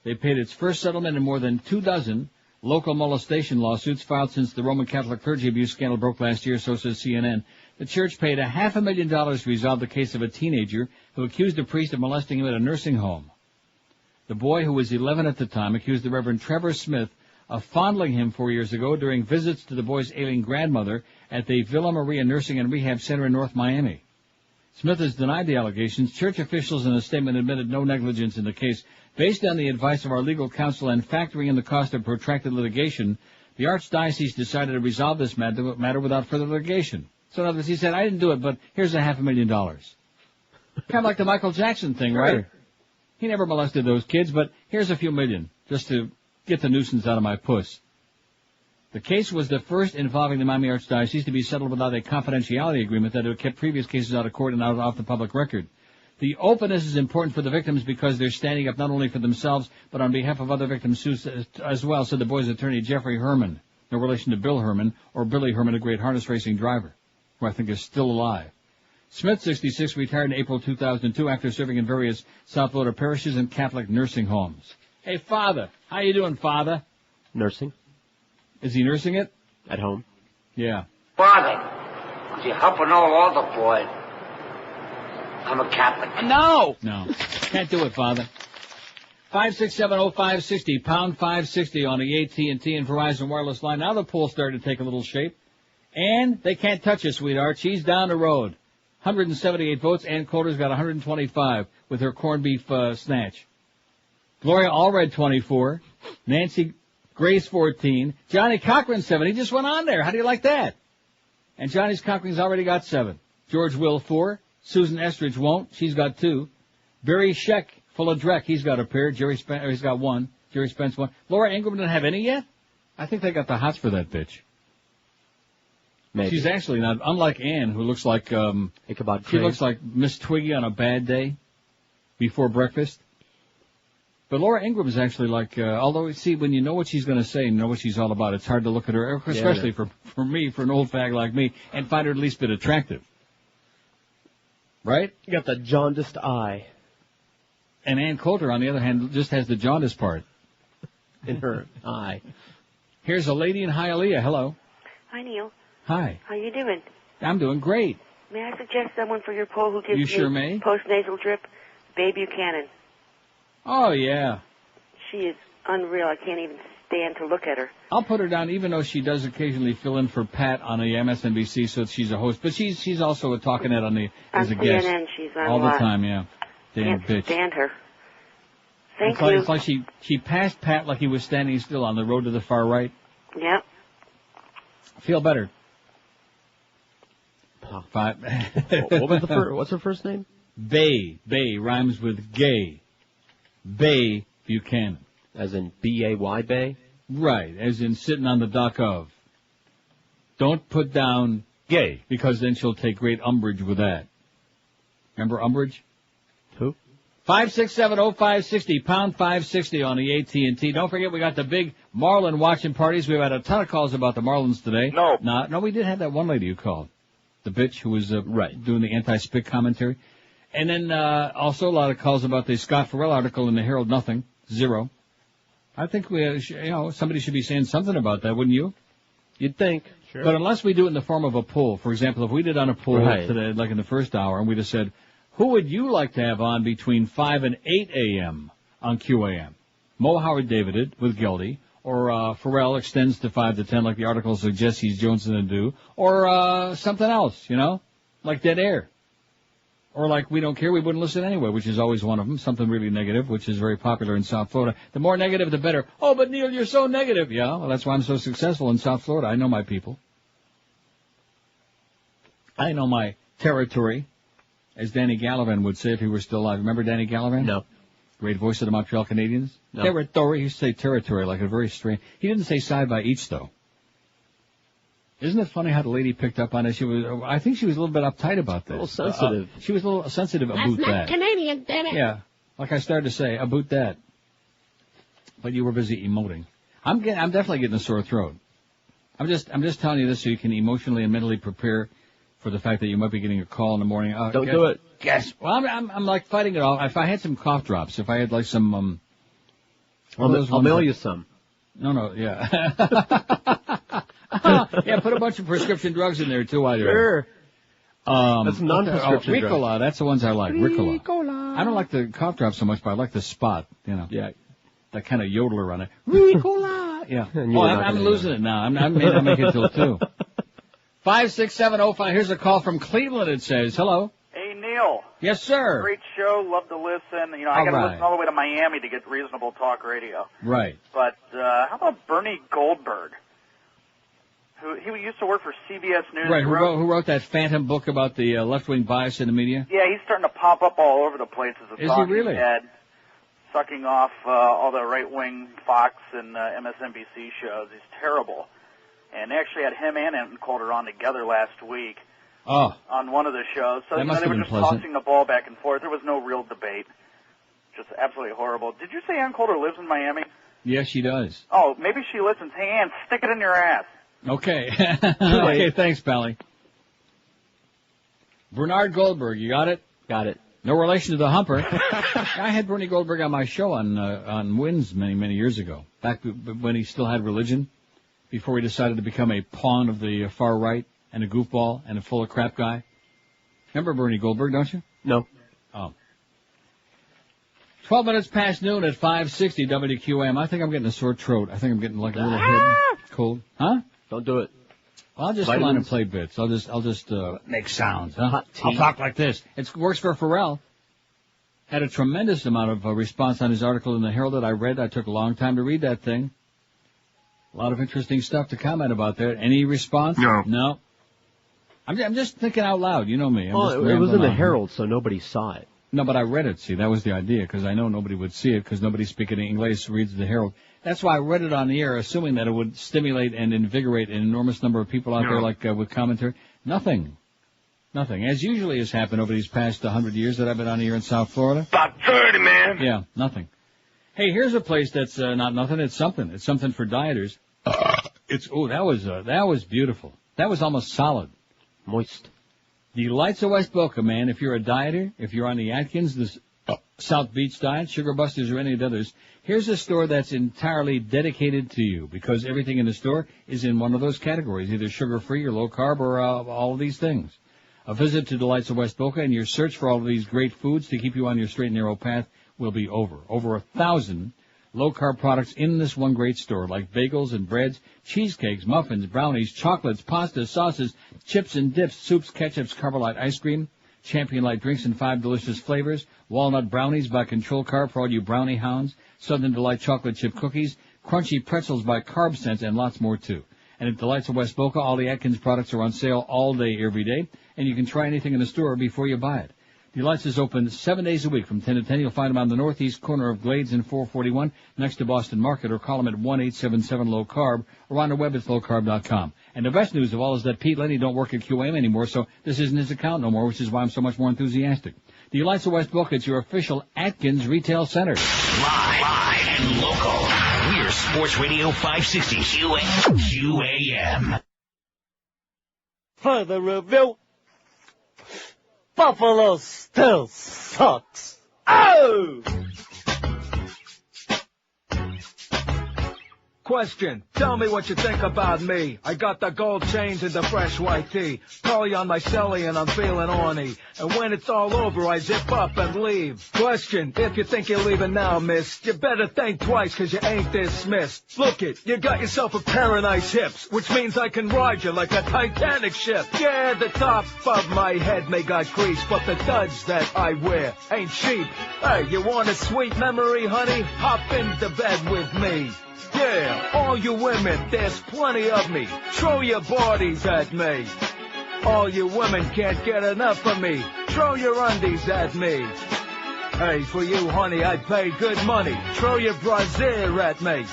They paid its first settlement in more than 24 local molestation lawsuits filed since the Roman Catholic clergy abuse scandal broke last year, so says CNN. The church paid $500,000 to resolve the case of a teenager who accused a priest of molesting him at a nursing home. The boy, who was 11 at the time, accused the Reverend Trevor Smith of fondling him 4 years ago during visits to the boy's ailing grandmother at the Villa Maria Nursing and Rehab Center in North Miami. Smith has denied the allegations. Church officials in a statement admitted no negligence in the case. Based on the advice of our legal counsel and factoring in the cost of protracted litigation, the Archdiocese decided to resolve this matter without further litigation. So in other words, he said, I didn't do it, but here's $500,000. Kind of like the Michael Jackson thing, right? He never molested those kids, but here's a few million just to get the nuisance out of my puss. The case was the first involving the Miami Archdiocese to be settled without a confidentiality agreement that had kept previous cases out of court and out off the public record. The openness is important for the victims because they're standing up not only for themselves, but on behalf of other victims as well, said the boy's attorney Jeffrey Herman, no relation to Bill Herman, or Billy Herman, a great harness racing driver, who I think is still alive. Smith, 66, retired in April 2002 after serving in various South Florida parishes and Catholic nursing homes. Hey, Father. How you doing, Father? Nursing. Is he nursing it? At home. Yeah. Father, could you help an old altar boy? I'm a Catholic. No! No. Can't do it, Father. 5670560, pound 560 on the AT&T and Verizon wireless line. Now the poll's starting to take a little shape. And they can't touch us, sweetheart. She's down the road. 178 votes. Ann Coulter's got 125 with her corned beef snatch. Gloria Allred, 24. Nancy Grace, 14. Johnny Cochran, 7. He just went on there. How do you like that? And Johnny Cochran's already got 7. George Will, 4. Susan Estridge won't. She's got 2. Barry Scheck, full of dreck. He's got a pair. He's got 1. Jerry Spence, 1. Laura Ingram didn't have any yet? I think they got the hots for that bitch. Maybe. She's actually not, unlike Ann, who looks like, she looks like Miss Twiggy on a bad day before breakfast. But Laura Ingram is actually like, although, see, when you know what she's going to say and know what she's all about, it's hard to look at her, especially for me, for an old fag like me, and find her at least a bit attractive. Right? You got the jaundiced eye. And Ann Coulter, on the other hand, just has the jaundice part in her eye. Here's a lady in Hialeah. Hello. Hi, Neil. Hi. How you doing? I'm doing great. May I suggest someone for your poll who gives You sure me may? post-nasal drip? Babe Buchanan. Oh, yeah. She is unreal. I can't even stand to look at her. I'll put her down, even though she does occasionally fill in for Pat on the MSNBC, so she's a host. But she's also a talking head as a guest. CNN, she's on all the what? time, yeah. Damn Can't bitch. stand her. Thank It's you. like she passed Pat like he was standing still on the road to the far right. Yep. Feel better. What was what's her first name? Bay. Bay rhymes with gay. Bay Buchanan. As in B-A-Y, Bay? Right, as in sitting on the dock of. Don't put down gay, because then she'll take great umbrage with that. Remember umbrage? Who? 5670560, pound 560 on the AT&T. Don't forget we got the big Marlin watching parties. We've had a ton of calls about the Marlins today. No, we did have that one lady who called. The bitch who was doing the anti-spit commentary. And then also a lot of calls about the Scott Ferrall article in the Herald. Nothing. 0. I think somebody should be saying something about that, wouldn't you? You'd think. Sure. But unless we do it in the form of a poll, for example, if we did on a poll today, like in the first hour, and we just said, who would you like to have on between 5 and 8 a.m. on QAM? Mo Howard David with Geldy, or Ferrall extends to 5 to 10 like the article suggests he's Johnson and do, or something else, like Dead Air. Or like We Don't Care, we wouldn't listen anyway, which is always one of them. Something really negative, which is very popular in South Florida. The more negative, the better. Oh, but Neil, you're so negative. Yeah, well, that's why I'm so successful in South Florida. I know my people. I know my territory, as Danny Gallivan would say if he were still alive. Remember Danny Gallivan? No. Great voice of the Montreal Canadiens? No. Territory. He used to say territory like a very strange. He didn't say side by each, though. Isn't it funny how the lady picked up on it? I think she was a little bit uptight about this. A little sensitive. She was a little sensitive about That's not that. Canadian, damn it. Yeah, like I started to say, about that. But you were busy emoting. I'm definitely getting a sore throat. I'm just telling you this so you can emotionally and mentally prepare for the fact that you might be getting a call in the morning. Don't do it. Yes. Well, I'm like fighting it off. If I had some cough drops, if I had like some I'll mail you some. No, yeah. Yeah, put a bunch of prescription drugs in there too while you're Sure. That's non-prescription drugs. Ricola, that's the ones I like. Ricola. I don't like the cough drop so much, but I like the spot, Yeah. that kind of yodeler on it. Ricola. Yeah. Oh, I'm losing it now. I may not make it till 2. 56705. Here's a call from Cleveland. It says, hello. Hey, Neil. Yes, sir. Great show. Love to listen. I got to listen all the way to Miami to get reasonable talk radio. Right. But how about Bernie Goldberg? He used to work for CBS News. Right, who wrote that phantom book about the left-wing bias in the media? Yeah, he's starting to pop up all over the place as a talking really? head, sucking off all the right-wing Fox and MSNBC shows. He's terrible. And they actually had him and Ann Coulter on together last week on one of the shows. So that must they have were been just pleasant. tossing the ball back and forth. There was no real debate. Just absolutely horrible. Did you say Ann Coulter lives in Miami? Yes, she does. Oh, maybe she listens. Hey, Ann, stick it in your ass. Okay. Okay, thanks, Pally. Bernard Goldberg, you got it? Got it. No relation to the humper. I had Bernie Goldberg on my show on Wins many years ago, back when he still had religion, before he decided to become a pawn of the far right and a goofball and a full of crap guy. Remember Bernie Goldberg, don't you? No. Oh. 12 minutes past noon at 560 WQAM. I think I'm getting a sore throat. I think I'm getting like a little head cold. Huh? Don't do it. Well, I'll just come on and play bits. I'll just make sounds. Huh? Hot tea. I'll talk like this. It works for Ferrall. Had a tremendous amount of response on his article in the Herald that I read. I took a long time to read that thing. A lot of interesting stuff to comment about there. Any response? No. I'm just thinking out loud. You know me. It was in the Herald, so nobody saw it. No, but I read it. See, that was the idea, because I know nobody would see it, because nobody speaking English reads the Herald. That's why I read it on the air, assuming that it would stimulate and invigorate an enormous number of people out there, like with commentary. Nothing. As usually has happened over these past 100 years that I've been on here in South Florida. About 30, man. Yeah, nothing. Hey, here's a place that's not nothing. It's something. It's something for dieters. That was beautiful. That was almost solid. Moist. Delights of West Boca, man. If you're a dieter, if you're on the Atkins, the South Beach diet, Sugar Busters, or any of the others, here's a store that's entirely dedicated to you, because everything in the store is in one of those categories, either sugar-free or low-carb or all of these things. A visit to Delights of West Boca and your search for all of these great foods to keep you on your straight and narrow path will be over. Over 1,000 low-carb products in this one great store, like bagels and breads, cheesecakes, muffins, brownies, chocolates, pastas, sauces, chips and dips, soups, ketchups, Carbolite ice cream, Champion Light drinks in 5 delicious flavors, walnut brownies by Control Carb for all you brownie hounds, Southern Delight chocolate chip cookies, crunchy pretzels by Carb Sense, and lots more too. And at Delights of West Boca, all the Atkins products are on sale all day, every day, and you can try anything in the store before you buy it. Delights is open 7 days a week from 10 to 10. You'll find them on the northeast corner of Glades and 441 next to Boston Market, or call them at 1-877-LOW-CARB, or on the web at lowcarb.com. And the best news of all is that Pete Lenny don't work at QAM anymore, so this isn't his account no more, which is why I'm so much more enthusiastic. Delights of West Boca, it's your official Atkins retail center. Live and local. We're Sports Radio 560 QAM. Further review. Buffalo still sucks. Oh! Question. Tell me what you think about me. I got the gold chains and the fresh white tee. Call you on my celly and I'm feeling horny. And when it's all over, I zip up and leave. Question. If you think you're leaving now, miss, you better think twice, cause you ain't dismissed. Look it, you got yourself a pair of nice hips, which means I can ride you like a Titanic ship. Yeah, the top of my head may got crease, but the duds that I wear ain't cheap. Hey, you want a sweet memory, honey? Hop into bed with me. Yeah, all you women, there's plenty of me. Throw your bodies at me. All you women can't get enough of me. Throw your undies at me. Hey, for you, honey, I'd pay good money. Throw your brassiere at me.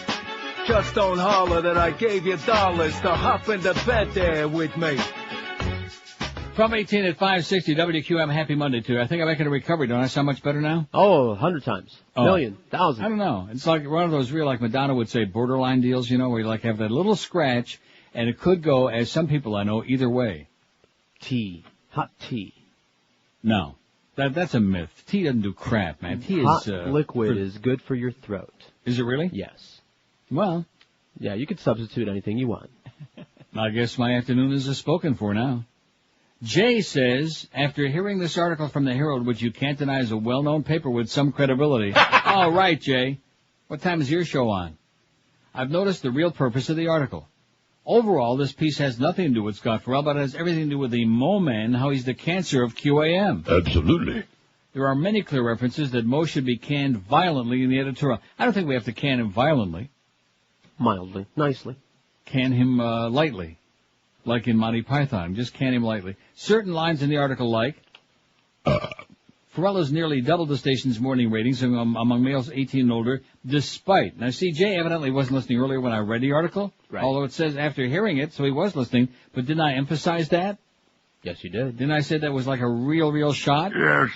Just don't holler that I gave you dollars to hop into bed there with me. From 18 at 560 WQM, happy Monday to you. I think I'm making a recovery. Don't I sound much better now? Oh, 100 times. Million. 1,000. I don't know. It's like one of those real, like Madonna would say, borderline deals, you know, where you like have that little scratch, and it could go, as some people I know, either way. Tea. Hot tea. No. That's a myth. Tea doesn't do crap, man. Tea Hot liquid is good for your throat. Is it really? Yes. Well. Yeah, you could substitute anything you want. I guess my afternoon is spoken for now. Jay says, after hearing this article from the Herald, which you can't deny is a well-known paper with some credibility. All right, Jay. What time is your show on? I've noticed the real purpose of the article. Overall, this piece has nothing to do with Scott Ferrall, but it has everything to do with the Mo Man, how he's the cancer of QAM. Absolutely. There are many clear references that Mo should be canned violently in the editorial. I don't think we have to can him violently. Mildly. Nicely. Can him lightly. Like in Monty Python. Just can him lightly. Certain lines in the article like, Ferrall has nearly doubled the station's morning ratings among males 18 and older, despite. Now, see, Jay evidently wasn't listening earlier when I read the article, right. Although it says after hearing it, so he was listening. But didn't I emphasize that? Yes, you did. Didn't I say that was like a real shot? Yes.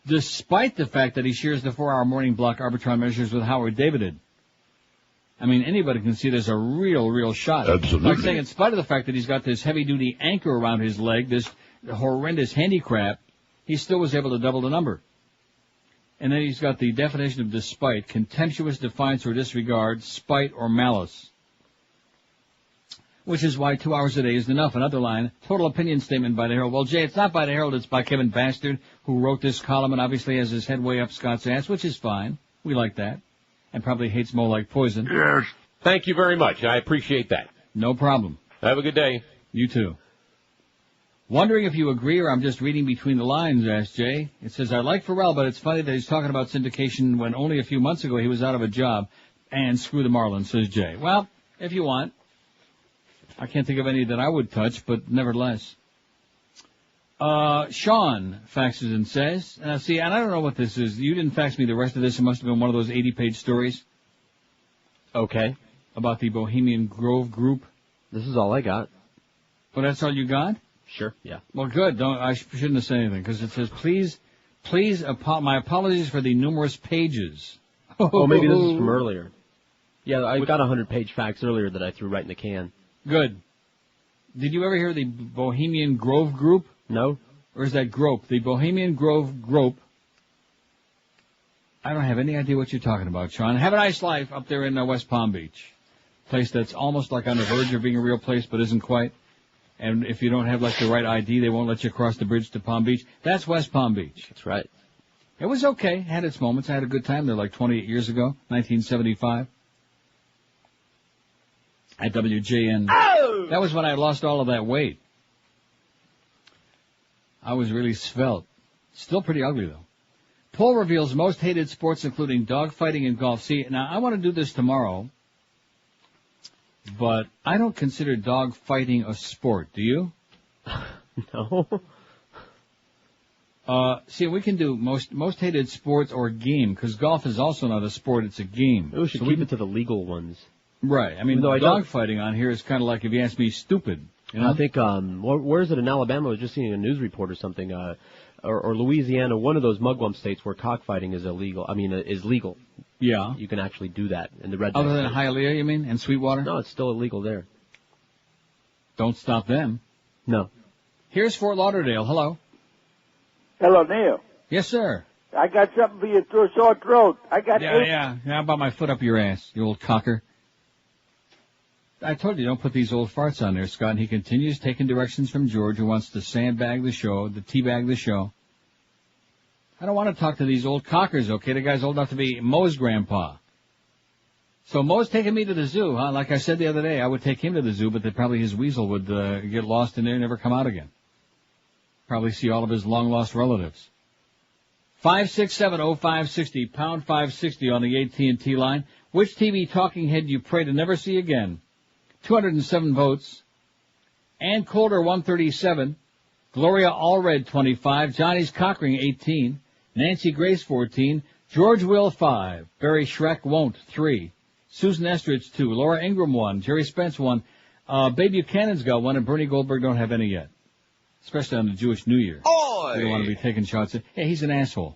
Despite the fact that he shares the 4-hour morning block Arbitron measures with Howard David. I mean, anybody can see there's a real shot. Absolutely. Like saying, in spite of the fact that he's got this heavy-duty anchor around his leg, this horrendous handicap, he still was able to double the number. And then he's got the definition of despite, contemptuous defiance or disregard, spite or malice. Which is why 2 hours a day isn't enough. Another line, total opinion statement by the Herald. Well, Jay, it's not by the Herald, it's by Kevin Bastard, who wrote this column and obviously has his head way up Scott's ass, which is fine. We like that. And probably hates Mo like poison. Yes. Thank you very much. I appreciate that. No problem. Have a good day. You too. Wondering if you agree or I'm just reading between the lines, asked Jay. It says, I like Ferrall, but it's funny that he's talking about syndication when only a few months ago he was out of a job. And screw the Marlins, says Jay. Well, if you want. I can't think of any that I would touch, but nevertheless. Sean faxes and says, see, and I don't know what this is. You didn't fax me the rest of this. It must have been one of those 80-page stories. Okay. About the Bohemian Grove group. This is all I got. Well, that's all you got? Sure, yeah. Well, good. I shouldn't have said anything, because it says, please, my apologies for the numerous pages. Oh, maybe this is from earlier. Yeah, I got a 100-page fax earlier that I threw right in the can. Good. Did you ever hear the Bohemian Grove group? No. Or is that Grope? The Bohemian Grove Grope. I don't have any idea what you're talking about, Sean. Have a nice life up there in West Palm Beach. Place that's almost like on the verge of being a real place, but isn't quite. And if you don't have like the right ID, they won't let you cross the bridge to Palm Beach. That's West Palm Beach. That's right. It was okay. Had its moments. I had a good time there like 28 years ago, 1975. At WJN. Oh! That was when I lost all of that weight. I was really svelte. Still pretty ugly, though. Poll reveals most hated sports, including dogfighting and golf. See, now, I want to do this tomorrow, but I don't consider dogfighting a sport. Do you? No. See, we can do most hated sports or game, because golf is also not a sport, it's a game. We should keep it to the legal ones. Right. I mean, dogfighting on here is kind of like, if you ask me, stupid. You know? I think, where is it in Alabama? I was just seeing a news report or something, or Louisiana, one of those mugwump states where cockfighting is illegal. I mean, is legal. Yeah. You can actually do that in the red. Other than Hialeah, you mean, and Sweetwater? No, it's still illegal there. Don't stop them. No. Here's Fort Lauderdale. Hello. Hello, Neil. Yes, sir. I got something for your sore throat. Yeah. How about my foot up your ass, you old cocker? I told you, don't put these old farts on there, Scott. And he continues taking directions from George, who wants to sandbag the show, the teabag the show. I don't want to talk to these old cockers, okay? The guy's old enough to be Moe's grandpa. So Moe's taking me to the zoo, huh? Like I said the other day, I would take him to the zoo, but then probably his weasel would get lost in there and never come out again. Probably see all of his long-lost relatives. 5670560, pound 560 on the AT&T line. Which TV talking head do you pray to never see again? 207 votes. Ann Coulter, 137. Gloria Allred, 25. Johnny's Cockring, 18. Nancy Grace, 14. George Will, 5. Barry Schreck won't, 3. Susan Estridge, 2. Laura Ingram, 1. Jerry Spence, 1. Babe Buchanan's got 1, and Bernie Goldberg don't have any yet. Especially on the Jewish New Year. Oy! We don't want to be taking shots at. Hey, he's an asshole.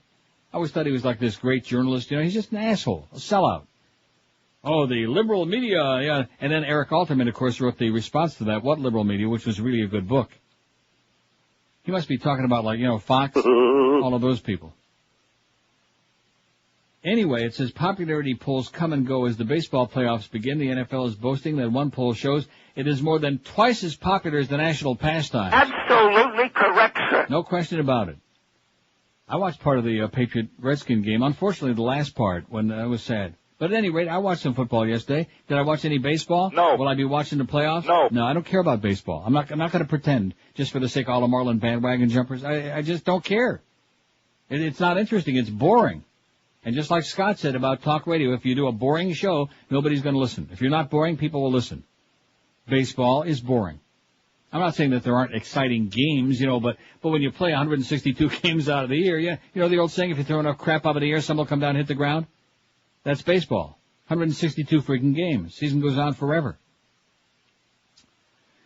I always thought he was like this great journalist. You know, he's just an asshole. A sellout. Oh, the liberal media, yeah. And then Eric Alterman, of course, wrote the response to that, What Liberal Media, which was really a good book. He must be talking about, like, Fox, all of those people. Anyway, it says popularity polls come and go as the baseball playoffs begin. The NFL is boasting that one poll shows it is more than twice as popular as the national pastime. Absolutely correct, sir. No question about it. I watched part of the Patriot-Redskin game. Unfortunately, the last part, when it was sad. But at any rate, I watched some football yesterday. Did I watch any baseball? No. Will I be watching the playoffs? No. No, I don't care about baseball. I'm not going to pretend just for the sake of all the Marlin bandwagon jumpers. I just don't care. It's not interesting. It's boring. And just like Scott said about talk radio, if you do a boring show, nobody's going to listen. If you're not boring, people will listen. Baseball is boring. I'm not saying that there aren't exciting games, but when you play 162 games out of the year, yeah, the old saying, if you throw enough crap out of the air, some will come down and hit the ground. That's baseball. 162 freaking games. Season goes on forever.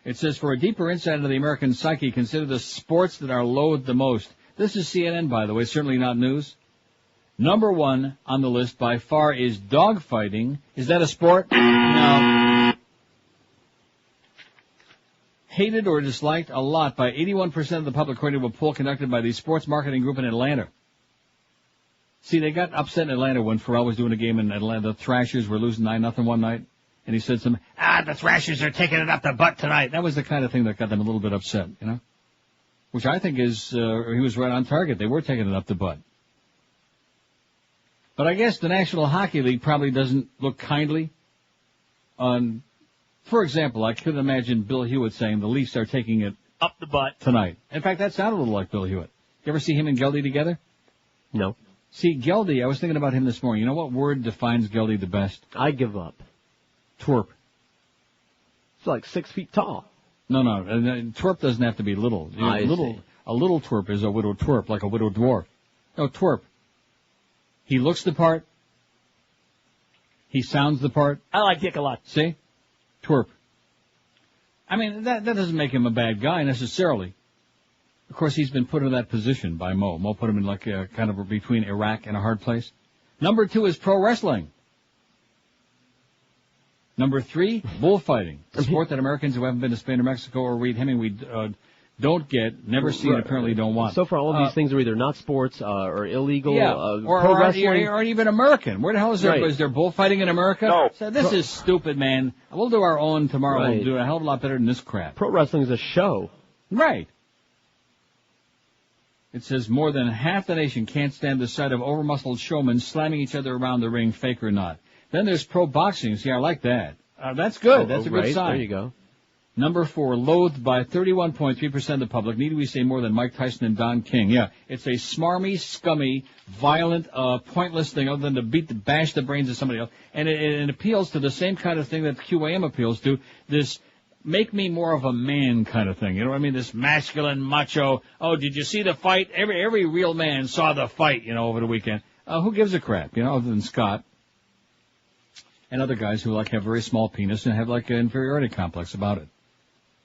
It says, for a deeper insight into the American psyche, consider the sports that are loathed the most. This is CNN, by the way, certainly not news. Number 1 on the list by far is dogfighting. Is that a sport? No. Hated or disliked a lot by 81% of the public, according to a poll conducted by the sports marketing group in Atlanta. See, they got upset in Atlanta when Ferrall was doing a game in Atlanta. The Thrashers were losing 9-0 one night. And he said the Thrashers are taking it up the butt tonight. That was the kind of thing that got them a little bit upset, Which I think is, he was right on target. They were taking it up the butt. But I guess the National Hockey League probably doesn't look kindly on For example, I could imagine Bill Hewitt saying the Leafs are taking it up the butt tonight. In fact, that sounded a little like Bill Hewitt. You ever see him and Geldy together? No. See, Geldy, I was thinking about him this morning. You know what word defines Geldy the best? I give up. Twerp. It's like 6 feet tall. No. Twerp doesn't have to be little. I see. A little twerp is a widow twerp, like a widow dwarf. No, twerp. He looks the part. He sounds the part. I like Dick a lot. See? Twerp. I mean, that doesn't make him a bad guy necessarily. Of course, he's been put in that position by Mo. Mo put him in like a kind of between Iraq and a hard place. Number 2 is pro wrestling. Number 3, bullfighting. A sport that Americans who haven't been to Spain or Mexico or read Hemingway don't get, never see, and apparently don't want. So far, all of these things are either not sports or illegal. Yeah, pro wrestling. or even American. Where the hell is there? Right. Is there bullfighting in America? No. So this is stupid, man. We'll do our own tomorrow. Right. We'll do a hell of a lot better than this crap. Pro wrestling is a show. Right. It says more than half the nation can't stand the sight of over-muscled showmen slamming each other around the ring, fake or not. Then there's pro boxing. See, I like that. That's good. That's a good right. sign. There you go. Number 4, loathed by 31.3% of the public. Need we say more than Mike Tyson and Don King? Yeah, it's a smarmy, scummy, violent, pointless thing other than to bash the brains of somebody else. And it appeals to the same kind of thing that QAM appeals to, this make me more of a man kind of thing. You know what I mean? This masculine, macho, oh, did you see the fight? Every real man saw the fight, over the weekend. Who gives a crap, other than Scott and other guys who have very small penis and have an inferiority complex about it.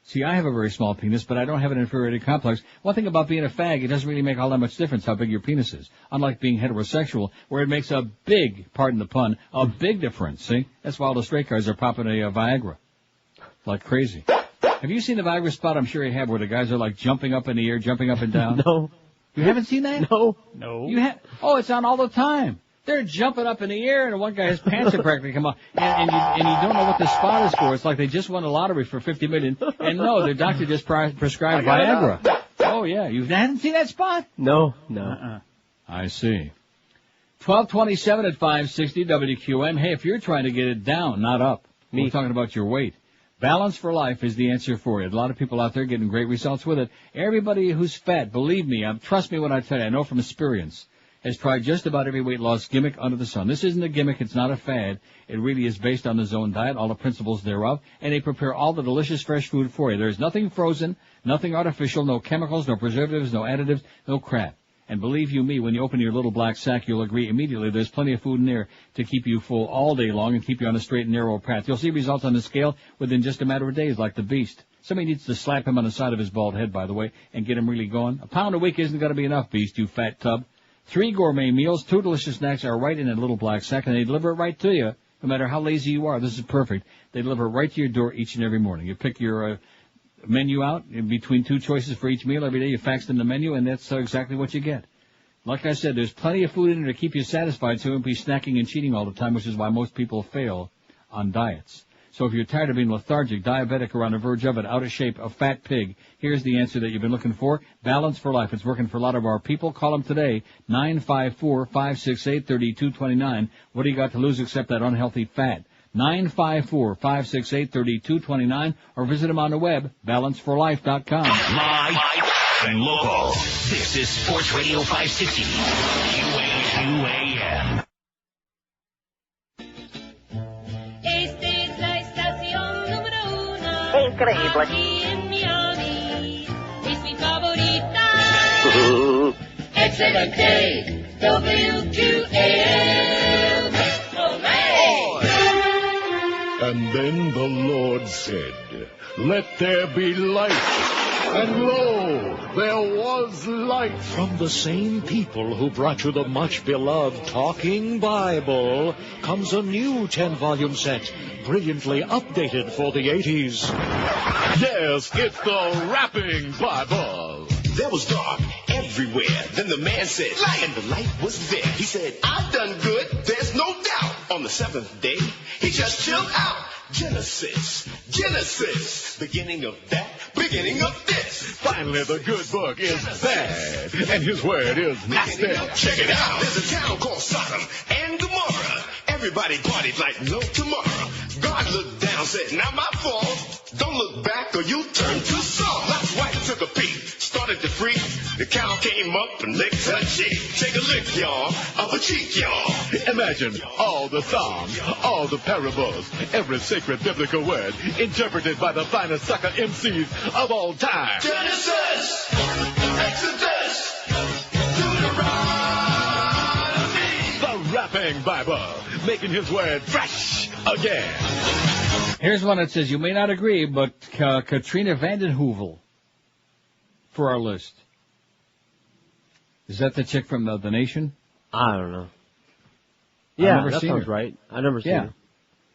See, I have a very small penis, but I don't have an inferiority complex. One thing about being a fag, it doesn't really make all that much difference how big your penis is. Unlike being heterosexual, where it makes a big, pardon the pun, a big difference, see? That's why all the straight guys are popping a Viagra. Like crazy. Have you seen the Viagra spot? I'm sure you have, where the guys are jumping up in the air, jumping up and down. No. You haven't seen that? No. You have? Oh, it's on all the time. They're jumping up in the air, and one guy's pants are practically come off. And you don't know what the spot is for. It's like they just won the lottery for $50 million. And no, their doctor just prescribed Viagra. Oh, yeah. You haven't seen that spot? No. I see. 1227 at 560 WQM. Hey, if you're trying to get it down, not up. We're talking about your weight. Balance for Life is the answer for you. A lot of people out there getting great results with it. Everybody who's fat, believe me, trust me when I tell you, I know from experience, has tried just about every weight loss gimmick under the sun. This isn't a gimmick. It's not a fad. It really is based on the Zone diet, all the principles thereof, and they prepare all the delicious fresh food for you. There's nothing frozen, nothing artificial, no chemicals, no preservatives, no additives, no crap. And believe you me, when you open your little black sack, you'll agree immediately there's plenty of food in there to keep you full all day long and keep you on a straight and narrow path. You'll see results on the scale within just a matter of days, like the Beast. Somebody needs to slap him on the side of his bald head, by the way, and get him really going. A pound a week isn't going to be enough, Beast, you fat tub. 3 gourmet meals, 2 delicious snacks are right in a little black sack, and they deliver it right to you, no matter how lazy you are. This is perfect. They deliver it right to your door each and every morning. You pick your menu out in between 2 choices for each meal every day. You fax them the menu, and that's exactly what you get. Like I said, there's plenty of food in there to keep you satisfied, so you won't be snacking and cheating all the time, which is why most people fail on diets. So if you're tired of being lethargic, diabetic, or on the verge of it, out of shape, a fat pig, here's the answer that you've been looking for. Balance for Life. It's working for a lot of our people. Call them today, 954-568-3229. What do you got to lose except that unhealthy fat? 954-568-3229, or visit them on the web, balanceforlife.com. Live and local. This is Sports Radio 560. QAM. Increíble. Excelente. WQAM. And then the Lord said, "Let there be light." And lo, there was light. From the same people who brought you the much-beloved Talking Bible comes a new 10-volume set, brilliantly updated for the 80s. Yes, it's the Rapping Bible. There was dark everywhere. Then the man said, light, and the light was there. He said, I've done good, there's no doubt. On the 7th day, he just chilled out. Genesis, beginning of that, beginning of this. Finally, the good book is bad, and his word is nasty. Check it out. There's a town called Sodom and Gomorrah. Everybody partied like no tomorrow. God looked down, said, now my fault. Don't look back or you'll turn to salt. Lot's wife took a peek, started to freak. The cow came up and licked her cheek. Take a lick, y'all, of a cheek, y'all. Imagine all the Psalms, all the parables, every sacred biblical word interpreted by the finest sucker MCs of all time. Genesis, Exodus, Deuteronomy. The Rapping Bible, making his word fresh again. Here's one that says, you may not agree, but Katrina Vanden Heuvel for our list. Is that the chick from the Nation? I don't know. Yeah, that sounds her. right. I've never seen her.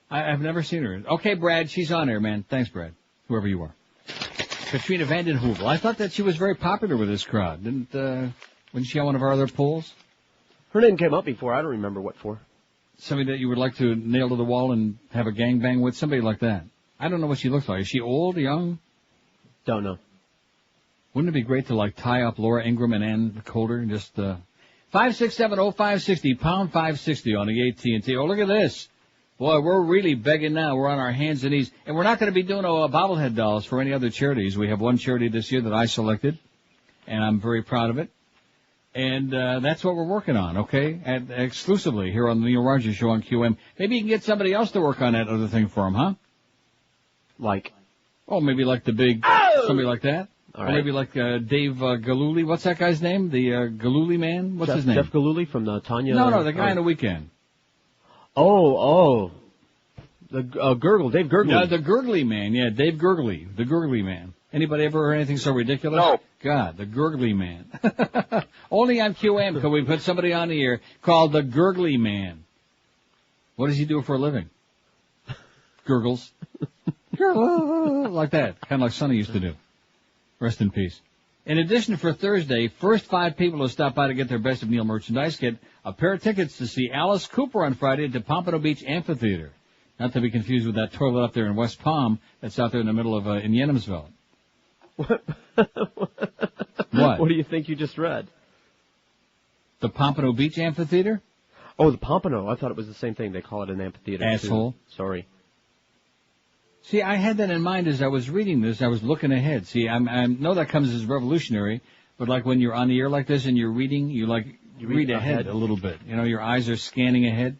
I've never seen her. Okay, Brad, she's on there, man. Thanks, Brad. Whoever you are. Katrina Vanden Heuvel. I thought that she was very popular with this crowd. Wasn't she on one of our other polls? Her name came up before. I don't remember what for. Somebody that you would like to nail to the wall and have a gangbang with? Somebody like that. I don't know what she looks like. Is she old, young? Don't know. Wouldn't it be great to, like, tie up Laura Ingraham and Ann Coulter and just, 5670560, pound 560 on the AT&T. Oh, look at this. Boy, we're really begging now. We're on our hands and knees. And we're not going to be doing bobblehead dolls for any other charities. We have one charity this year that I selected, and I'm very proud of it. And that's what we're working on, okay? Exclusively here on the Neil Rogers Show on QM. Maybe you can get somebody else to work on that other thing for him, huh? Like? Oh, maybe like the big, somebody like that. All or right. maybe like Dave Galuli. What's that guy's name? The Galuli man? What's his name? Jeff Galuli from the Tanya... No, the guy on the weekend. Oh. The Gurgle, Dave Gurgley. Yeah, the Gurgley man. Yeah, Dave Gurgley. The Gurgley man. Anybody ever heard anything so ridiculous? No. God, the Gurgley man. Only on QM could we put somebody on the air called the Gurgley man. What does he do for a living? Gurgles. Like that. Kind of like Sonny used to do. Rest in peace. In addition, for Thursday, first 5 people who stop by to get their Best of Neil merchandise get a pair of tickets to see Alice Cooper on Friday at the Pompano Beach Amphitheater. Not to be confused with that toilet up there in West Palm that's out there in the middle of, in Yenomsville. What? What do you think you just read? The Pompano Beach Amphitheater? Oh, the Pompano. I thought it was the same thing. They call it an amphitheater. Asshole. Too. Sorry. See, I had that in mind as I was reading this. I was looking ahead. See, I know that comes as revolutionary, but like when you're on the air like this and you're reading, you read ahead a little bit. You know, your eyes are scanning ahead.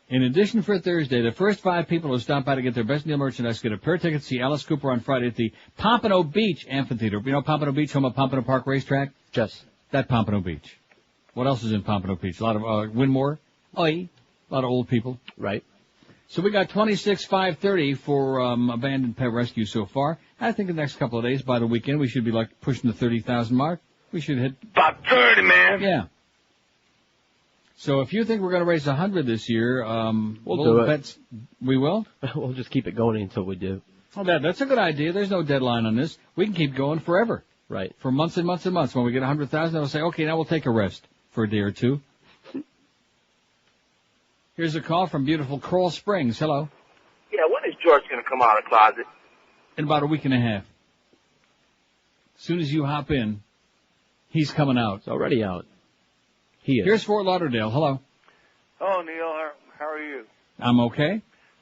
In addition, for Thursday, the first 5 people who stop by to get their Best Neil merchandise get a pair of tickets to see Alice Cooper on Friday at the Pompano Beach Amphitheater. You know Pompano Beach, home of Pompano Park Racetrack? Yes. That Pompano Beach. What else is in Pompano Beach? A lot of Winmore. A lot of old people. Right. So we got 26,530 for abandoned pet rescue so far. I think the next couple of days, by the weekend, we should be like pushing the 30,000 mark. We should hit about 30, man. Yeah. So if you think we're going to raise 100 this year, we'll do it. We will? We'll just keep it going until we do. Oh, that's a good idea. There's no deadline on this. We can keep going forever. Right. For months and months and months. When we get 100,000, we'll say, okay, now we'll take a rest for a day or two. Here's a call from beautiful Coral Springs. Hello. Yeah, when is George going to come out of the closet? In about a week and a half. As soon as you hop in, he's coming out. It's already out. He is. Here's Fort Lauderdale. Hello. Oh, Neil, how are you? I'm okay.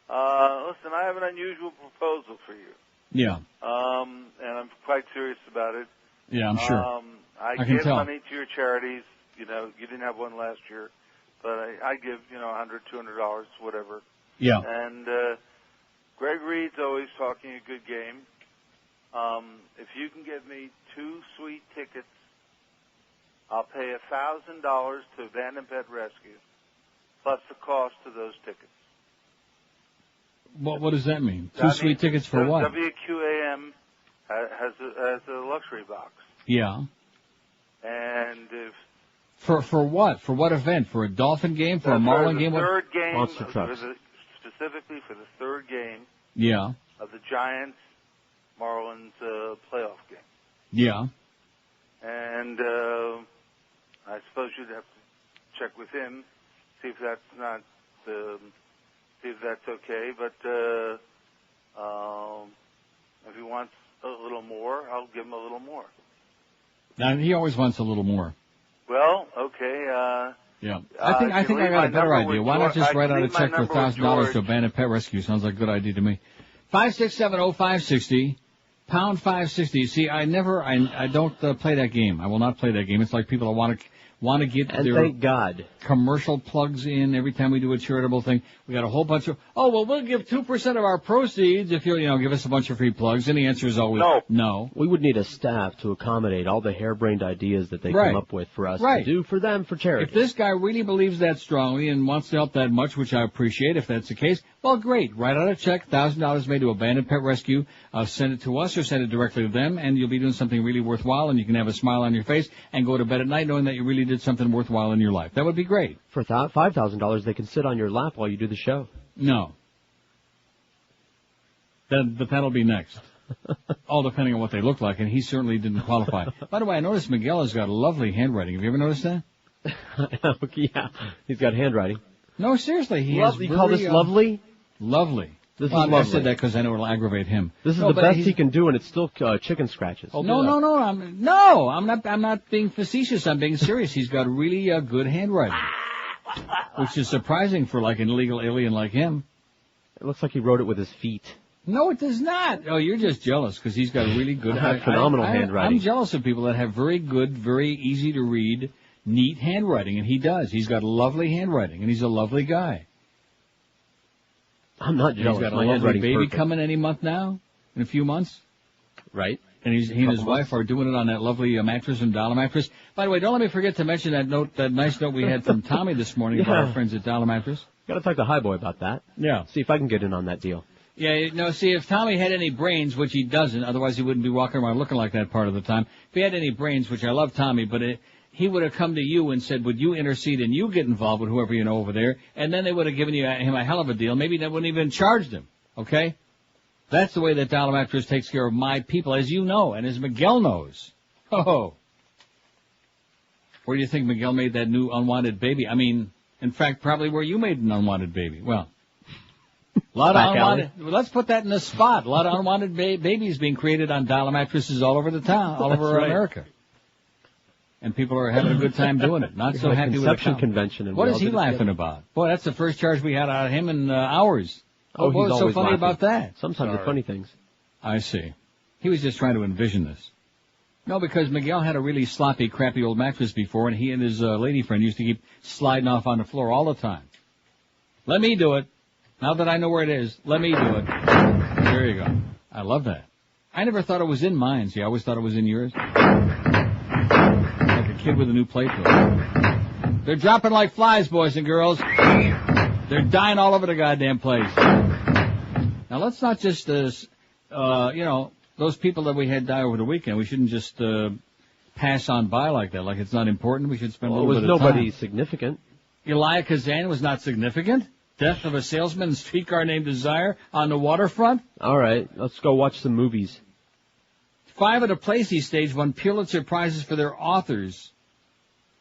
Listen, I have an unusual proposal for you. Yeah. And I'm quite serious about it. Yeah, I'm sure. I can give tell. money to your charities. You know, you didn't have one last year. But I give, $100, $200, whatever. Yeah. And Greg Reed's always talking a good game. If you can get me 2 sweet tickets, I'll pay $1,000 to Abandoned Pet Rescue, plus the cost of those tickets. What does that mean? 2 sweet tickets for what? WQAM has a luxury box. Yeah. And if For what? For what event? For a Dolphin game? For a Marlin game? Third game. Monster trucks. Specifically for the third game. Yeah. Of the Giants Marlins playoff game. Yeah. And I suppose you'd have to check with him, see if that's not, see if that's okay. But if he wants a little more, I'll give him a little more. Now he always wants a little more. Well, okay. Yeah. I think I got a better idea. Why not just write out a check for $1,000 to Abandoned Pet Rescue? Sounds like a good idea to me. 5670560, pound 560. See, I don't play that game. I will not play that game. It's like people want to get their thank God. Commercial plugs in every time we do a charitable thing. We got a whole bunch of, we'll give 2% of our proceeds if you'll, give us a bunch of free plugs. And the answer is always no. We would need a staff to accommodate all the harebrained ideas that they come up with for us to do for them for charity. If this guy really believes that strongly and wants to help that much, which I appreciate if that's the case, well, great. Write out a check, $1,000 made to Abandoned Pet Rescue. Send it to us or send it directly to them, and you'll be doing something really worthwhile, and you can have a smile on your face and go to bed at night knowing that you really did something worthwhile in your life. That would be great. For $5,000, they can sit on your lap while you do the show. No. That'll be next. All depending on what they look like, and he certainly didn't qualify. By the way, I noticed Miguel has got lovely handwriting. Have you ever noticed that? Yeah, he's got handwriting. No, seriously, he lovely. You call this lovely? Lovely. This is lovely. I said that because I know it'll aggravate him. This is the best he can do, and it's still chicken scratches. No, I'm not being facetious. I'm being serious. He's got really good handwriting, which is surprising for like an illegal alien like him. It looks like he wrote it with his feet. No, it does not. Oh, you're just jealous because he's got really good, phenomenal handwriting. I'm jealous of people that have very good, very easy to read, neat handwriting, and he does. He's got lovely handwriting, and he's a lovely guy. I'm not jealous. He's got a lovely baby coming any month now, in a few months. Right. And he and his wife are doing it on that lovely mattress and Dollar Mattress. By the way, don't let me forget to mention that nice note we had from Tommy this morning about our friends at Dollar Mattress. Got to talk to Highboy about that. Yeah. See if I can get in on that deal. Yeah, no, see, if Tommy had any brains, which he doesn't, otherwise he wouldn't be walking around looking like that part of the time. If he had any brains, which I love Tommy, but he would have come to you and said, would you intercede and you get involved with whoever you know over there, and then they would have given him a hell of a deal. Maybe they wouldn't even charged him, okay? That's the way that Dollar Mattress takes care of my people, as you know, and as Miguel knows. Oh. Where do you think Miguel made that new unwanted baby? I mean, in fact, probably where you made an unwanted baby. Well, a lot of unwanted, let's put that in the spot. A lot of unwanted babies being created on Dollar Mattresses all over the town, all over America. And people are having a good time doing it. Not so happy with the convention. And what is he laughing about? Boy, that's the first charge we had out of him in hours. Oh, what was so funny laughing about that? Sometimes the funny things. I see. He was just trying to envision this. No, because Miguel had a really sloppy, crappy old mattress before, and he and his lady friend used to keep sliding off on the floor all the time. Let me do it. Now that I know where it is, let me do it. There you go. I love that. I never thought it was in mine. See, I always thought it was in yours. Like a kid with a new playfield. They're dropping like flies, boys and girls. They're dying all over the goddamn place. Now, let's not just, those people that we had die over the weekend, we shouldn't just pass on by like that, like it's not important. We should spend a little bit of time. It was nobody significant. Elia Kazan was not significant? Death of a salesman in streetcar named Desire on the waterfront? All right, let's go watch some movies. 5 of the plays he staged won Pulitzer Prizes for their authors.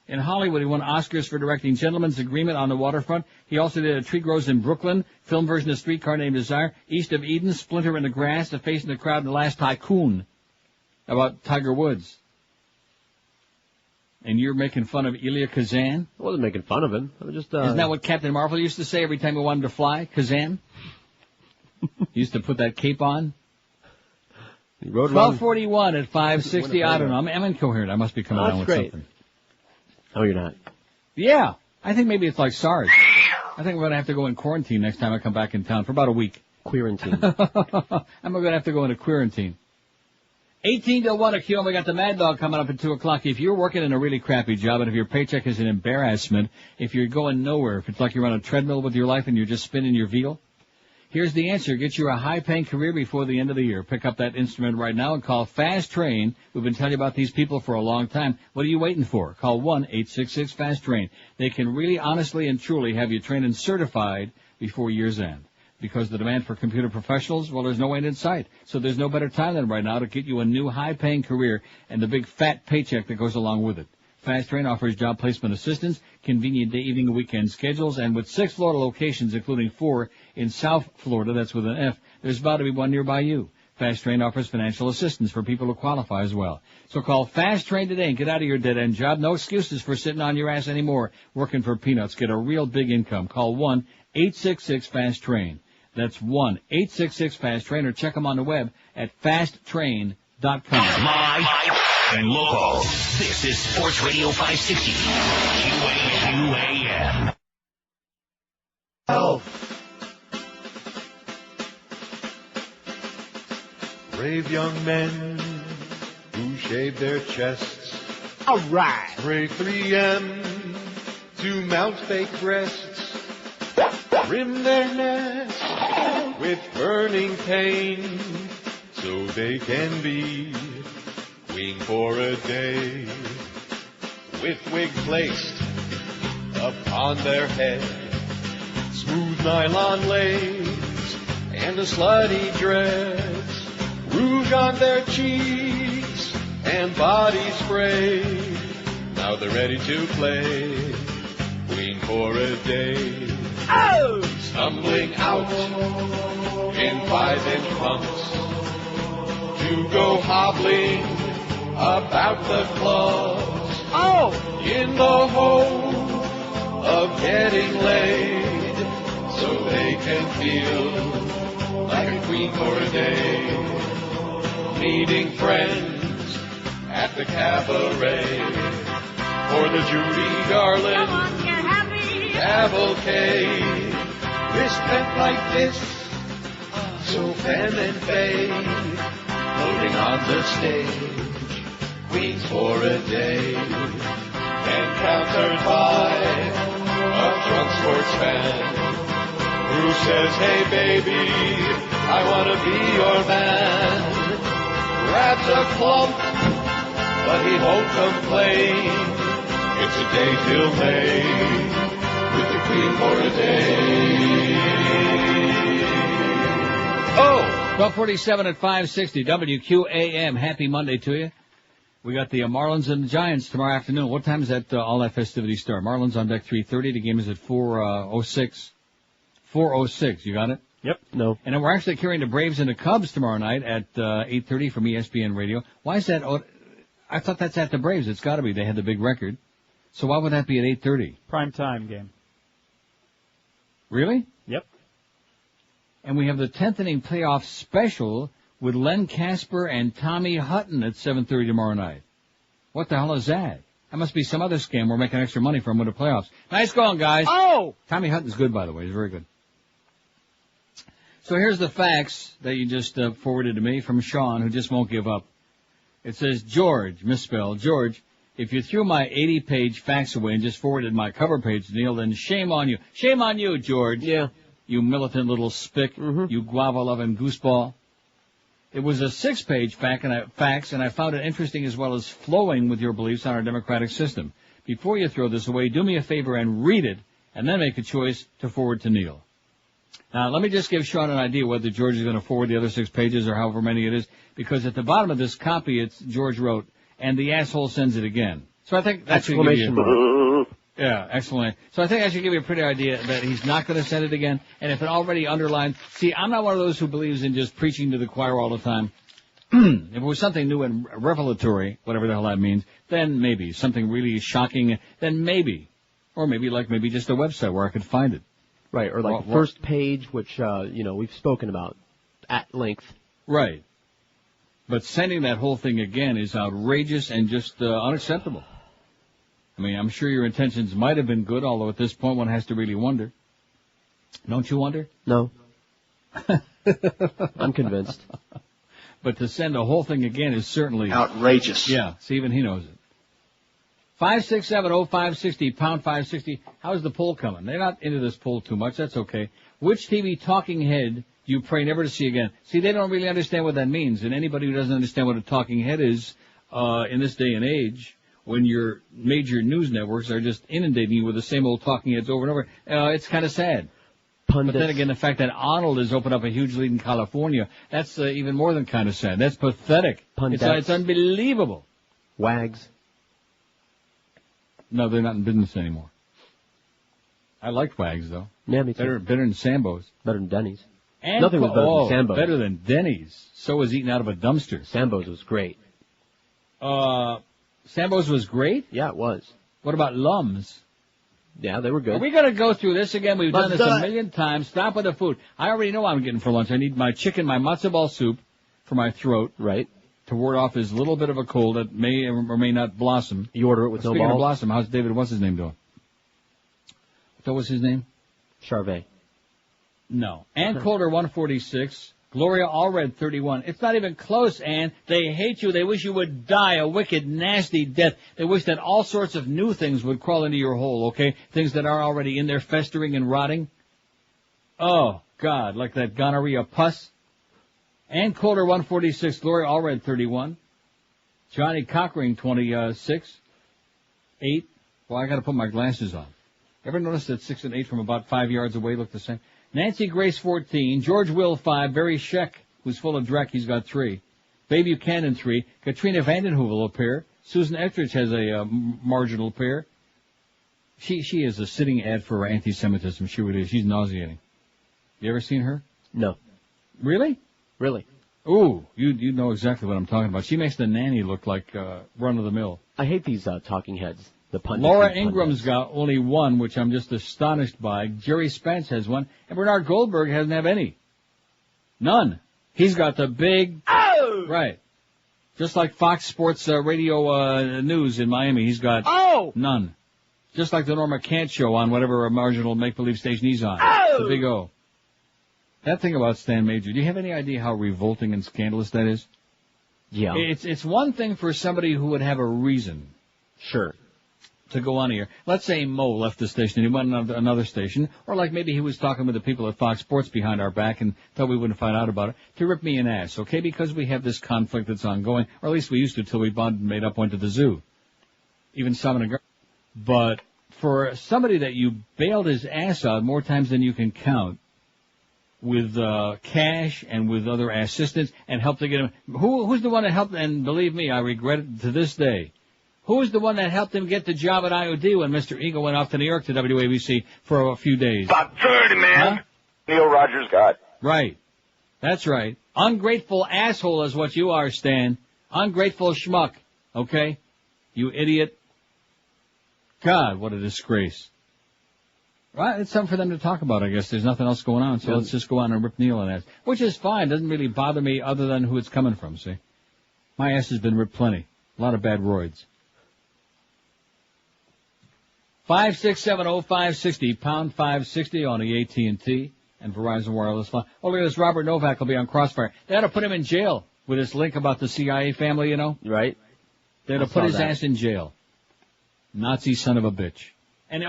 In Hollywood, he won Oscars for directing Gentleman's Agreement on the Waterfront. He also did A Tree Grows in Brooklyn, film version of Streetcar Named Desire, East of Eden, Splinter in the Grass, The Face in the Crowd, and The Last Tycoon, about Tiger Woods. And you're making fun of Elia Kazan? I wasn't making fun of him. I was just, Isn't that what Captain Marvel used to say every time he wanted to fly? Kazan? He used to put that cape on? 12:41 at 5:60. I don't know. I'm incoherent. I must be coming down with something. Oh, you're not? Yeah. I think maybe it's like SARS. I think we're going to have to go in quarantine next time I come back in town for about a week. Quarantine. I'm going to have to go into quarantine. 18 to 1 a Q, and we got the Mad Dog coming up at 2 o'clock. If you're working in a really crappy job, and if your paycheck is an embarrassment, if you're going nowhere, if it's like you're on a treadmill with your life and you're just spinning your wheel, here's the answer. Get you a high-paying career before the end of the year. Pick up that instrument right now and call Fast Train. We've been telling you about these people for a long time. What are you waiting for? Call 1-866-FAST-TRAIN. They can really, honestly, and truly have you trained and certified before year's end. Because the demand for computer professionals, well, there's no end in sight. So there's no better time than right now to get you a new high-paying career and the big fat paycheck that goes along with it. Fast Train offers job placement assistance, convenient day, evening, and weekend schedules, and with 6 Florida locations, including 4 in South Florida, that's with an F, there's about to be one nearby you. Fast Train offers financial assistance for people who qualify as well. So call Fast Train today and get out of your dead-end job. No excuses for sitting on your ass anymore working for peanuts. Get a real big income. Call 1-866-FAST-TRAIN. That's 1-866-FAST-TRAIN, or check them on the web at fasttrain.com. Live and local. This is Sports Radio 560. QAM. Oh. Brave young men who shave their chests. All right. Break 3M to mount fake breasts. Rim their nests with burning pain so they can be queen for a day. With wig placed upon their head, smooth nylon lace and a slutty dress, rouge on their cheeks and body spray. Now they're ready to play queen for a day. Oh! Stumbling out in 5-inch pumps to go hobbling about the clubs. Oh! In the hope of getting laid so they can feel like a queen for a day. Meeting friends at the cabaret for the Judy Garland cavalcade. Wristband like this, so femme and fade, floating on the stage, queens for a day, encountered by a drunk sports fan who says, hey baby, I want to be your man. Grabs a clump, but he won't complain. It's a day till May, with the queen for a day. Oh! 12:47 at 560 WQAM. Happy Monday to you. We got the Marlins and the Giants tomorrow afternoon. What time does that all that festivities start? Marlins on deck 3:30. The game is at 4:06. 4:06. You got it? Yep. No. And then we're actually carrying the Braves and the Cubs tomorrow night at 8:30 from ESPN Radio. Why is that? I thought that's at the Braves. It's got to be. They had the big record. So why would that be at 8:30? Prime time game. Really? Yep. And we have the 10th inning playoff special with Len Casper and Tommy Hutton at 7:30 tomorrow night. What the hell is that? That must be some other scam we're making extra money from with the playoffs. Nice going, guys. Oh! Tommy Hutton's good, by the way. He's very good. So here's the facts that you just forwarded to me from Sean, who just won't give up. It says, George, misspelled, George, if you threw my 80-page fax away and just forwarded my cover page to Neil, then shame on you. Shame on you, George. Yeah. You militant little spick. Mm-hmm. You guava-loving gooseball. It was a 6-page fax, and I found it interesting as well as flowing with your beliefs on our democratic system. Before you throw this away, do me a favor and read it, and then make a choice to forward to Neil. Now, let me just give Sean an idea whether George is going to forward the other 6 pages or however many it is, because at the bottom of this copy, it's George wrote, and the asshole sends it again. So I think that should give you... Yeah, excellent. So I think I should give you a pretty idea that he's not going to send it again. And if it already underlined, see, I'm not one of those who believes in just preaching to the choir all the time. If it was something new and revelatory, whatever the hell that means, then maybe. Something really shocking, then maybe. Or maybe just a website where I could find it. Right, or like the first page, which, we've spoken about at length. Right. But sending that whole thing again is outrageous and just unacceptable. I mean, I'm sure your intentions might have been good, although at this point one has to really wonder. Don't you wonder? No. I'm convinced. But to send the whole thing again is certainly... outrageous. Yeah, see, even he knows it. 567-0560, pound 560. How's the poll coming? They're not into this poll too much. That's okay. Which TV talking head do you pray never to see again? See, they don't really understand what that means. And anybody who doesn't understand what a talking head is in this day and age, when your major news networks are just inundating you with the same old talking heads over and over, it's kind of sad. Pundits. But then again, the fact that Arnold has opened up a huge lead in California, that's even more than kind of sad. That's pathetic. It's unbelievable. Wags. No, they're not in business anymore. I liked Wags, though. Yeah, me too. Better than Sambo's. Better than Denny's. And nothing was better than Sambo's. Better than Denny's. So was eaten out of a dumpster. Sambo's was great. Sambo's was great? Yeah, it was. What about Lum's? Yeah, they were good. Are we going to go through this again? We've done Let's this do a it. million times. Stop with the food. I already know what I'm getting for lunch. I need my chicken, my matzo ball soup for my throat. Right. To ward off this little bit of a cold that may or may not blossom. You order it with no Speaking of balls? blossom, how's David, what's his name doing? What was his name? Charvet. No. Ann Coulter, 146. Gloria Allred, 31. It's not even close, Ann. They hate you. They wish you would die a wicked, nasty death. They wish that all sorts of new things would crawl into your hole, okay? Things that are already in there festering and rotting. Oh, God, like that gonorrhea pus. Ann Coulter, 146. Gloria Allred, 31. Johnny Cockring, 26. 8. Well, I got to put my glasses on. Ever notice that 6 and 8 from about 5 yards away look the same? Nancy Grace, 14. George Will, 5. Barry Scheck, who's full of dreck, he's got 3. Babe Buchanan, 3. Katrina Vandenhoevel, a pair. Susan Etheridge has a marginal pair. She is a sitting ad for anti-Semitism. She really is. She's nauseating. You ever seen her? No. Really? Really? Ooh, you know exactly what I'm talking about. She makes the nanny look like run-of-the-mill. I hate these talking heads. The pundits. Laura Ingram's got only 1, which I'm just astonished by. Jerry Spence has 1, and Bernard Goldberg doesn't have any. None. He's got the big... Oh! Right. Just like Fox Sports radio news in Miami, he's got none. Just like the Norma Kant show on whatever marginal make-believe station he's on. The big O. That thing about Stan Major, do you have any idea how revolting and scandalous that is? Yeah. It's one thing for somebody who would have a reason. Sure. To go on here. Let's say Mo left the station and he went on another station, or like maybe he was talking with the people at Fox Sports behind our back and thought we wouldn't find out about it, to rip me an ass, okay? Because we have this conflict that's ongoing, or at least we used to till we bonded and made up, went to the zoo. Even Simon and Gar. But for somebody that you bailed his ass out more times than you can count, with cash and with other assistance and helped to get him, who's the one that helped, and believe me, I regret it to this day. Who's the one that helped him get the job at IOD when Mr. Eagle went off to New York to WABC for a few days? About 30, man. Huh? Neil Rogers got. Right. That's right. Ungrateful asshole is what you are, Stan. Ungrateful schmuck. Okay? You idiot. God, what a disgrace. Right, it's something for them to talk about, I guess. There's nothing else going on, so let's just go on and rip Neil an ass. Which is fine. Doesn't really bother me other than who it's coming from, see? My ass has been ripped plenty. A lot of bad roids. 5670560, pound 560 on the AT&T and Verizon Wireless line. Oh, look at this. Robert Novak will be on Crossfire. They had to put him in jail with this link about the CIA family, you know? Right. They had to put his ass in jail. Nazi son of a bitch. And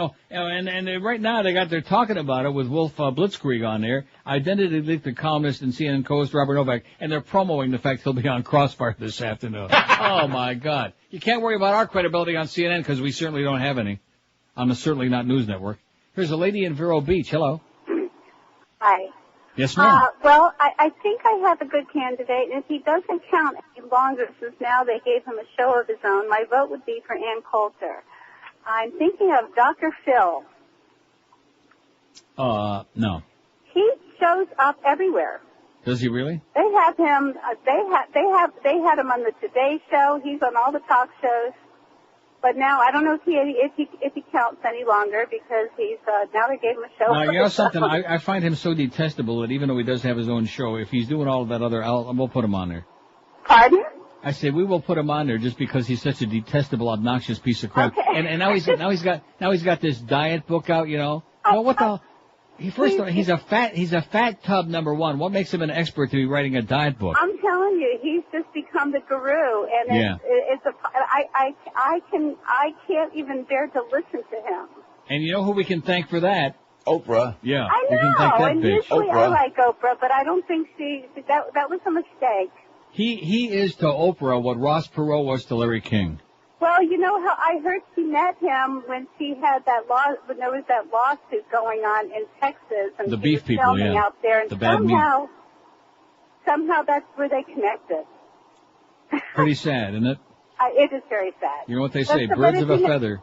right now they're talking about it with Wolf Blitzkrieg on there. Identity leaked the columnist and CNN co-host Robert Novak, and they're promoting the fact he'll be on Crossfire this afternoon. Oh my God! You can't worry about our credibility on CNN because we certainly don't have any. On the Certainly Not News Network. Here's a lady in Vero Beach. Hello. Hi. Yes, ma'am. Well, I think I have a good candidate, and if he doesn't count any longer, since now they gave him a show of his own, my vote would be for Ann Coulter. I'm thinking of Dr. Phil. No. He shows up everywhere. Does he really? They have him. They had him on the Today Show. He's on all the talk shows. But now I don't know if he counts any longer because he's now they gave him a show. You know something? I find him so detestable that even though he does have his own show, if he's doing all of that other, we'll put him on there. Pardon? I say we will put him on there just because he's such a detestable, obnoxious piece of crap. Okay. And now he's got this diet book out, you know. Well, what the? First of all, he's a fat tub, number one. What makes him an expert to be writing a diet book? I'm telling you, he's just become the guru, and I can't even bear to listen to him. And you know who we can thank for that? Oprah. Yeah, I we can thank know, that and bitch. usually Oprah. I like Oprah, but I don't think that was a mistake. He is to Oprah what Ross Perot was to Larry King. Well, you know how I heard she met him when she had when there was that lawsuit going on in Texas, and the she beef was people, filming yeah, out there, and the bad somehow that's where they connected. Pretty sad, isn't it? It is very sad. You know what they say? Birds of a feather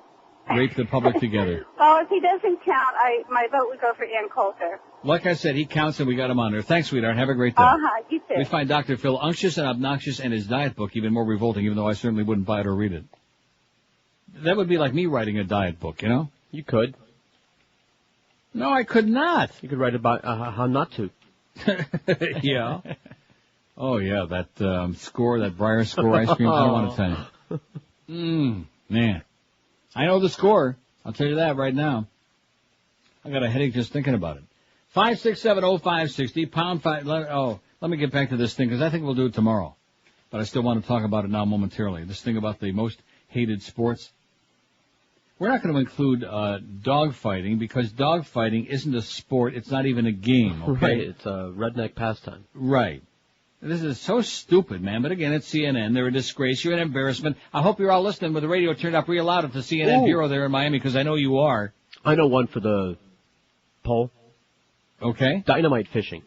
rape the public together. Well, if he doesn't count, my vote would go for Ann Coulter. Like I said, he counts and we got him on there. Thanks, sweetheart. Have a great day. You too. We find Dr. Phil unctuous and obnoxious and his diet book even more revolting, even though I certainly wouldn't buy it or read it. That would be like me writing a diet book, you know? You could. No, I could not. You could write about how not to. Yeah. Oh, yeah, that score, that Briar score ice cream, I don't want to tell you. Man. I know the score. I'll tell you that right now. I got a headache just thinking about it. 5670560, pound 5. Let me get back to this thing, because I think we'll do it tomorrow. But I still want to talk about it now momentarily. This thing about the most hated sports. We're not going to include dog fighting, because dog fighting isn't a sport. It's not even a game, okay? Right, it's a redneck pastime. Right. This is so stupid, man. But again, it's CNN. They're a disgrace. You're an embarrassment. I hope you're all listening with the radio turned up real loud at the CNN bureau there in Miami, because I know you are. I know one for the poll. Okay. Dynamite fishing.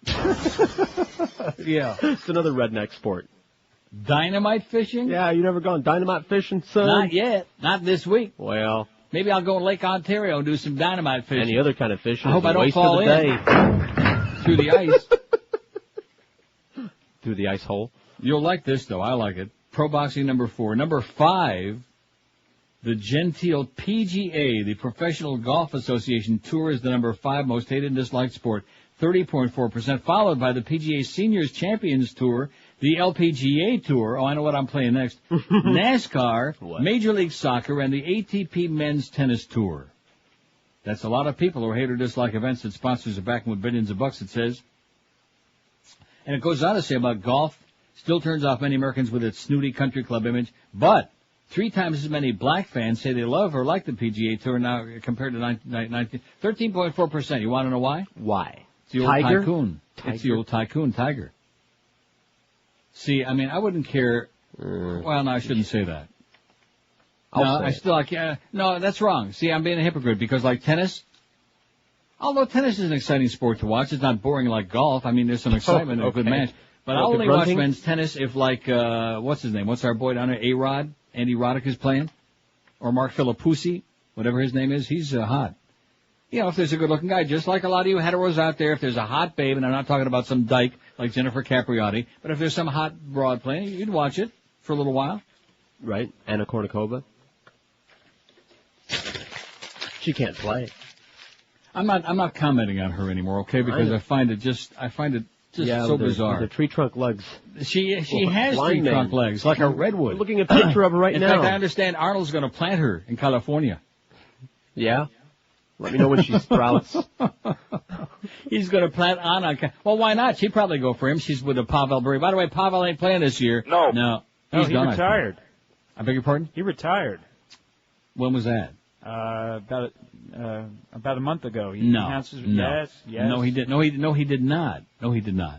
Yeah. It's another redneck sport. Dynamite fishing? Yeah, you never gone dynamite fishing, son? Not yet. Not this week. Well. Maybe I'll go to Lake Ontario and do some dynamite fishing. Any other kind of fishing. I hope I don't fall in. Through the ice. Through the ice hole. You'll like this, though. I like it. Pro boxing number 4. Number 5, the genteel PGA, the Professional Golf Association Tour, is the number 5 most hated and disliked sport, 30.4%, followed by the PGA Seniors Champions Tour, the LPGA Tour, I know what I'm playing next, NASCAR, what? Major League Soccer, and the ATP Men's Tennis Tour. That's a lot of people who hate or dislike events that sponsors are backing with billions of bucks, it says. And it goes on to say about golf, still turns off many Americans with its snooty country club image, but 3 times as many black fans say they love or like the PGA Tour now compared to 13.4%. You want to know why? Why? It's the old tycoon. It's the old tycoon, Tiger. See, I mean, I wouldn't care. Well, no, I shouldn't say that. No, that's wrong. See, I'm being a hypocrite because like tennis, although tennis is an exciting sport to watch, it's not boring like golf. I mean, there's some excitement and a good match. But I'll only watch men's tennis if like, what's his name? What's our boy down there? A-Rod? Andy Roddick is playing? Or Mark Philippoussi? Whatever his name is. He's hot. You know, if there's a good-looking guy, just like a lot of you heteros out there, if there's a hot babe, and I'm not talking about some dyke like Jennifer Capriati, but if there's some hot broad playing, you'd watch it for a little while. Right. Anna Kournikova. She can't play. I'm not commenting on her anymore, okay? Because I find it just so bizarre. The tree trunk legs. She has tree trunk legs, like a redwood. I'm looking at a picture of her right now. In fact, I understand Arnold's going to plant her in California. Yeah? Let me know when she sprouts. He's going to plant Anna. Well, why not? She'd probably go for him. She's with Pavel Bure. By the way, Pavel ain't playing this year. No. He's he done. Retired. I beg your pardon? He retired. When was that? About a month ago. Yes. No, he did. No, he did not.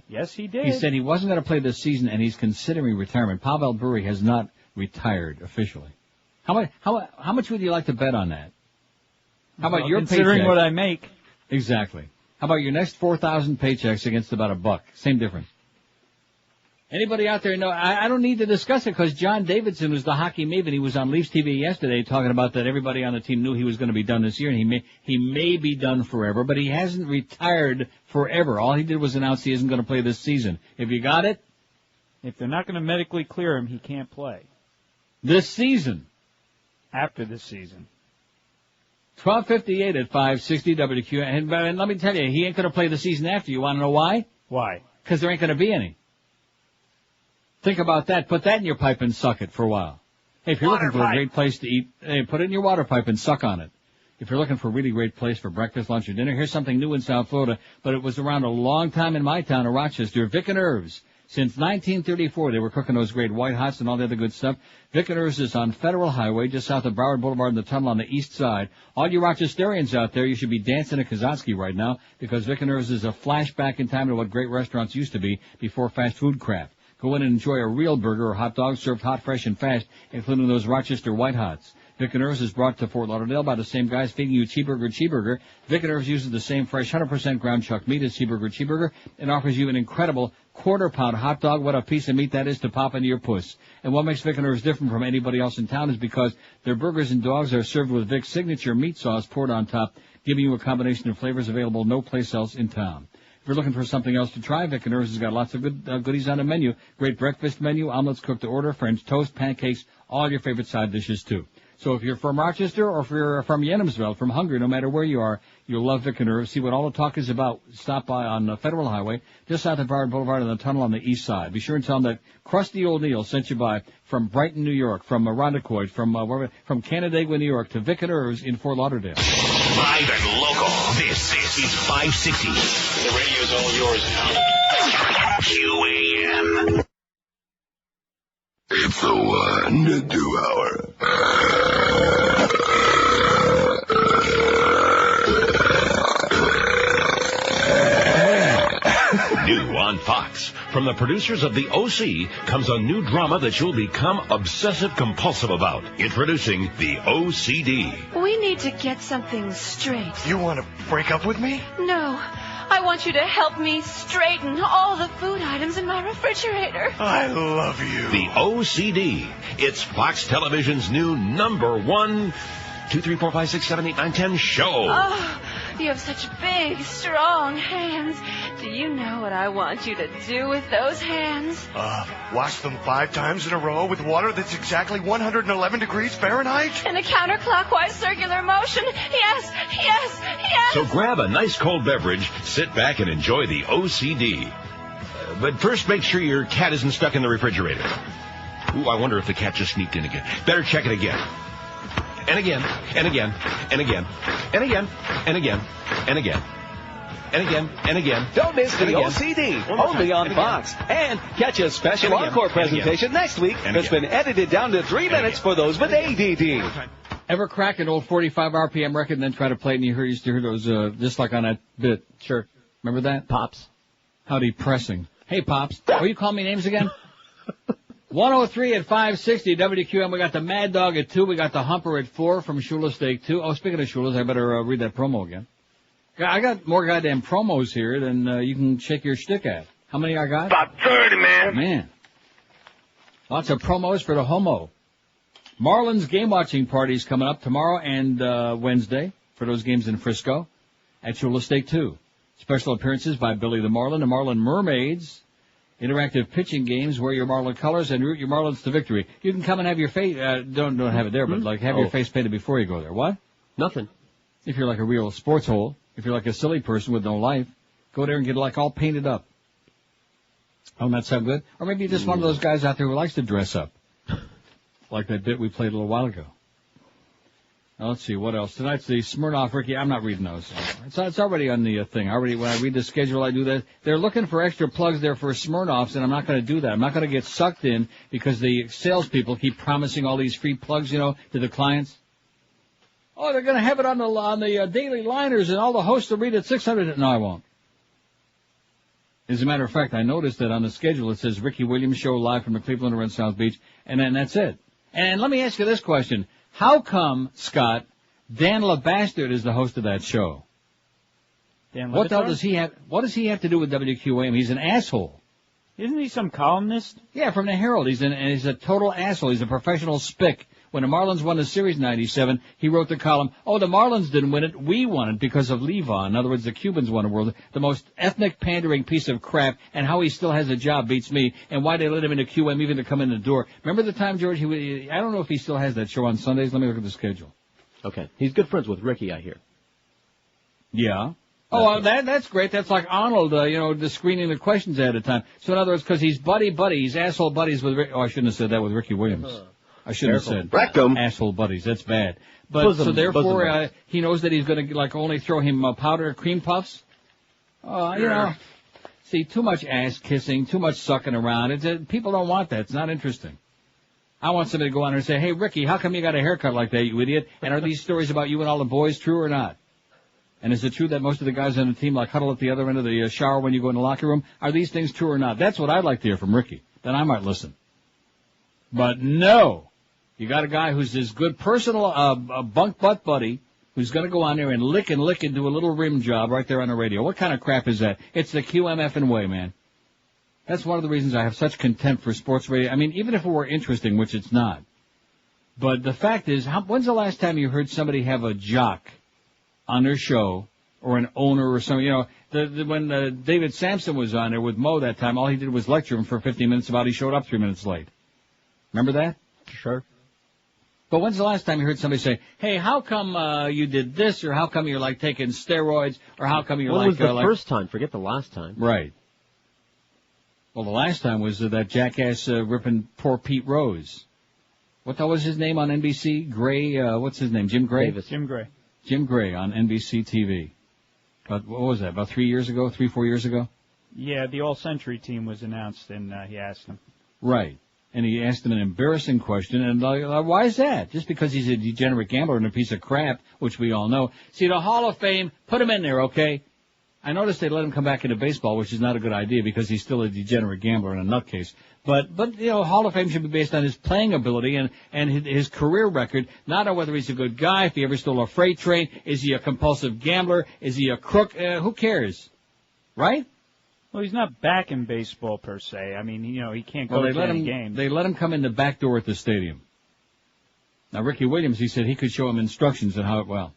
Yes, he did. He said he wasn't going to play this season, and he's considering retirement. Pavel Bure has not retired officially. How much would you like to bet on that? How about your considering paycheck? What I make? Exactly. How about your next 4,000 paychecks against about $1? Same difference. Anybody out there know? I don't need to discuss it because John Davidson was the hockey maven. He was on Leafs TV yesterday talking about that everybody on the team knew he was going to be done this year, and he may be done forever, but he hasn't retired forever. All he did was announce he isn't going to play this season. If you got it? If they're not going to medically clear him, he can't play. This season? After this season. 12:58 at 560 WQ. And let me tell you, he ain't going to play the season after. You want to know why? Why? Because there ain't going to be any. Think about that. Put that in your pipe and suck it for a while. Hey, if you're looking for a great place to eat, hey, put it in your water pipe and suck on it. If you're looking for a really great place for breakfast, lunch, or dinner, here's something new in South Florida, but it was around a long time in my town of Rochester. Vic and Irv's. Since 1934, they were cooking those great white hots and all the other good stuff. Vic and Irv's is on Federal Highway, just south of Broward Boulevard in the tunnel on the east side. All you Rochesterians out there, you should be dancing a Kazatsky right now, because Vic and Irv's is a flashback in time to what great restaurants used to be before fast food craft. Go in and enjoy a real burger or hot dog served hot, fresh, and fast, including those Rochester white hots. Vic and Irv's is brought to Fort Lauderdale by the same guys feeding you Cheeseburger. Vic and Irv's uses the same fresh 100% ground chuck meat as Cheeseburger and offers you an incredible quarter-pound hot dog. What a piece of meat that is to pop into your puss. And what makes Vic and Irv's different from anybody else in town is because their burgers and dogs are served with Vic's signature meat sauce poured on top, giving you a combination of flavors available no place else in town. If you're looking for something else to try, Vic and Irv's has got lots of good goodies on the menu. Great breakfast menu, omelets cooked to order, French toast, pancakes, all your favorite side dishes too. So if you're from Rochester or if you're from Yenamsville, from Hungary, no matter where you are, you'll love Vic and Irv's. See what all the talk is about. Stop by on Federal Highway, just south of Broward Boulevard in the tunnel on the east side. Be sure and tell them that Krusty Old Neil sent you by from Brighton, New York, from Irondequoit, from Canandaigua, New York, to Vic and Irv's in Fort Lauderdale. Live and local. This is 560. The radio's all yours now. QAM. It's the 1 to 2 hour. New on Fox. From the producers of The O.C. comes a new drama that you'll become obsessive-compulsive about. Introducing The OCD. We need to get something straight. You want to break up with me? No. I want you to help me straighten all the food items in my refrigerator. I love you. The OCD. It's Fox Television's new #1, 2, 3, 4, 5, 6, 7, 8, 9, 10 show. Oh, you have such big, strong hands. Do you know what I want you to do with those hands? Wash them 5 times in a row with water that's exactly 111 degrees Fahrenheit? In a counterclockwise circular motion. Yes, yes, yes. So grab a nice cold beverage, sit back, and enjoy the OCD. But first, make sure your cat isn't stuck in the refrigerator. Ooh, I wonder if the cat just sneaked in again. Better check it again. And again, and again, and again, and again, and again, and again. And again, and again. Don't miss the OCD, only on Fox. And catch a special encore presentation next week that's been edited down to 3 minutes for those with ADD. Ever crack an old 45 RPM record and then try to play it and you used to hear those, just like on that bit? Sure. Remember that? Pops. How depressing. Hey, Pops. Oh, you call me names again? 103 at 560 WQM. We got the Mad Dog at 2. We got the Humper at 4 from Shula Steak 2. Oh, speaking of Shula's, I better read that promo again. I got more goddamn promos here than you can shake your stick at. How many I got? About 30, man. Man. Lots of promos for the homo. Marlins game-watching parties coming up tomorrow and Wednesday for those games in Frisco at Shula Steak 2. Special appearances by Billy the Marlin, the Marlin Mermaids, interactive pitching games, wear your Marlin colors, and root your Marlins to victory. You can come and have your face, don't have it there, but like have your face painted before you go there. What? Nothing. If you're like a real sports hole. If you're like a silly person with no life, go there and get like all painted up. Oh, that sound good? Or maybe you're just one of those guys out there who likes to dress up. Like that bit we played a little while ago. Now, let's see, what else? Tonight's the Smirnoff Ricky. I'm not reading those. It's already on the thing. When I read the schedule, I do that. They're looking for extra plugs there for Smirnoffs, and I'm not going to do that. I'm not going to get sucked in because the salespeople keep promising all these free plugs, to the clients. Oh, they're going to have it on the daily liners, and all the hosts will read it 600. No, I won't. As a matter of fact, I noticed that on the schedule it says Ricky Williams Show live from the Cleveland around South Beach, and then that's it. And let me ask you this question. How come, Scott, Dan LeBastard is the host of that show? Dan what LeBastard? does he have to do with WQAM? He's an asshole. Isn't he some columnist? Yeah, from the Herald. He's a total asshole. He's a professional spick. When the Marlins won the series in 97, he wrote the column, oh, the Marlins didn't win it, we won it because of Levon. In other words, the Cubans won the world. The most ethnic pandering piece of crap, and how he still has a job beats me, and why they let him into QM even to come in the door. Remember the time, George, I don't know if he still has that show on Sundays. Let me look at the schedule. Okay. He's good friends with Ricky, I hear. Yeah. Oh, that's great. That's like Arnold, just screening the questions ahead of time. So in other words, because he's he's asshole buddies with Ricky. Oh, I shouldn't have said that with Ricky Williams. I shouldn't have said asshole buddies. That's bad. But so therefore, he knows that he's going to only throw him powder cream puffs. See, too much ass kissing, too much sucking around. People don't want that. It's not interesting. I want somebody to go on there and say, hey, Ricky, how come you got a haircut like that, you idiot? And are these stories about you and all the boys true or not? And is it true that most of the guys on the team huddle at the other end of the shower when you go in the locker room? Are these things true or not? That's what I'd like to hear from Ricky. Then I might listen. But no. You got a guy who's his good personal bunk butt buddy who's going to go on there and lick and do a little rim job right there on the radio. What kind of crap is that? It's the QMFing way, man. That's one of the reasons I have such contempt for sports radio. I mean, even if it were interesting, which it's not. But the fact is, when's the last time you heard somebody have a jock on their show or an owner or something? You know, when David Sampson was on there with Mo that time, all he did was lecture him for 15 minutes about he showed up 3 minutes late. Remember that? Sure. But when's the last time you heard somebody say, hey, how come you did this, or how come you're like taking steroids, or how come you're when like... was the first time? Forget the last time. Right. Well, the last time was that jackass ripping poor Pete Rose. What the hell was his name on NBC? Gray, what's his name? Jim Gray? Davis. Jim Gray. Jim Gray on NBC TV. What was that, about 4 years ago? Yeah, the All-Century team was announced, and he asked him. Right. And he asked him an embarrassing question, and why is that? Just because he's a degenerate gambler and a piece of crap, which we all know. See, the Hall of Fame, put him in there, okay? I noticed they let him come back into baseball, which is not a good idea because he's still a degenerate gambler and a nutcase. But you know, Hall of Fame should be based on his playing ability and his career record, not on whether he's a good guy, if he ever stole a freight train, is he a compulsive gambler, is he a crook, who cares? Right? Well, he's not back in baseball per se. I mean, you know, he can't go to any games. They let him come in the back door at the stadium. Now, Ricky Williams, he said he could show him instructions on how it, well,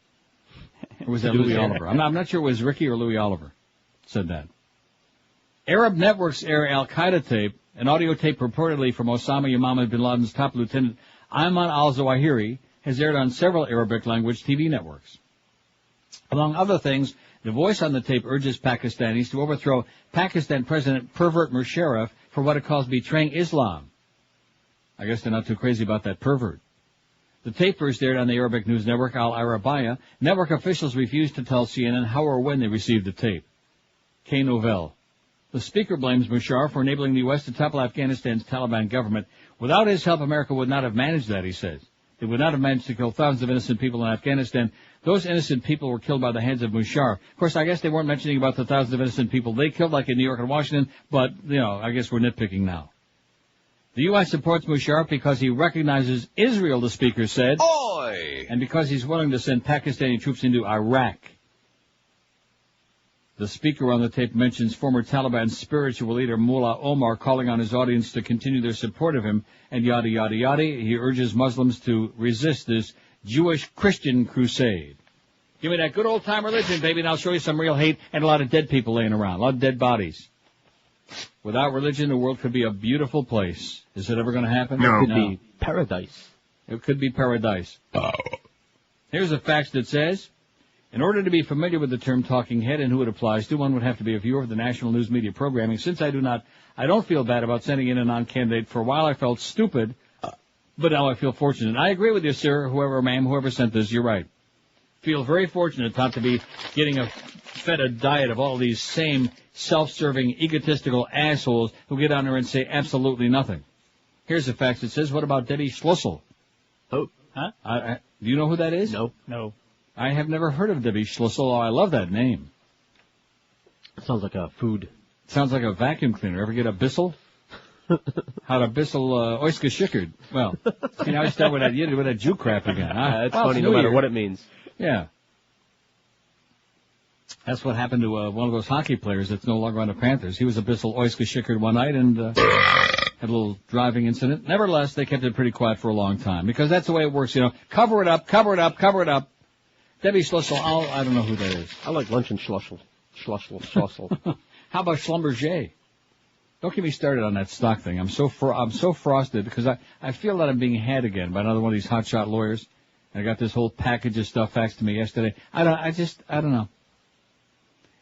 or was that Louis Oliver? I'm not sure it was Ricky or Louis Oliver said that. Arab networks air al-Qaeda tape, an audio tape purportedly from Osama Yamama bin Laden's top lieutenant Ayman al-Zawahiri, has aired on several Arabic language TV networks. Among other things, the voice on the tape urges Pakistanis to overthrow Pakistan President Pervert Musharraf for what it calls betraying Islam. I guess they're not too crazy about that pervert. The tape first aired on the Arabic news network Al Arabiya. Network officials refused to tell CNN how or when they received the tape. K. Novell. The speaker blames Musharraf for enabling the U.S. to topple Afghanistan's Taliban government. Without his help, America would not have managed that, he says. They would not have managed to kill thousands of innocent people in Afghanistan. Those innocent people were killed by the hands of Musharraf. Of course, I guess they weren't mentioning about the thousands of innocent people they killed, like in New York and Washington, but, you know, I guess we're nitpicking now. The U.S. supports Musharraf because he recognizes Israel, the speaker said. Oi! And because he's willing to send Pakistani troops into Iraq. The speaker on the tape mentions former Taliban spiritual leader Mullah Omar calling on his audience to continue their support of him, and yada, yada, yada. He urges Muslims to resist this Jewish-Christian crusade. Give me that good old-time religion, baby, and I'll show you some real hate and a lot of dead people laying around, a lot of dead bodies. Without religion, the world could be a beautiful place. Is it ever going to happen? No. It could be paradise. It could be paradise. Here's a fact that says, in order to be familiar with the term talking head and who it applies to, one would have to be a viewer of the national news media programming. Since I don't feel bad about sending in a non-candidate. For a while I felt stupid, but now I feel fortunate. I agree with you, sir, whoever sent this, you're right. Feel very fortunate not to be getting fed a diet of all these same self-serving, egotistical assholes who get on there and say absolutely nothing. Here's the fact that says, what about Debbie Schlussel? Oh. Huh? Do you know who that is? No. I have never heard of Debbie Schlussel. Oh, I love that name. Sounds like a food. Sounds like a vacuum cleaner. Ever get a Bissell? How to Bissell Oyster Schickard. Well, see, now I start with that Jew crap again. It's funny no matter what it means. Yeah. That's what happened to one of those hockey players that's no longer on the Panthers. He was a Bissell Oyster Schickard one night and had a little driving incident. Nevertheless, they kept it pretty quiet for a long time because that's the way it works, you know. Cover it up, cover it up, cover it up. Debbie Schlussel, I don't know who that is. I like luncheon Schlussel. How about Schlumberger? Don't get me started on that stock thing. I'm so frosted because I feel that I'm being had again by another one of these hotshot lawyers. I got this whole package of stuff faxed to me yesterday. I don't know.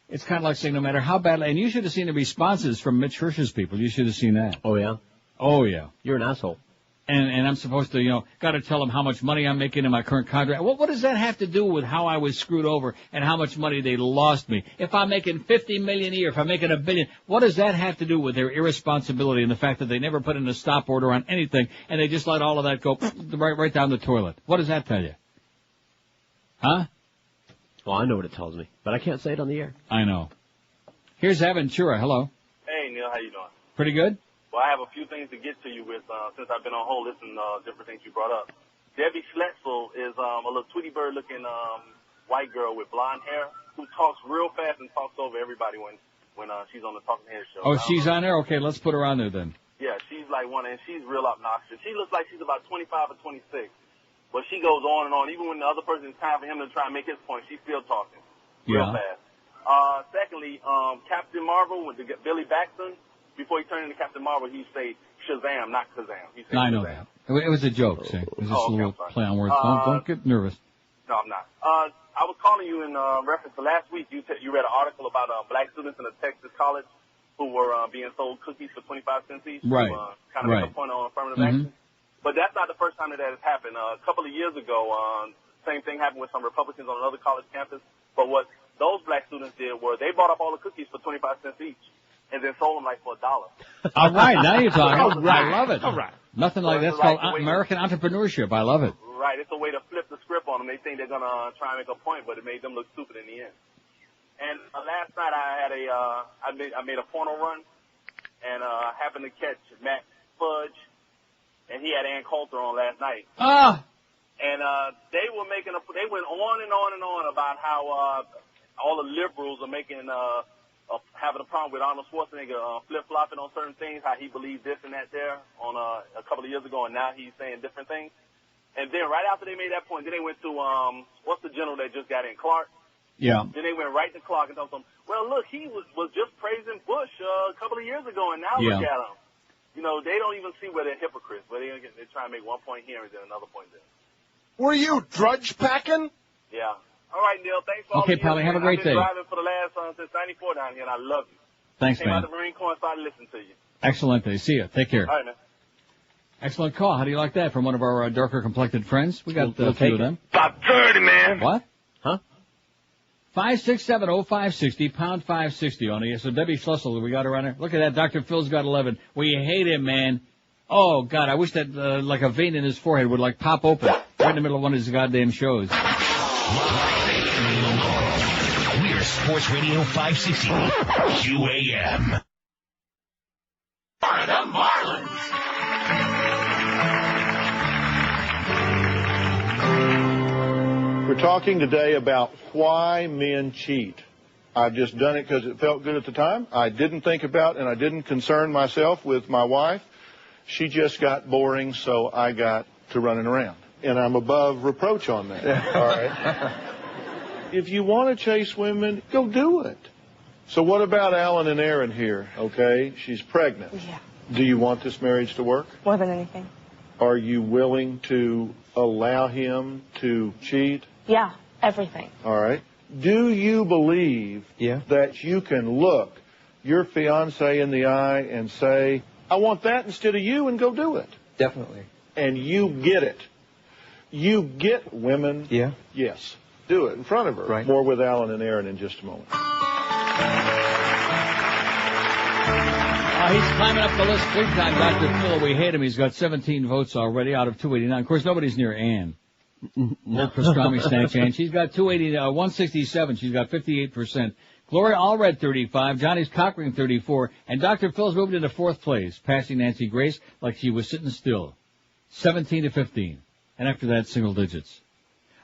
It's kind of like saying no matter how badly, and you should have seen the responses from Mitch Hirsch's people. You should have seen that. Oh, yeah? Oh, yeah. You're an asshole. And I'm supposed to, got to tell them how much money I'm making in my current contract. What does that have to do with how I was screwed over and how much money they lost me? If I'm making $50 million a year, if I'm making $1 billion, what does that have to do with their irresponsibility and the fact that they never put in a stop order on anything and they just let all of that go right down the toilet? What does that tell you? Huh? Well, I know what it tells me, but I can't say it on the air. I know. Here's Aventura. Hello. Hey, Neil, how you doing? Pretty good. Well, I have a few things to get to you with since I've been on hold listening to different things you brought up. Debbie Schletzel is a little Tweety Bird-looking white girl with blonde hair who talks real fast and talks over everybody when she's on the Talking Head show. Oh, she's on there? Okay, let's put her on there then. Yeah, she's like and she's real obnoxious. She looks like she's about 25 or 26, but she goes on and on. Even when the other person, it's time for him to try and make his point, she's still talking real fast. Secondly, Captain Marvel with Billy Baxton, before he turned into Captain Marvel, he say Shazam, not Kazam. I know that. It was a joke, see. It was just a little play on words. Don't get nervous. No, I'm not. I was calling you in reference to last week. You read an article about black students in a Texas college who were being sold cookies for 25 cents each. Right. To kind of make a point on affirmative action. But that's not the first time that has happened. A couple of years ago, same thing happened with some Republicans on another college campus. But what those black students did was they bought up all the cookies for 25 cents each and then sold them like for $1. All right, now you're talking. I love it. All right. Nothing like that's called American entrepreneurship. I love it. Right, it's a way to flip the script on them. They think they're gonna try and make a point, but it made them look stupid in the end. And last night I had I made a porno run, and happened to catch Matt Fudge, and he had Ann Coulter on last night. And they went on and on and on about how all the liberals are having a problem with Arnold Schwarzenegger flip-flopping on certain things, how he believed this and that there on a couple of years ago, and now he's saying different things. And then right after they made that point, then they went to, what's the general that just got in, Clark? Yeah. Then they went right to Clark and told him, well, look, he was just praising Bush a couple of years ago, and now look at him. You know, they don't even see where they're hypocrites, where they're trying to make one point here and then another point there. Were you drudge packing? Yeah. All right, Neil. Thanks for all Okay, the Pally, have a great day. I've been driving for the last since '94 down here, and I love you. Thanks, Came man. out the Marine Corps and started listening to you. Excellent day. See ya. Take care. All right, man. Excellent call. How do you like that from one of our darker complected friends? We got a few of them. About 30, man. What? Huh? 5670560, pound 560 on it. So Debbie Schlussel, we got her on there. Look at that. Dr. Phil's got 11. We hate him, man. Oh, God, I wish that, like a vein in his forehead would, like, pop open right in the middle of one of his goddamn shows. We're Sports Radio 560, QAM. The Marlins. We're talking today about why men cheat. I've just done it because it felt good at the time. I didn't think about and I didn't concern myself with my wife. She just got boring, so I got to running around. And I'm above reproach on that. All right. If you want to chase women, go do it. So what about Alan and Erin here? Okay, she's pregnant. Yeah. Do you want this marriage to work? More than anything. Are you willing to allow him to cheat? Yeah, everything. All right. Do you believe that you can look your fiance in the eye and say, I want that instead of you, and go do it? Definitely. And you get it. You get women. Yeah. Yes. Do it in front of her. Right. More with Alan and Erin in just a moment. He's climbing up the list big time, Dr. Phil. We hate him. He's got 17 votes already out of 289. Of course, nobody's near Ann. Old pastrami snatch Ann. She's got 167. She's got 58%. Gloria Allred, 35. Johnny's Cochran, 34. And Dr. Phil's moved into fourth place, passing Nancy Grace like she was sitting still. 17-15. And after that, single digits.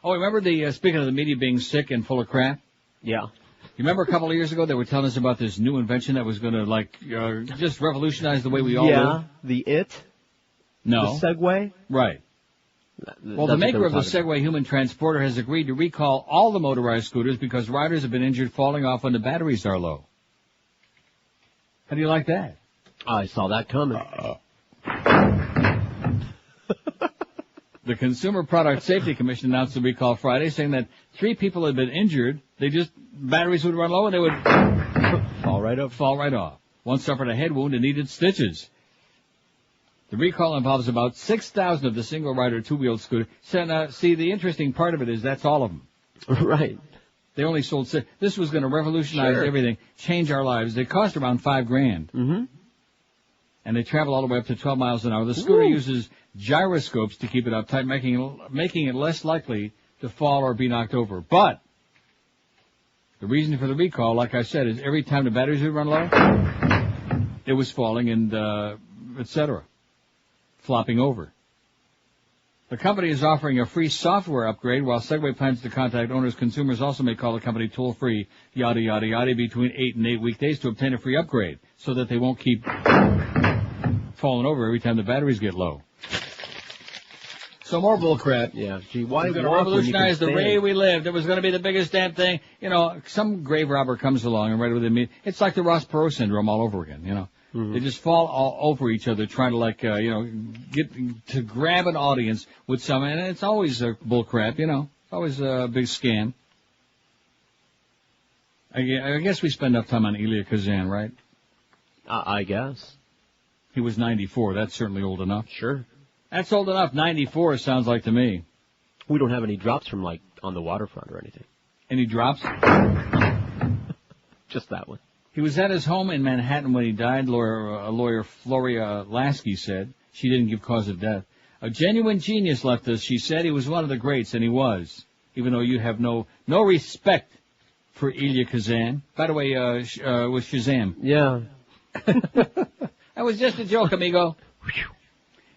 Oh, remember speaking of the media being sick and full of crap? Yeah. You remember a couple of years ago they were telling us about this new invention that was going to, just revolutionize the way we all live? Yeah, the No. The Segway? Right. Well, the maker of the Segway human transporter has agreed to recall all the motorized scooters because riders have been injured falling off when the batteries are low. How do you like that? I saw that coming. The Consumer Product Safety Commission announced the recall Friday, saying that 3 people had been injured. Batteries would run low and they would fall right off. One suffered a head wound and needed stitches. The recall involves about 6,000 of the single-rider two-wheeled scooter. See, the interesting part of it is that's all of them. Right. They only sold 6. This was going to revolutionize everything, change our lives. They cost around $5,000. Mm-hmm. And they travel all the way up to 12 miles an hour. The scooter uses gyroscopes to keep it uptight, making it less likely to fall or be knocked over. But the reason for the recall, like I said, is every time the batteries would run low, it was falling and etc. Flopping over. The company is offering a free software upgrade, while Segway plans to contact owners. Consumers also may call the company toll-free, yada, yada, yada, between 8 and 8 weekdays to obtain a free upgrade, so that they won't keep falling over every time the batteries get low. So more bullcrap. Yeah, gee, why we're going to revolutionize the way we lived. It was going to be the biggest damn thing. You know, some grave robber comes along and right with me. It's like the Ross Perot syndrome all over again, you know. Mm-hmm. They just fall all over each other trying to get to grab an audience with some, and it's always bullcrap, you know. It's always a big scam. I guess we spend enough time on Elia Kazan, right? I guess. He was 94. That's certainly old enough. Sure. That's old enough. 94 sounds like to me. We don't have any drops from, like, on the waterfront or anything. Any drops? Just that one. He was at his home in Manhattan when he died, lawyer Floria Lasky said. She didn't give cause of death. A genuine genius left us, she said. He was one of the greats, and he was. Even though you have no respect for Elia Kazan. By the way, with Shazam. Yeah. That was just a joke, amigo.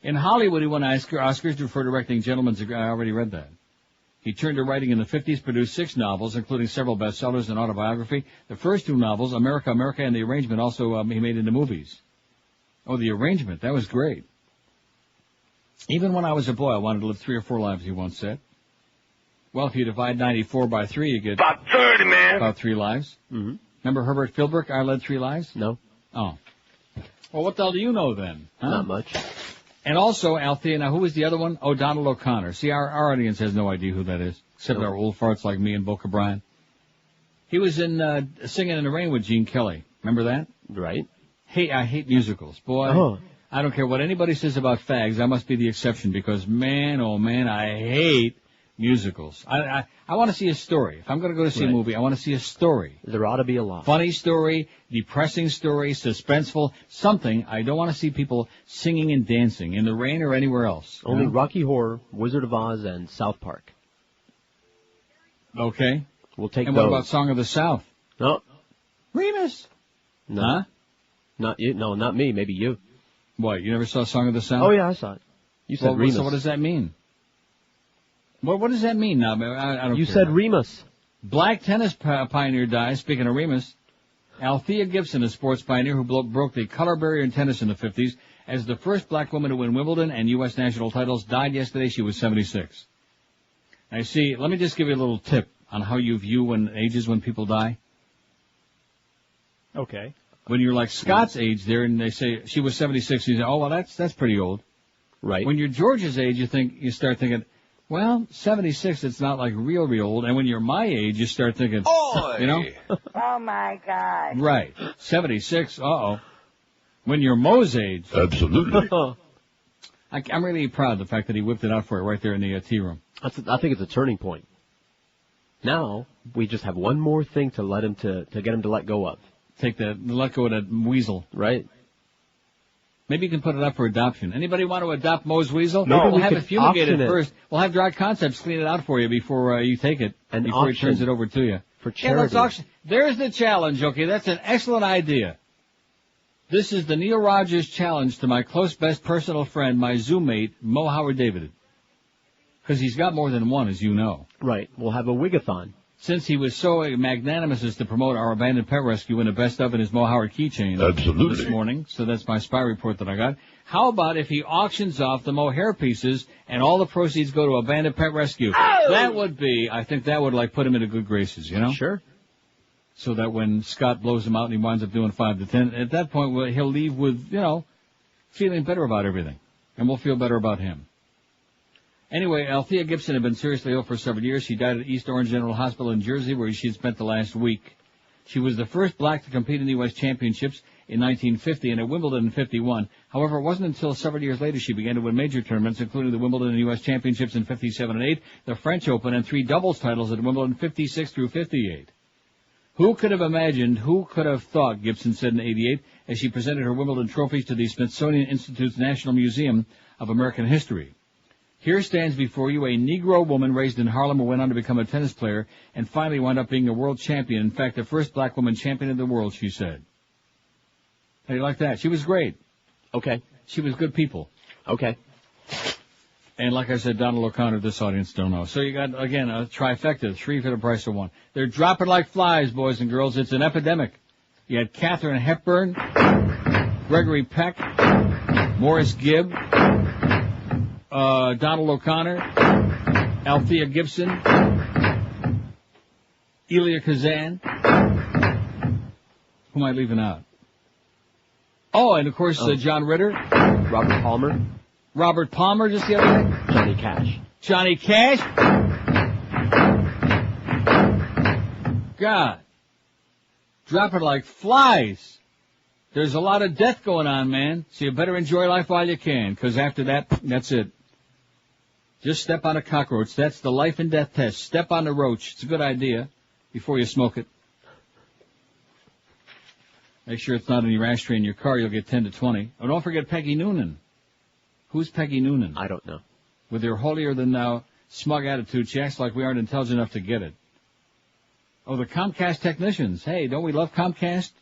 In Hollywood, he won Oscars for directing Gentlemen's Agreement. I already read that. He turned to writing in the 50s, produced 6 novels, including several bestsellers and autobiography. The first 2 novels, America, America, and The Arrangement, also he made into movies. Oh, The Arrangement, that was great. Even when I was a boy, I wanted to live 3 or 4 lives, he once said. Well, if you divide 94 by 3, you get... About 30, man. About 3 lives. Mm-hmm. Remember Herbert Philbrick, I Led 3 Lives? No. Oh. Well, what the hell do you know then? Huh? Not much. And also, Althea, now who was the other one? Oh, Donald O'Connor. See, our audience has no idea who that is, except our old farts like me and Boca Brian. He was in Singing in the Rain with Gene Kelly. Remember that? Right. Hey, I hate musicals. Boy, I don't care what anybody says about fags. I must be the exception because, man, oh, man, I hate musicals. I want to see a story. If I'm going to go to see a movie, I want to see a story. There ought to be a lot. Funny story, depressing story, suspenseful, something. I don't want to see people singing and dancing in the rain or anywhere else. Only Rocky Horror, Wizard of Oz, and South Park. Okay. We'll take and those. What about Song of the South? No. Remus. No. Huh? Not you. No, not me. Maybe you. What, you never saw Song of the South? Oh, yeah, I saw it. You said Remus. So what does that mean? What does that mean now? I don't You care. said Remus. Black tennis pioneer dies. Speaking of Remus, Althea Gibson, a sports pioneer who broke the color barrier in tennis in the 50s, as the first black woman to win Wimbledon and U.S. national titles, died yesterday. She was 76. Now, see, let me just give you a little tip on how you view ages when people die. Okay. When you're like Scott's age there, and they say she was 76, you say, oh, well, that's pretty old. Right. When you're George's age, you start thinking, well, 76, it's not like real old. And when you're my age, you start thinking, you know? Oh, my God. Right. 76, uh-oh. When you're Mo's age. Absolutely. I'm really proud of the fact that he whipped it out for you right there in the tea room. I think it's a turning point. Now, we just have one more thing to let him to get him to let go of. Let go of that weasel. Right. Maybe you can put it up for adoption. Anybody want to adopt Mo's weasel? No. We'll have it fumigated it. first. We'll have Dry Concepts clean it out for you before you take it. And before he turns it over to you. For charity. Let's auction. There's the challenge, okay? That's an excellent idea. This is the Neil Rogers challenge to my close best personal friend, my Zoom mate, Mo Howard David. Because he's got more than one, as you know. Right. We'll have a wigathon. Since he was so magnanimous as to promote our abandoned pet rescue in the best of in his Mo Howard keychain Absolutely. this morning, so that's my spy report that I got. How about if he auctions off the mohair pieces and all the proceeds go to abandoned pet rescue? Oh! I think that would put him into good graces, you know? Sure. So that when Scott blows him out and he winds up doing 5 to 10, at that point he'll leave with, feeling better about everything. And we'll feel better about him. Anyway, Althea Gibson had been seriously ill for several years. She died at East Orange General Hospital in Jersey, where she had spent the last week. She was the first black to compete in the U.S. Championships in 1950 and at Wimbledon in 51. However, it wasn't until several years later she began to win major tournaments, including the Wimbledon and U.S. Championships in 57 and 8, the French Open, and 3 doubles titles at Wimbledon 56 through 58. Who could have imagined, who could have thought, Gibson said in 88, as she presented her Wimbledon trophies to the Smithsonian Institute's National Museum of American History. Here stands before you a Negro woman raised in Harlem who went on to become a tennis player and finally wound up being a world champion. In fact, the first black woman champion in the world, she said. How do you like that? She was great. Okay. She was good people. Okay. And like I said, Donald O'Connor, this audience don't know. So you got, again, a trifecta, 3 for the price of 1. They're dropping like flies, boys and girls. It's an epidemic. You had Katharine Hepburn, Gregory Peck, Morris Gibb, Donald O'Connor, Althea Gibson, Elia Kazan. Who am I leaving out? Oh, and of course, John Ritter. Robert Palmer just the other day. Johnny Cash. God. Dropping like flies. There's a lot of death going on, man. So you better enjoy life while you can, because after that, that's it. Just step on a cockroach. That's the life and death test. Step on the roach. It's a good idea before you smoke it. Make sure it's not in your ashtray in your car. You'll get 10 to 20. Oh, don't forget Peggy Noonan. Who's Peggy Noonan? I don't know. With her holier-than-thou smug attitude, she acts like we aren't intelligent enough to get it. Oh, the Comcast technicians. Hey, don't we love Comcast?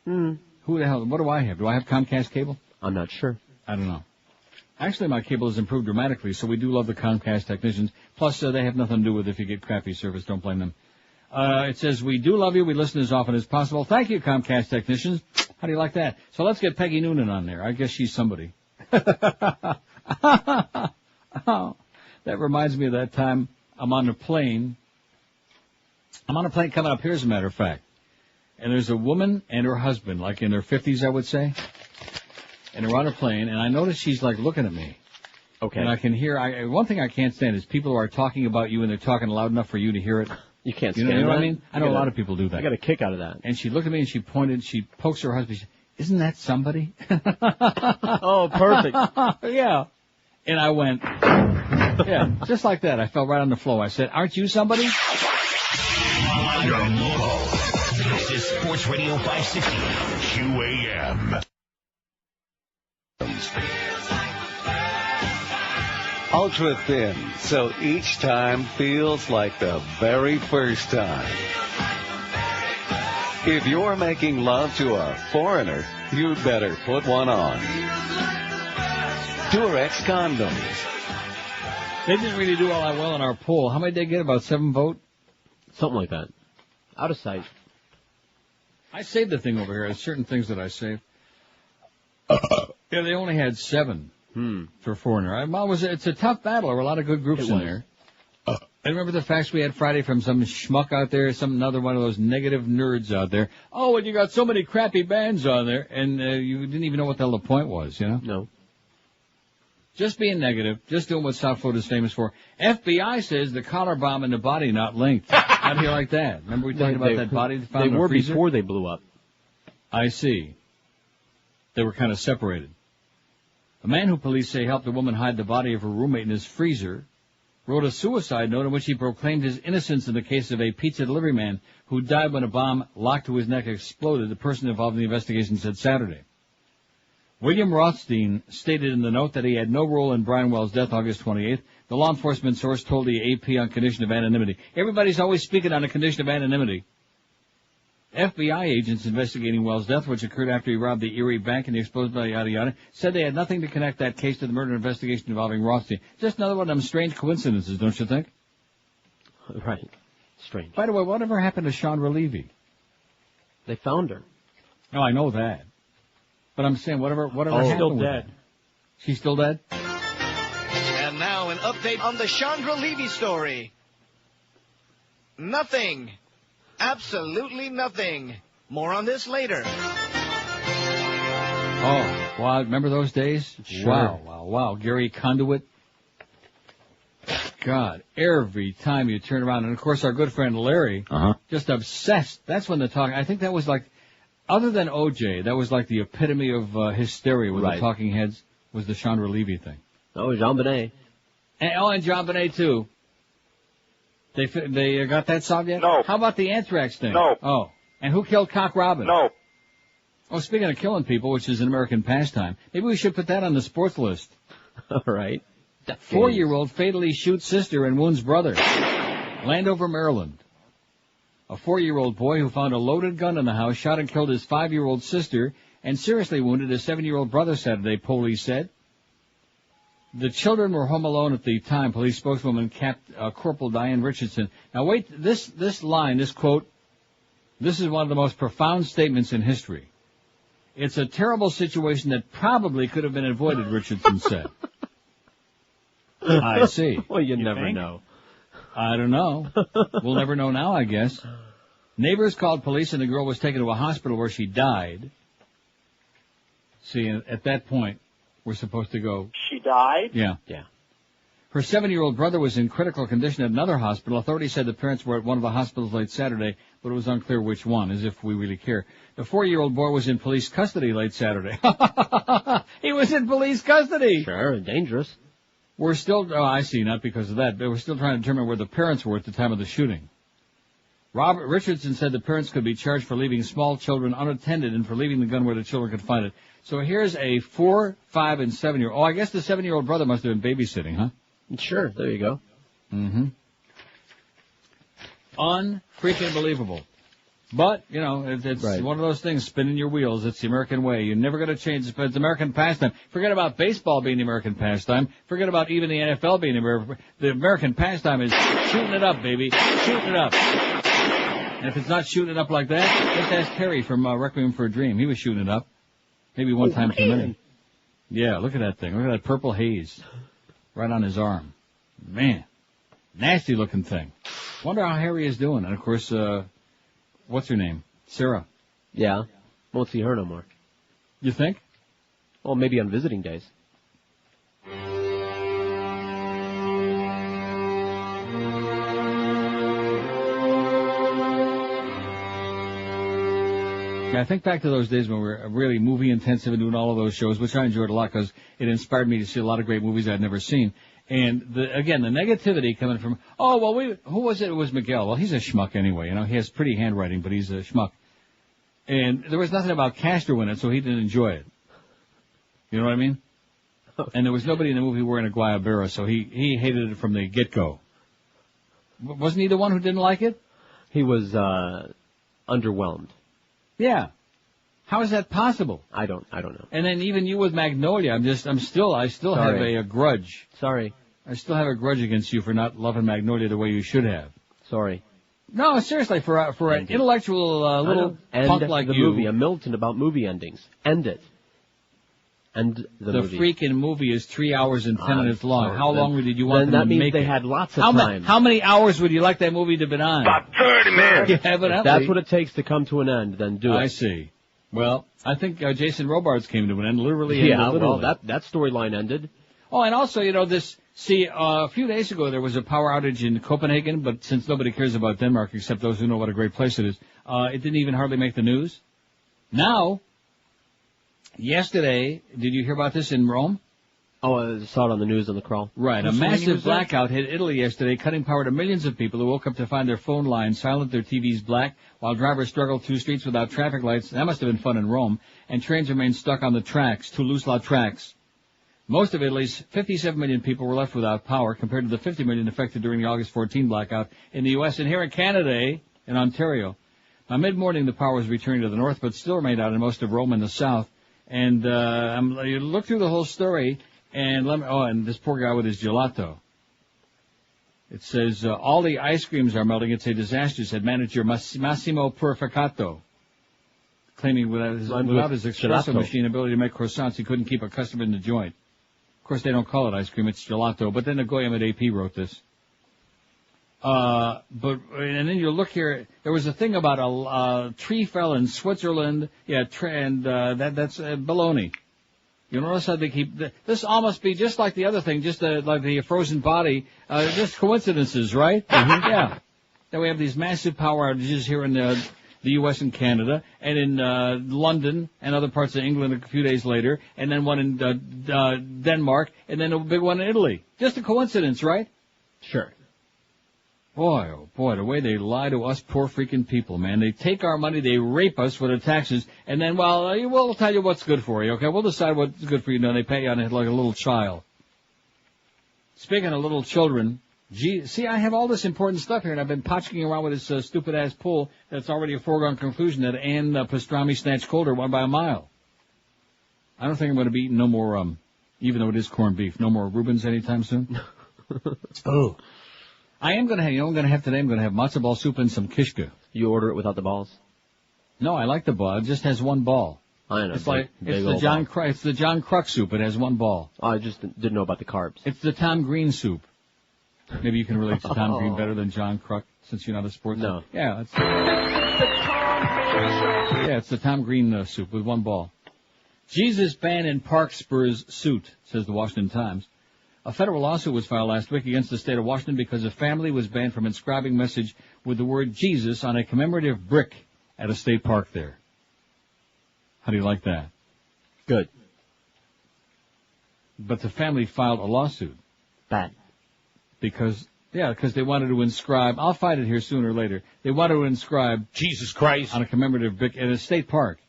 Who the hell? What do I have? Do I have Comcast cable? I'm not sure. I don't know. Actually, my cable has improved dramatically, so we do love the Comcast technicians. Plus, they have nothing to do with if you get crappy service. Don't blame them. It says, we do love you. We listen as often as possible. Thank you, Comcast technicians. How do you like that? So let's get Peggy Noonan on there. I guess she's somebody. That reminds me of that time I'm on a plane. I'm on a plane coming up here, as a matter of fact. And there's a woman and her husband, like in their 50s, I would say. And they're on a plane, and I notice she's like looking at me. Okay. And I can hear, one thing I can't stand is people who are talking about you and they're talking loud enough for you to hear it. You can't You stand know that? what I mean? I know a lot of people do that. I got a kick out of that. And she looked at me and she pointed, she pokes her husband. She said, isn't that somebody? Oh, perfect. Yeah. And I went, yeah, just like that. I fell right on the floor. I said, aren't you somebody? Your local. This is Sports Radio 560 QAM. Ultra thin, so each time feels like the very first time. If you're making love to a foreigner, you'd better put one on. Durex condoms. They didn't really do all that well in our poll. How many did they get? About 7 vote? Something like that. Out of sight. I saved the thing over here. There's certain things that I saved. Yeah, they only had 7 for foreigner. It's a tough battle. There were a lot of good groups in there. I remember the fax we had Friday from some schmuck out there, another one of those negative nerds out there. Oh, and you got so many crappy bands on there, and you didn't even know what the hell the point was, you know? No. Just being negative, just doing what South Florida is famous for. FBI says the collar bomb and the body not linked. How do you like that? Remember we talked about that body found in They a were freezer? before they blew up. I see. They were kind of separated. A man who police say helped a woman hide the body of her roommate in his freezer wrote a suicide note in which he proclaimed his innocence in the case of a pizza delivery man who died when a bomb locked to his neck exploded, the person involved in the investigation said Saturday. William Rothstein stated in the note that he had no role in Brian Wells' death August 28th. The law enforcement source told the AP on condition of anonymity. Everybody's always speaking on a condition of anonymity. FBI agents investigating Wells' death, which occurred after he robbed the Erie Bank and the exposed by yada yada, said they had nothing to connect that case to the murder investigation involving Rothstein. Just another one of them strange coincidences, don't you think? Right. Strange. By the way, whatever happened to Chandra Levy? They found her. No, I know that. But I'm saying whatever happened still with dead. her? She's still dead? And now an update on the Chandra Levy story. Nothing. Absolutely nothing. More on this later. Oh, wow, remember those days? Sure. Wow. Gary Conduit. God, every time you turn around, and of course our good friend Larry, just obsessed. That's when the talk, I think that was like, other than OJ, that was like the epitome of hysteria with the talking heads, was the Chandra Levy thing. Oh, Jean Benet. And John Benet too. They got that solved yet? No. How about the anthrax thing? No. Oh. And who killed Cock Robin? No. Oh, speaking of killing people, which is an American pastime, maybe we should put that on the sports list. All right. 4-year-old fatally shoots sister and wounds brother. Landover, Maryland. A 4-year-old boy who found a loaded gun in the house shot and killed his 5-year-old sister and seriously wounded his 7-year-old brother Saturday, police said. The children were home alone at the time, police spokeswoman Corporal Diane Richardson. Now wait, this line, this quote, this is one of the most profound statements in history. It's a terrible situation that probably could have been avoided, Richardson said. I see. Well, you never never know. I don't know. We'll never know now, I guess. Neighbors called police and the girl was taken to a hospital where she died. See, at that point, we're supposed to go. She died? Yeah. Yeah. Her 7-year-old brother was in critical condition at another hospital. Authorities said the parents were at one of the hospitals late Saturday, but it was unclear which one, as if we really care. The 4-year-old boy was in police custody late Saturday. He was in police custody! Sure, dangerous. We're still, I see, not because of that, but we're still trying to determine where the parents were at the time of the shooting. Robert Richardson said the parents could be charged for leaving small children unattended and for leaving the gun where the children could find it. So here's a 4, 5, and 7-year-old. Oh, I guess the 7-year-old brother must have been babysitting, huh? Sure, there you go. Mm-hmm. Unfreaking believable. But, you know, it's right. One of those things, spinning your wheels. It's the American way. You're never going to change it, but it's American pastime. Forget about baseball being the American pastime. Forget about even the NFL being the American pastime is shooting it up, baby. Shooting it up. And if it's not shooting it up like that, let's ask Terry from Requiem for a Dream. He was shooting it up. Maybe one time too many. Yeah, look at that thing. Look at that purple haze right on his arm. Man, nasty looking thing. Wonder how Harry is doing. And of course, what's her name? Sarah. Yeah. Won't see her no more. You think? Well, maybe on visiting days. I think back to those days when we were really movie intensive and doing all of those shows, which I enjoyed a lot because it inspired me to see a lot of great movies I'd never seen. And again, the negativity coming from, who was it? It was Miguel. Well, he's a schmuck anyway. You know, he has pretty handwriting, but he's a schmuck. And there was nothing about Castro in it, so he didn't enjoy it. You know what I mean? And there was nobody in the movie wearing a guayabera, so he hated it from the get-go. Wasn't he the one who didn't like it? He was underwhelmed. Yeah. How is that possible? I don't know. And then even you with Magnolia, I still have a grudge. Sorry. I still have a grudge against you for not loving Magnolia the way you should have. Sorry. No, seriously, for an intellectual little punk like the you. Movie, a militant about movie endings. End it. End the movie. The freaking movie is 3 hours and 10 minutes long. How long did you want them to make it? That means they had lots of time. How many hours would you like that movie to have been on? About 30, man. Yeah, if that's what it takes to come to an end, then do it. I see. Well, I think Jason Robards came to an end, literally. Yeah, well, that storyline ended. Oh, and also, you know, a few days ago there was a power outage in Copenhagen, but since nobody cares about Denmark except those who know what a great place it is, it didn't even hardly make the news. Now, yesterday, did you hear about this in Rome? Oh, I saw it on the news on the crawl. Right, a massive blackout hit Italy yesterday, cutting power to millions of people who woke up to find their phone lines silent, their TVs black, while drivers struggled through streets without traffic lights. That must have been fun in Rome. And trains remained stuck on the tracks, Toulouse-La tracks. Most of Italy's 57 million people were left without power, compared to the 50 million affected during the August 14 blackout in the U.S. And here in Canada, in Ontario, by mid-morning the power was returning to the north, but still remained out in most of Rome and the south. And you look through the whole story. And this poor guy with his gelato. It says, all the ice creams are melting. It's a disaster, said manager Massimo Purificato. Claiming without his espresso machine ability to make croissants, he couldn't keep a customer in the joint. Of course, they don't call it ice cream, it's gelato. But then the Goyam at AP wrote this. And then you look here, there was a thing about a tree fell in Switzerland. Yeah, that's baloney. You notice how they keep this almost be just like the other thing, just like the frozen body, just coincidences, right? Mm-hmm. Yeah. Then we have these massive power outages here in the U.S. and Canada, and in London and other parts of England a few days later, and then one in Denmark, and then a big one in Italy. Just a coincidence, right? Sure. Boy, oh boy, the way they lie to us poor freaking people, man. They take our money, they rape us for the taxes, and then, we'll tell you what's good for you, okay? We'll decide what's good for you, and they pay you on it like a little child. Speaking of little children, see, I have all this important stuff here, and I've been potchking around with this stupid-ass pool that's already a foregone conclusion that Ann Pastrami snatched Calder won by a mile. I don't think I'm going to be eating no more, even though it is corned beef, no more Reubens anytime soon. Oh. I am going to have, you know what I'm going to have today? I'm going to have matzo ball soup and some kishka. You order it without the balls? No, I like the ball. It just has one ball. I know. It's the John Kruk soup. It has one ball. I just didn't know about the carbs. It's the Tom Green soup. Maybe you can relate to Tom Green better than John Kruk, since you're not a sports. No. Yeah, it's the Tom Green soup with one ball. Jesus ban in park spurs suit, says the Washington Times. A federal lawsuit was filed last week against the state of Washington because a family was banned from inscribing message with the word Jesus on a commemorative brick at a state park there. How do you like that? Good. But the family filed a lawsuit. Bad. Because they wanted to inscribe, I'll find it here sooner or later, they wanted to inscribe Jesus Christ on a commemorative brick at a state park.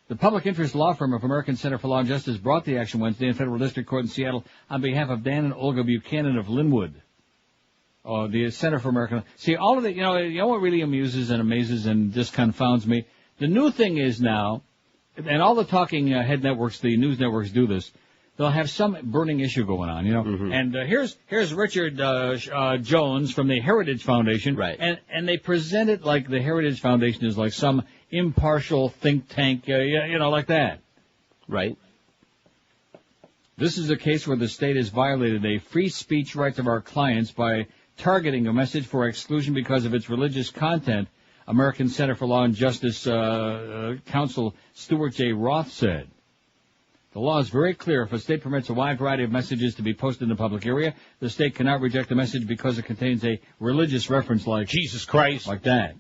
The public interest law firm of American Center for Law and Justice brought the action Wednesday in federal district court in Seattle on behalf of Dan and Olga Buchanan of Linwood. The Center for American... See, all of the, you know what really amuses and amazes and just confounds me? The new thing is now, and all the talking head networks, the news networks do this, they'll have some burning issue going on, Mm-hmm. And here's Richard Jones from the Heritage Foundation, right? And they present it like the Heritage Foundation is like some impartial think tank, like that, right? This is a case where the state has violated a free speech rights of our clients by targeting a message for exclusion because of its religious content. American Center for Law and Justice Counsel Stuart J. Roth said. The law is very clear. If a state permits a wide variety of messages to be posted in the public area, the state cannot reject the message because it contains a religious reference like Jesus Christ. Like that.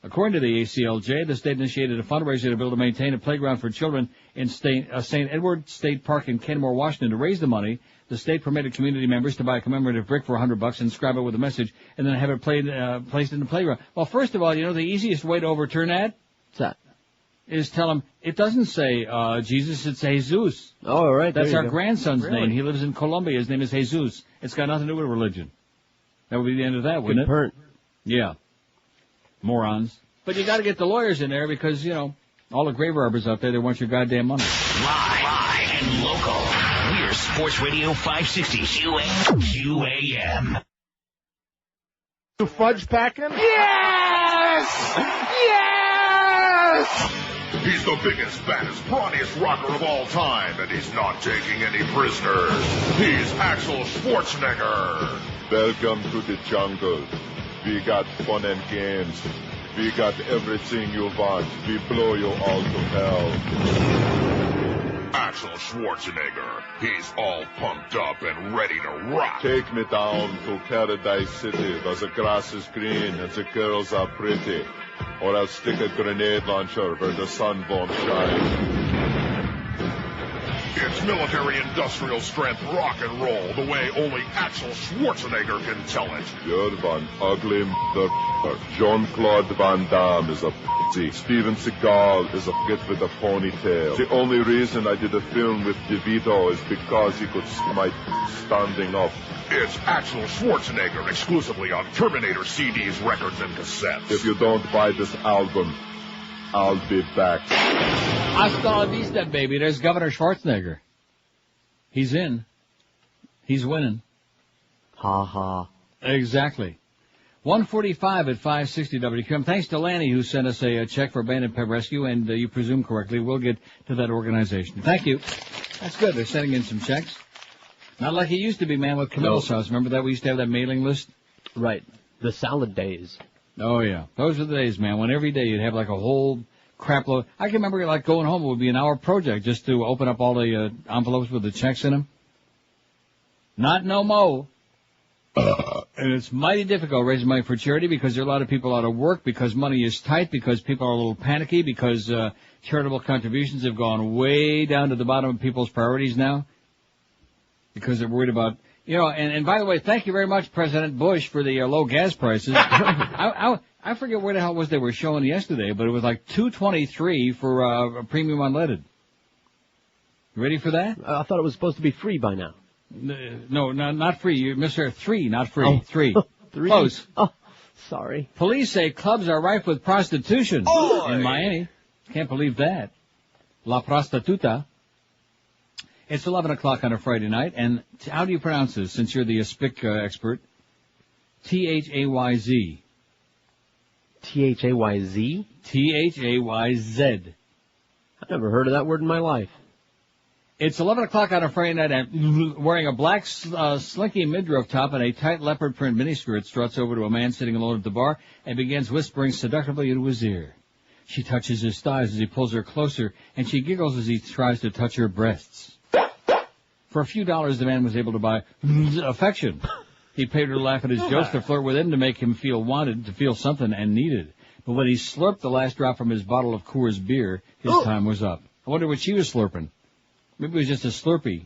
According to the ACLJ, the state initiated a fundraiser to build and maintain a playground for children in St. Edward State Park in Kenmore, Washington. To raise the money, the state permitted community members to buy a commemorative brick for $100 and inscribe it with a message, and then have it placed in the playground. Well, first of all, the easiest way to overturn that? What's that? Is tell them, it doesn't say Jesus, it's Jesus. Oh, all right. That's our go. grandson's Really? name. He lives in Colombia. His name is Jesus. It's got nothing to do with religion. That would be the end of that, wouldn't it? Yeah. Morons. But you got to get the lawyers in there because, all the grave robbers out there, they want your goddamn money. Live and local. We're Sports Radio 560 QAM. You fudge packing? Yes! Yes! He's the biggest, baddest, brawniest rocker of all time, and he's not taking any prisoners. He's Axel Schwarzenegger. Welcome to the jungle. We got fun and games. We got everything you want. We blow you all to hell. Axel Schwarzenegger. He's all pumped up and ready to rock. Take me down to Paradise City, where the grass is green and the girls are pretty. Or I'll stick a grenade launcher where the sun won't shine. It's military-industrial strength rock and roll, the way only Axel Schwarzenegger can tell it. You're one ugly motherfucker. Jean-Claude Van Damme is a pussy. Steven Seagal is a git with a ponytail. The only reason I did a film with DeVito is because he could see my standing up. It's Axel Schwarzenegger exclusively on Terminator CDs, records, and cassettes. If you don't buy this album, I'll be back. Hasta la vista, baby. There's Governor Schwarzenegger. He's in. He's winning. Ha ha. Exactly. 145 at 560 WQM. Thanks to Lanny who sent us a check for abandoned pet rescue, and you presume correctly. We'll get to that organization. Thank you. That's good. They're sending in some checks. Not like it used to be, man, with Camilla's house. Remember that? We used to have that mailing list? Right. The salad days. Oh, yeah. Those were the days, man, when every day you'd have like a whole crap load. I can remember like going home. It would be an hour project just to open up all the envelopes with the checks in them. Not no mo. And it's mighty difficult raising money for charity because there are a lot of people out of work, because money is tight, because people are a little panicky, because charitable contributions have gone way down to the bottom of people's priorities now. Because they're worried about, and by the way, thank you very much, President Bush, for the low gas prices. I forget where the hell it was they were showing yesterday, but it was like $2.23 for a premium unleaded. You ready for that? I thought it was supposed to be free by now. No, not free. You Mr. 3, not free. Oh. 3. 3. Close. Oh, sorry. Police say clubs are rife with prostitution in Miami. Can't believe that. La prostituta. It's 11 o'clock on a Friday night, and how do you pronounce this, since you're the Aspic expert? T-H-A-Y-Z. T-H-A-Y-Z? T-H-A-Y-Z. I've never heard of that word in my life. It's 11 o'clock on a Friday night, and wearing a black slinky midriff top and a tight leopard print miniskirt struts over to a man sitting alone at the bar and begins whispering seductively into his ear. She touches his thighs as he pulls her closer, and she giggles as he tries to touch her breasts. For a few dollars, the man was able to buy affection. He paid her to laugh at his jokes, to flirt with him, to make him feel wanted, to feel something and needed. But when he slurped the last drop from his bottle of Coors beer, his time was up. I wonder what she was slurping. Maybe it was just a Slurpee.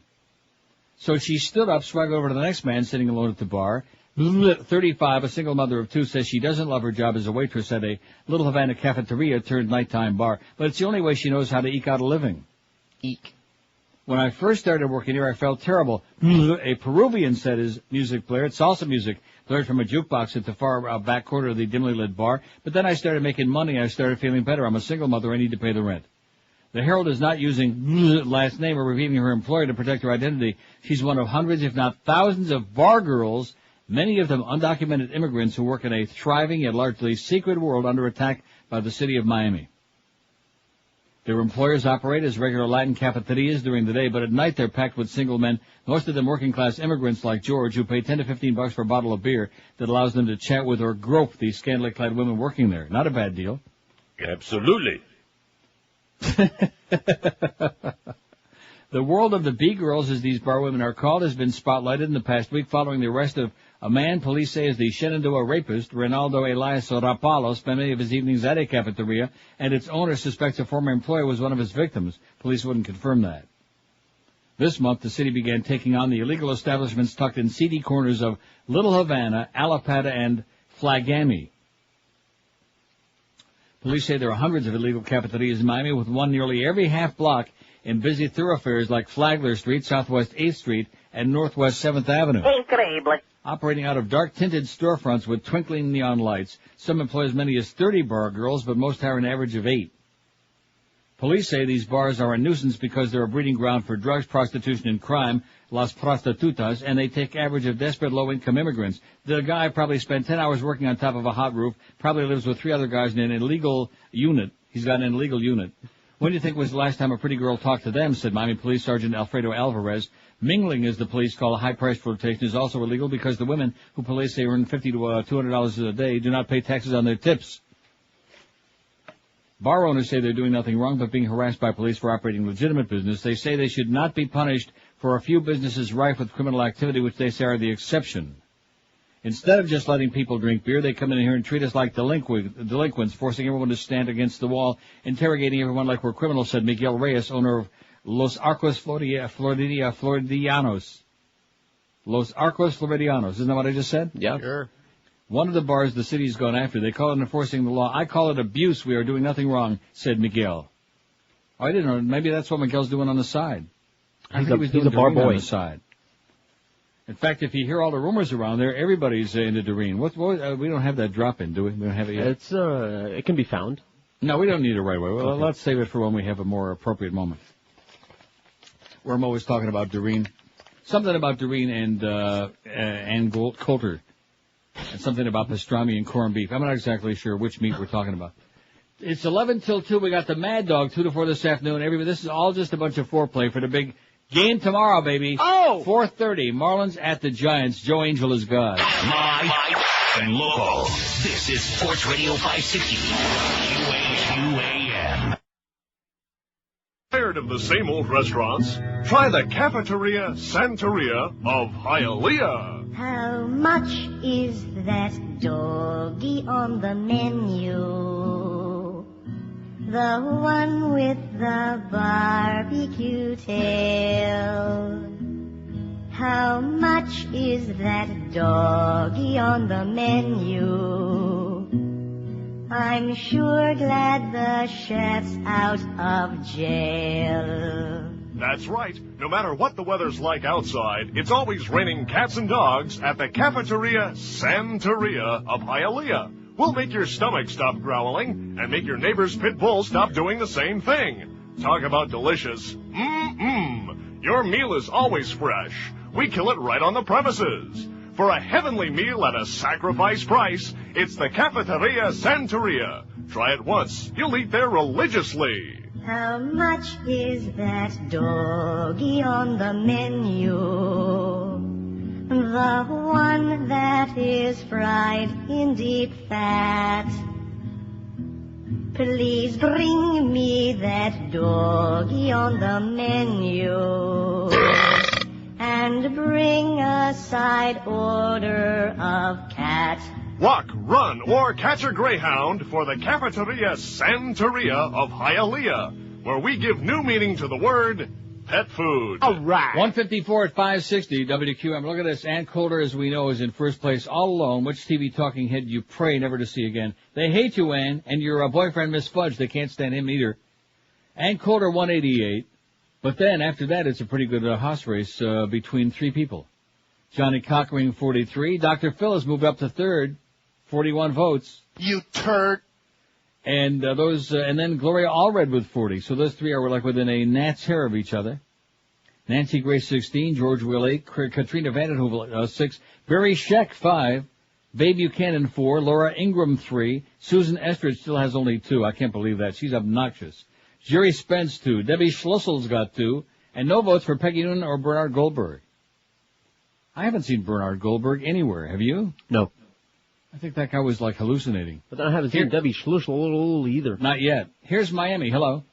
So she stood up, swaggered over to the next man sitting alone at the bar. 35, a single mother of two, says she doesn't love her job as a waitress at a Little Havana cafeteria turned nighttime bar, but it's the only way she knows how to eke out a living. Eek. When I first started working here, I felt terrible. A Peruvian set his music player. It's salsa music, blared from a jukebox at the far back corner of the dimly lit bar. But then I started making money. I started feeling better. I'm a single mother. I need to pay the rent. The Herald is not using last name or revealing her employer to protect her identity. She's one of hundreds, if not thousands, of bar girls, many of them undocumented immigrants who work in a thriving yet largely secret world under attack by the city of Miami. Their employers operate as regular Latin cafeterias during the day, but at night they're packed with single men, most of them working-class immigrants like George, who pay $10 to $15 for a bottle of beer that allows them to chat with or grope these scantily clad women working there. Not a bad deal. Absolutely. The world of the B-girls, as these bar women are called, has been spotlighted in the past week following the arrest of a man police say is the Shenandoah rapist, Reynaldo Elias Rapallo, spent many of his evenings at a cafeteria, and its owner suspects a former employee was one of his victims. Police wouldn't confirm that. This month, the city began taking on the illegal establishments tucked in seedy corners of Little Havana, Alapata, and Flagami. Police say there are hundreds of illegal cafeterias in Miami, with one nearly every half block in busy thoroughfares like Flagler Street, Southwest 8th Street, and Northwest 7th Avenue. Increíble. Operating out of dark-tinted storefronts with twinkling neon lights. Some employ as many as 30 bar girls, but most hire an average of 8. Police say these bars are a nuisance because they're a breeding ground for drugs, prostitution, and crime, las prostitutas, and they take average of desperate low-income immigrants. The guy probably spent 10 hours working on top of a hot roof, probably lives with 3 other guys in an illegal unit. He's got an illegal unit. When do you think was the last time a pretty girl talked to them, said Miami Police Sergeant Alfredo Alvarez. Mingling, as the police call a high-priced flirtation, is also illegal because the women, who police say earn $50 to $200 a day, do not pay taxes on their tips. Bar owners say they're doing nothing wrong but being harassed by police for operating legitimate business. They say they should not be punished for a few businesses rife with criminal activity, which they say are the exception. Instead of just letting people drink beer, they come in here and treat us like delinquents, forcing everyone to stand against the wall, interrogating everyone like we're criminals, said Miguel Reyes, owner of Los Arcos Floridianos. Los Arcos Floridianos. Isn't that what I just said? Yeah. Sure. One of the bars the city's gone after. They call it enforcing the law. I call it abuse. We are doing nothing wrong, said Miguel. I didn't know. Maybe that's what Miguel's doing on the side. I think he was doing a bar boy on the side. In fact, if you hear all the rumors around there, everybody's into Doreen. We don't have that drop-in, do we? We don't have it yet. It can be found. No, we don't need it right away. Well, let's save it for when we have a more appropriate moment. Where I'm always talking about Doreen. Something about Doreen and Coulter. And something about pastrami and corned beef. I'm not exactly sure which meat we're talking about. It's 11 till 2. We got the Mad Dog 2 to 4 this afternoon. Everybody, this is all just a bunch of foreplay for the big game tomorrow, baby. 4:30. Marlins at the Giants. Joe Angel is God. Live and local. This is Sports Radio 560. QAM. Tired of the same old restaurants? Try the Cafeteria Santeria of Hialeah. How much is that doggy on the menu? The one with the barbecue tail. How much is that doggy on the menu? I'm sure glad the chef's out of jail. That's right. No matter what the weather's like outside, it's always raining cats and dogs at the Cafeteria Santeria of Hialeah. We'll make your stomach stop growling and make your neighbor's pit bull stop doing the same thing. Talk about delicious. Your meal is always fresh. We kill it right on the premises. For a heavenly meal at a sacrifice price, it's the Cafeteria Santeria. Try it once. You'll eat there religiously. How much is that doggy on the menu? The one that is fried in deep fat. Please bring me that doggy on the menu. And bring a side order of cat. Walk, run, or catch a greyhound for the Cafeteria Santeria of Hialeah, where we give new meaning to the word pet food. All right. 154 at 560 WQM. Look at this. Ann Coulter, as we know, is in first place all alone. Which TV talking head you pray never to see again? They hate you, Ann, and your boyfriend, Miss Fudge. They can't stand him either. Ann Coulter, 188. But then, after that, it's a pretty good horse race between three people. Johnny Cockering, 43. Dr. Phil has moved up to third, 41 votes. You turd. And and then Gloria Allred with 40. So those three are like within a gnat's hair of each other. Nancy Grace, 16. George Will, 8. Katrina Vandenhoevel, 6. Barry Scheck, 5. Babe Buchanan, 4. Laura Ingram, 3. Susan Estridge still has only 2. I can't believe that. She's obnoxious. Jerry Spence, 2. Debbie Schlussel's got 2. And no votes for Peggy Noonan or Bernard Goldberg. I haven't seen Bernard Goldberg anywhere. Have you? No. I think that guy was like hallucinating. But I haven't seen Debbie Schlussel either. Not yet. Here's Miami. Hello.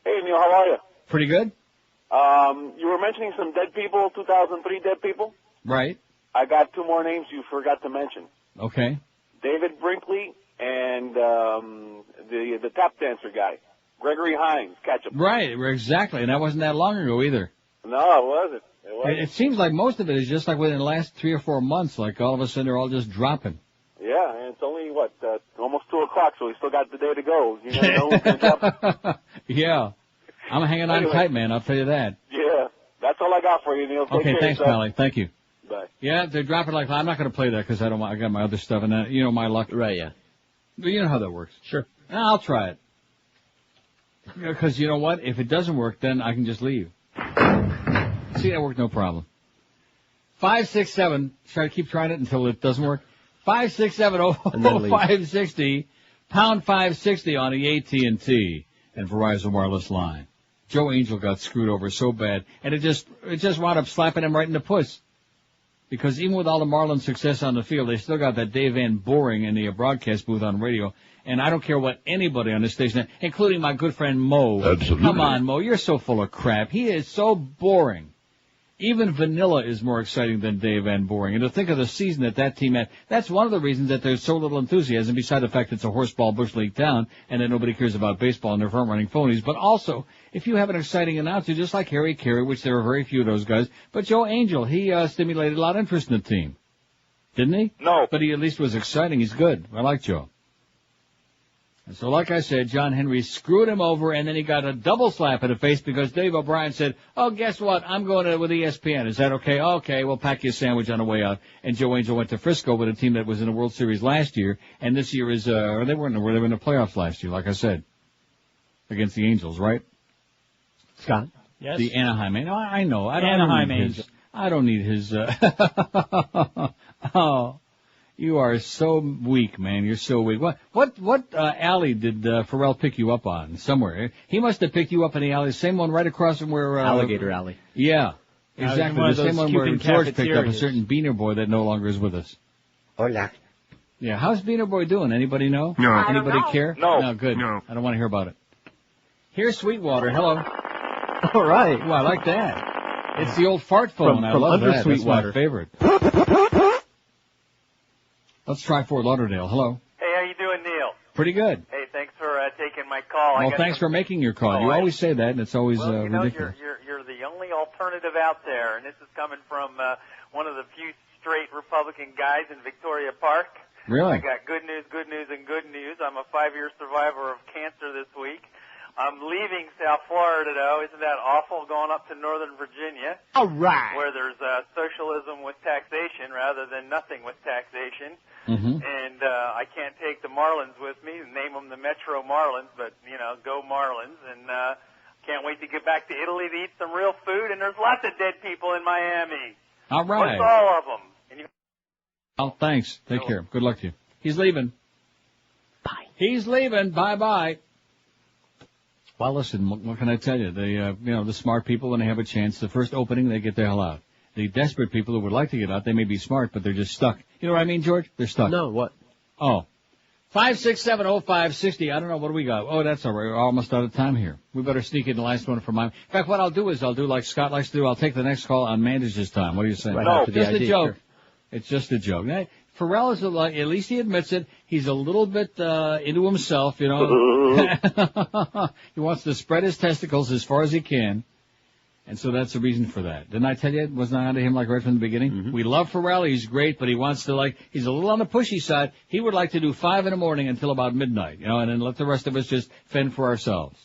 Hey, Neil, how are you? Pretty good? You were mentioning some dead people, 2003 dead people. Right. I got 2 more names you forgot to mention. Okay. David Brinkley and the tap dancer guy, Gregory Hines. Catch him. Right, exactly. And that wasn't that long ago either. No, it wasn't. It seems like most of it is just like within the last 3 or 4 months, like all of a sudden they're all just dropping. Yeah, and it's only, almost 2 o'clock, so we still got the day to go. You never know who's going to drop. Yeah. I'm hanging on tight, man, I'll tell you that. Yeah, that's all I got for you, Neil. Take okay, care thanks, Pally. Thank you. Bye. Yeah, they're dropping like, I'm not going to play that because I got my other stuff, and you know my luck. Right, yeah. But you know how that works. Sure. I'll try it. Because you know what? If it doesn't work, then I can just leave. See, that worked no problem. 567. Try to keep trying it until it doesn't work. 567-0560, pound 560 on the AT&T and Verizon wireless line. Joe Angel got screwed over so bad, and it just wound up slapping him right in the puss. Because even with all the Marlins success on the field, they still got that Dave Van Boring in the broadcast booth on radio. And I don't care what anybody on the station, including my good friend Mo. Absolutely. Come on, Mo, you're so full of crap. He is so boring. Even Vanilla is more exciting than Dave Van Boring. And to think of the season that team had, that's one of the reasons that there's so little enthusiasm, beside the fact it's a horseball bush league town and that nobody cares about baseball and they're front-running phonies. But also, if you have an exciting announcer, just like Harry Carey, which there are very few of those guys, but Joe Angel, he stimulated a lot of interest in the team. Didn't he? No. But he at least was exciting. He's good. I like Joe. And so, like I said, John Henry screwed him over, and then he got a double slap in the face because Dave O'Brien said, oh, guess what? I'm going with ESPN. Is that okay? Okay, we'll pack you a sandwich on the way out. And Joe Angel went to Frisco with a team that was in the World Series last year, and this year is, or they were in the playoffs last year, like I said, against the Angels, right? Scott? Yes? The Anaheim. I know. Anaheim Angels. I don't need his, oh. You are so weak, man. You're so weak. What alley did Ferrall pick you up on? Somewhere. He must have picked you up in the alley, same one right across from where... Alligator Alley. Yeah, exactly. The same one where George picked up a certain Beaner boy that no longer is with us. Hola. Yeah, how's Beaner boy doing? Anybody know? No. Anybody care? No. No, good. No. I don't want to hear about it. Here's Sweetwater. Hello. All right. Well, I like that. It's the old fart phone. I love that. That's my favorite. Let's try Fort Lauderdale. Hello. Hey, how you doing, Neil? Pretty good. Hey, thanks for taking my call. Well, thanks for making your call. You always say that, and it's always ridiculous. You're the only alternative out there, and this is coming from one of the few straight Republican guys in Victoria Park. Really? I got good news, and good news. I'm a 5-year survivor of cancer this week. I'm leaving South Florida, though. Isn't that awful, going up to Northern Virginia? All right. Where there's socialism with taxation rather than nothing with taxation. Mm-hmm. And I can't take the Marlins with me and name them the Metro Marlins, but, go Marlins. And Can't wait to get back to Italy to eat some real food, and there's lots of dead people in Miami. All right. What's all of them? And you... Oh, thanks. Take care. Good luck to you. He's leaving. Bye. He's leaving. Bye-bye. Well, listen, what can I tell you? The smart people, when they have a chance, the first opening, they get the hell out. The desperate people who would like to get out, they may be smart, but they're just stuck. You know what I mean, George? They're stuck. No, what? Oh. 5670560. I don't know. What do we got? Oh, that's all right. We're almost out of time here. We better sneak in the last one for mine. In fact, what I'll do is I'll do like Scott likes to do. I'll take the next call on Mandage's time. What do you say? Right after the just ID, a joke. sure. It's just a joke. Ferrall is at least he admits it. He's a little bit into himself, you know. He wants to spread his testicles as far as he can. And so that's the reason for that. Didn't I tell you it wasn't on to him like right from the beginning? Mm-hmm. We love Ferrall. He's great, but he wants to he's a little on the pushy side. He would like to do 5 in the morning until about midnight, you know, and then let the rest of us just fend for ourselves.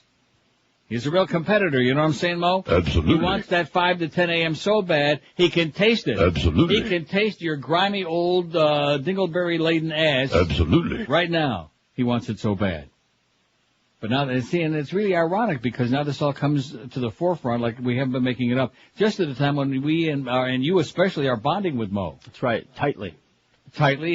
He's a real competitor, you know what I'm saying, Mo? Absolutely. He wants that 5 to 10 a.m. so bad, he can taste it. Absolutely. He can taste your grimy old, dingleberry-laden ass. Absolutely. Right now. He wants it so bad. But now, and it's really ironic because now this all comes to the forefront like we haven't been making it up. Just at the time when we and you especially are bonding with Mo. That's right. Tightly,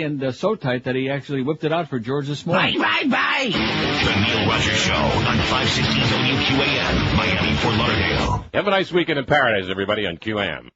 and so tight that he actually whipped it out for George this morning. Bye. The Neil Rogers Show on 560 WQAM, Miami, Fort Lauderdale. Have a nice weekend in paradise, everybody, on QAM.